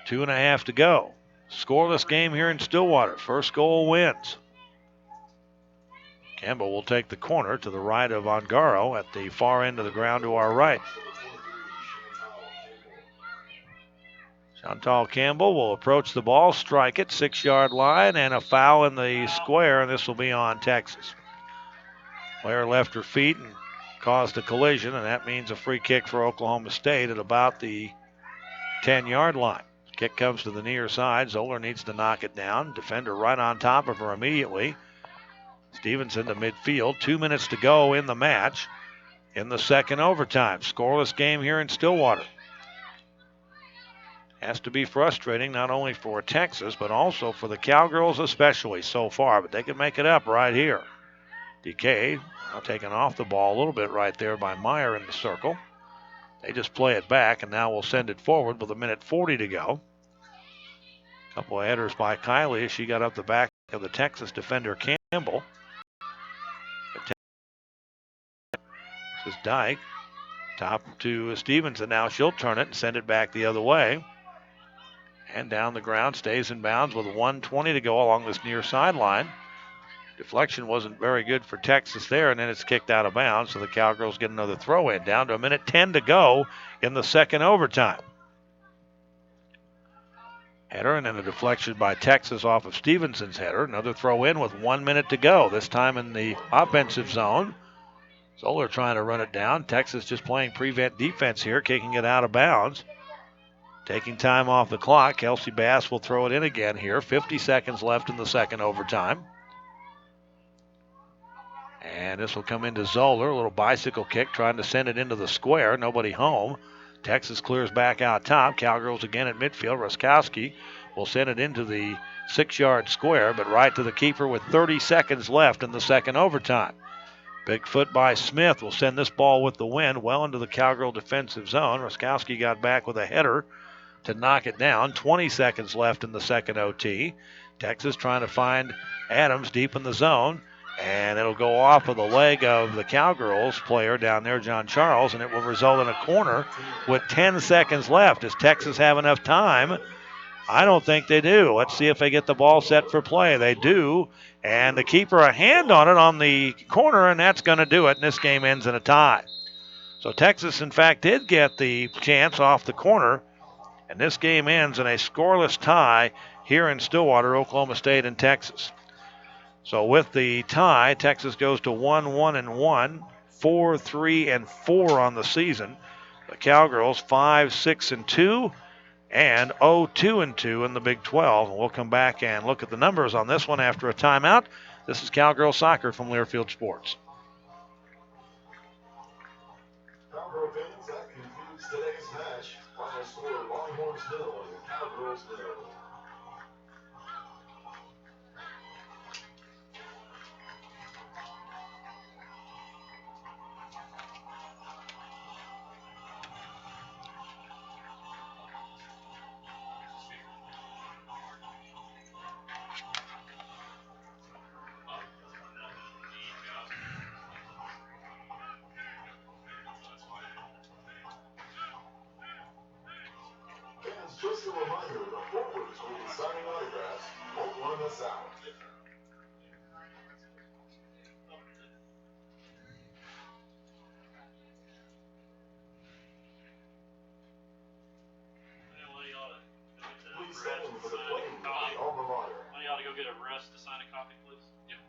2.5 to go. Scoreless game here in Stillwater. First goal wins. Campbell will take the corner to the right of Ongaro at the far end of the ground to our right. Chantal Campbell will approach the ball, strike it, 6-yard line, and a foul in the square, and this will be on Texas. Player left her feet and caused a collision, and that means a free kick for Oklahoma State at about the 10-yard line. Kick comes to the near side. Zoller needs to knock it down. Defender right on top of her immediately. Stevenson to midfield. 2 minutes to go in the match in the second overtime. Scoreless game here in Stillwater. Has to be frustrating not only for Texas, but also for the Cowgirls especially so far. But they can make it up right here. DK now taken off the ball a little bit right there by Meyer in the circle. They just play it back, and now we'll send it forward with 1:40 to go. Couple of headers by Kylie as she got up the back of the Texas defender Campbell. This is Dyke. Top to Stevenson. Now she'll turn it and send it back the other way. And down the ground, stays in bounds with 1:20 to go along this near sideline. Deflection wasn't very good for Texas there, and then it's kicked out of bounds, so the Cowgirls get another throw in. Down to 1:10 to go in the second overtime. Header, and then a deflection by Texas off of Stevenson's header. Another throw in with 1 minute to go, this time in the offensive zone. Zoller trying to run it down. Texas just playing prevent defense here, kicking it out of bounds. Taking time off the clock, Kelsey Bass will throw it in again here. 50 seconds left in the second overtime. And this will come into Zoller. A little bicycle kick, trying to send it into the square. Nobody home. Texas clears back out top. Cowgirls again at midfield. Roskowski will send it into the 6-yard square, but right to the keeper with 30 seconds left in the second overtime. Big foot by Smith will send this ball with the wind well into the Cowgirl defensive zone. Roskowski got back with a header to knock it down. 20 seconds left in the second OT. Texas trying to find Adams deep in the zone. And it'll go off of the leg of the Cowgirls player down there, John Charles, and it will result in a corner with 10 seconds left. Does Texas have enough time? I don't think they do. Let's see if they get the ball set for play. They do, and the keeper a hand on it on the corner, and that's going to do it, and this game ends in a tie. So Texas, in fact, did get the chance off the corner, and this game ends in a scoreless tie here in Stillwater, Oklahoma State and Texas. So with the tie, Texas goes to 1-1-1, 4-3-4 on the season. The Cowgirls 5-6-2, and 0-2-2 in the Big 12. And we'll come back and look at the numbers on this one after a timeout. This is Cowgirl Soccer from Learfield Sports. Cowgirl fans, that concludes today's match. Final score, Longhorns 0 and Cowgirls 0. Just a reminder, the forwards will be signing autographs. Won't run us out. Please stand for the playing of the alma mater. One of y'all to go get a Russ to sign a copy, please. Yep.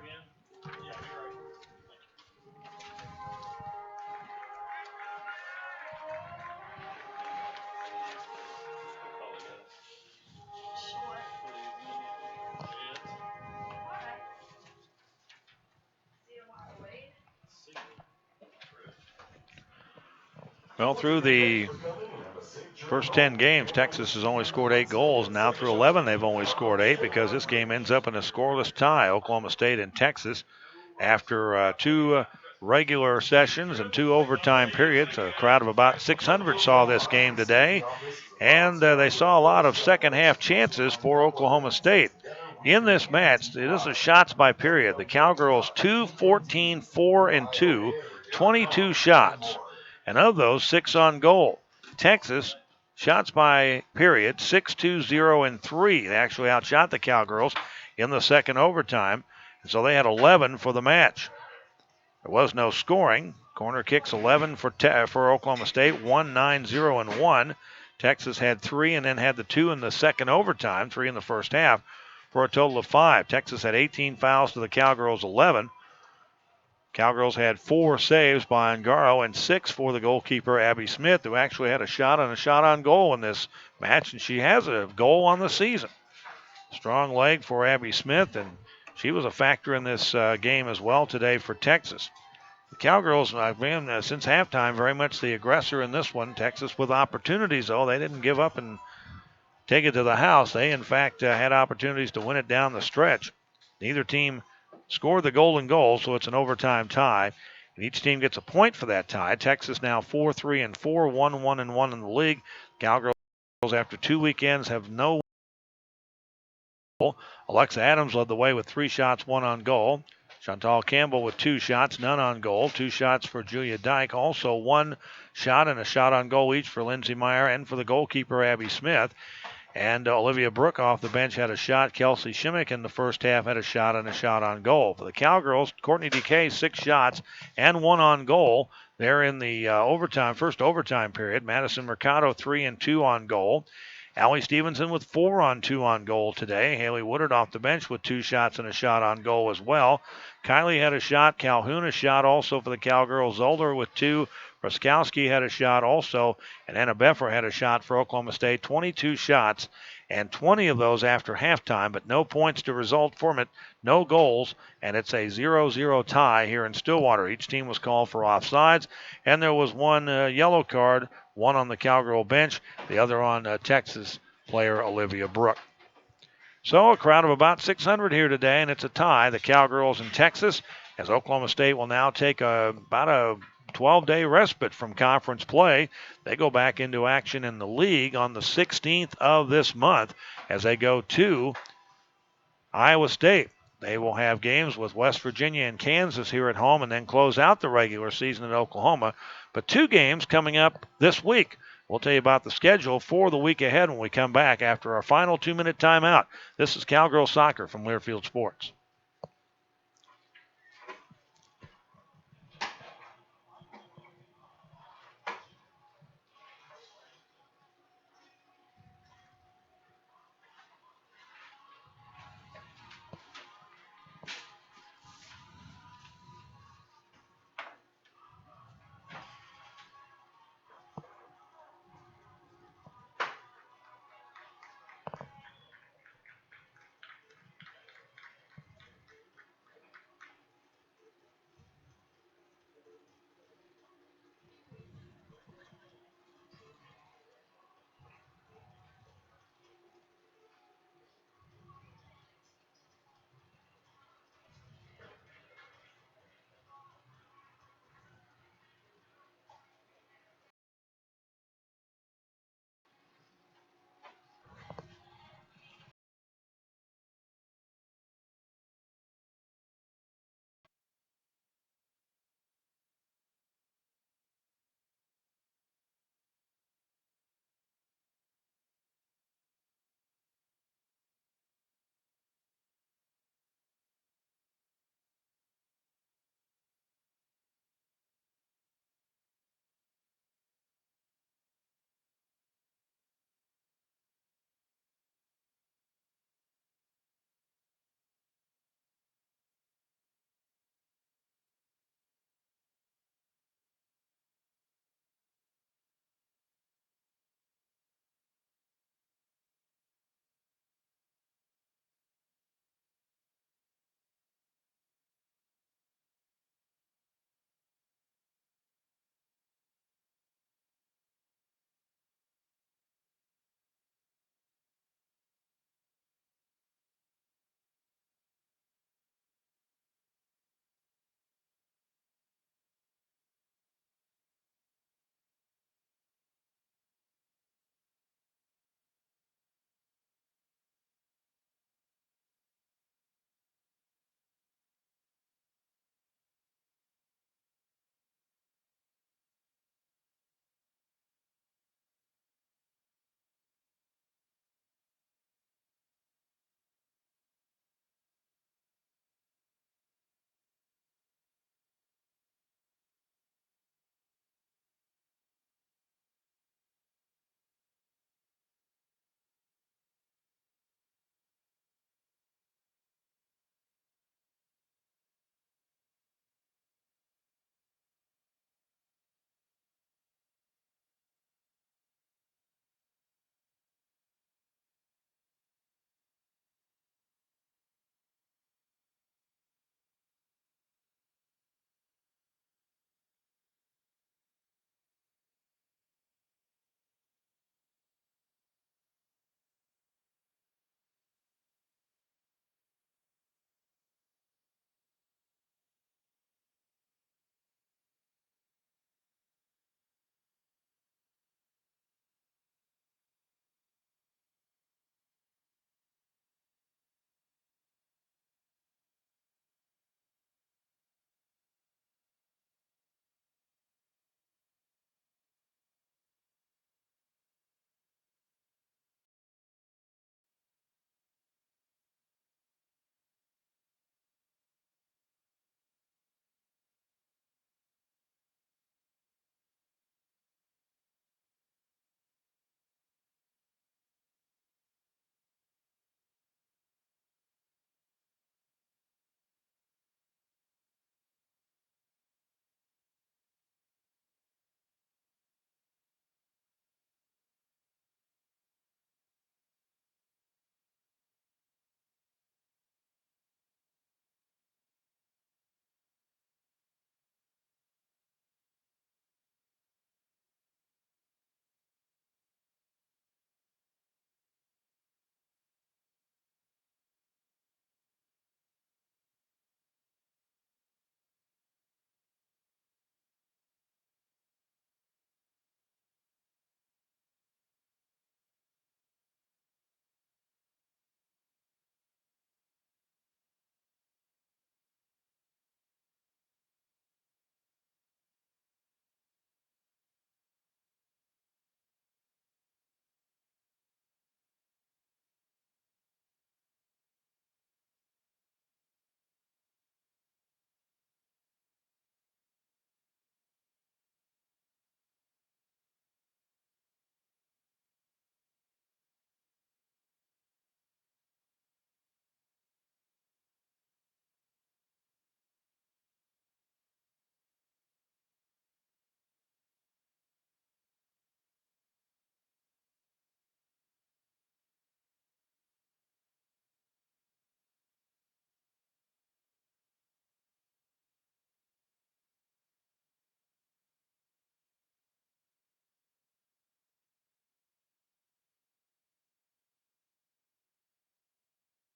Again? Yeah, you're right. Well, through the First 10 games, Texas has only scored 8 goals. Now through 11, they've only scored 8 because this game ends up in a scoreless tie, Oklahoma State and Texas. After 2 regular sessions and 2 overtime periods, a crowd of about 600 saw this game today, and they saw a lot of second half chances for Oklahoma State. In this match, this is shots by period. The Cowgirls 2, 14, 4, and 2, 22 shots, and of those, 6 on goal. Texas, shots by period, 6, 2, 0, and 3. They actually outshot the Cowgirls in the second overtime, and so they had 11 for the match. There was no scoring. Corner kicks 11 for Oklahoma State, 1, 9, 0, and 1. Texas had 3 and then had the 2 in the second overtime, 3 in the first half, for a total of 5. Texas had 18 fouls to the Cowgirls' 11. Cowgirls had 4 saves by Ongaro and 6 for the goalkeeper, Abby Smith, who actually had a shot on goal in this match, and she has a goal on the season. Strong leg for Abby Smith, and she was a factor in this game as well today for Texas. The Cowgirls have been, since halftime, very much the aggressor in this one. Texas with opportunities, though. They didn't give up and take it to the house. They, in fact, had opportunities to win it down the stretch. Neither team scored the golden goal, so it's an overtime tie. And each team gets a point for that tie. Texas now 4, 3, and 4, 1, 1, and 1 in the league. Cowgirls, after 2 weekends, have no. Alexa Adams led the way with 3 shots, 1 on goal. Chantal Campbell with 2 shots, none on goal. 2 shots for Julia Dyke. Also 1 shot and a shot on goal each for Lindsey Meyer and for the goalkeeper, Abby Smith. And Olivia Brooke off the bench had a shot. Kelsey Shimmick in the first half had a shot and a shot on goal. For the Cowgirls, Courtney DeKay, 6 shots and 1 on goal. They're in the first overtime period. Madison Mercado, 3 and 2 on goal. Allie Stevenson with 4 on 2 on goal today. Haley Woodard off the bench with 2 shots and a shot on goal as well. Kylie had a shot. Calhoun a shot also for the Cowgirls. Zolder with 2. Roskowski had a shot also. And Anna Beffer had a shot for Oklahoma State. 22 shots and 20 of those after halftime, but no points to result from it. No goals, and it's a 0-0 tie here in Stillwater. Each team was called for offsides, and there was 1 yellow card, 1 on the Cowgirl bench, the other on Texas player Olivia Brooke. So a crowd of about 600 here today, and it's a tie, the Cowgirls in Texas, as Oklahoma State will now take about a 12-day respite from conference play. They go back into action in the league on the 16th of this month as they go to Iowa State. They will have games with West Virginia and Kansas here at home and then close out the regular season in Oklahoma. But 2 games coming up this week. We'll tell you about the schedule for the week ahead when we come back after our final 2-minute timeout. This is Cowgirl Soccer from Learfield Sports.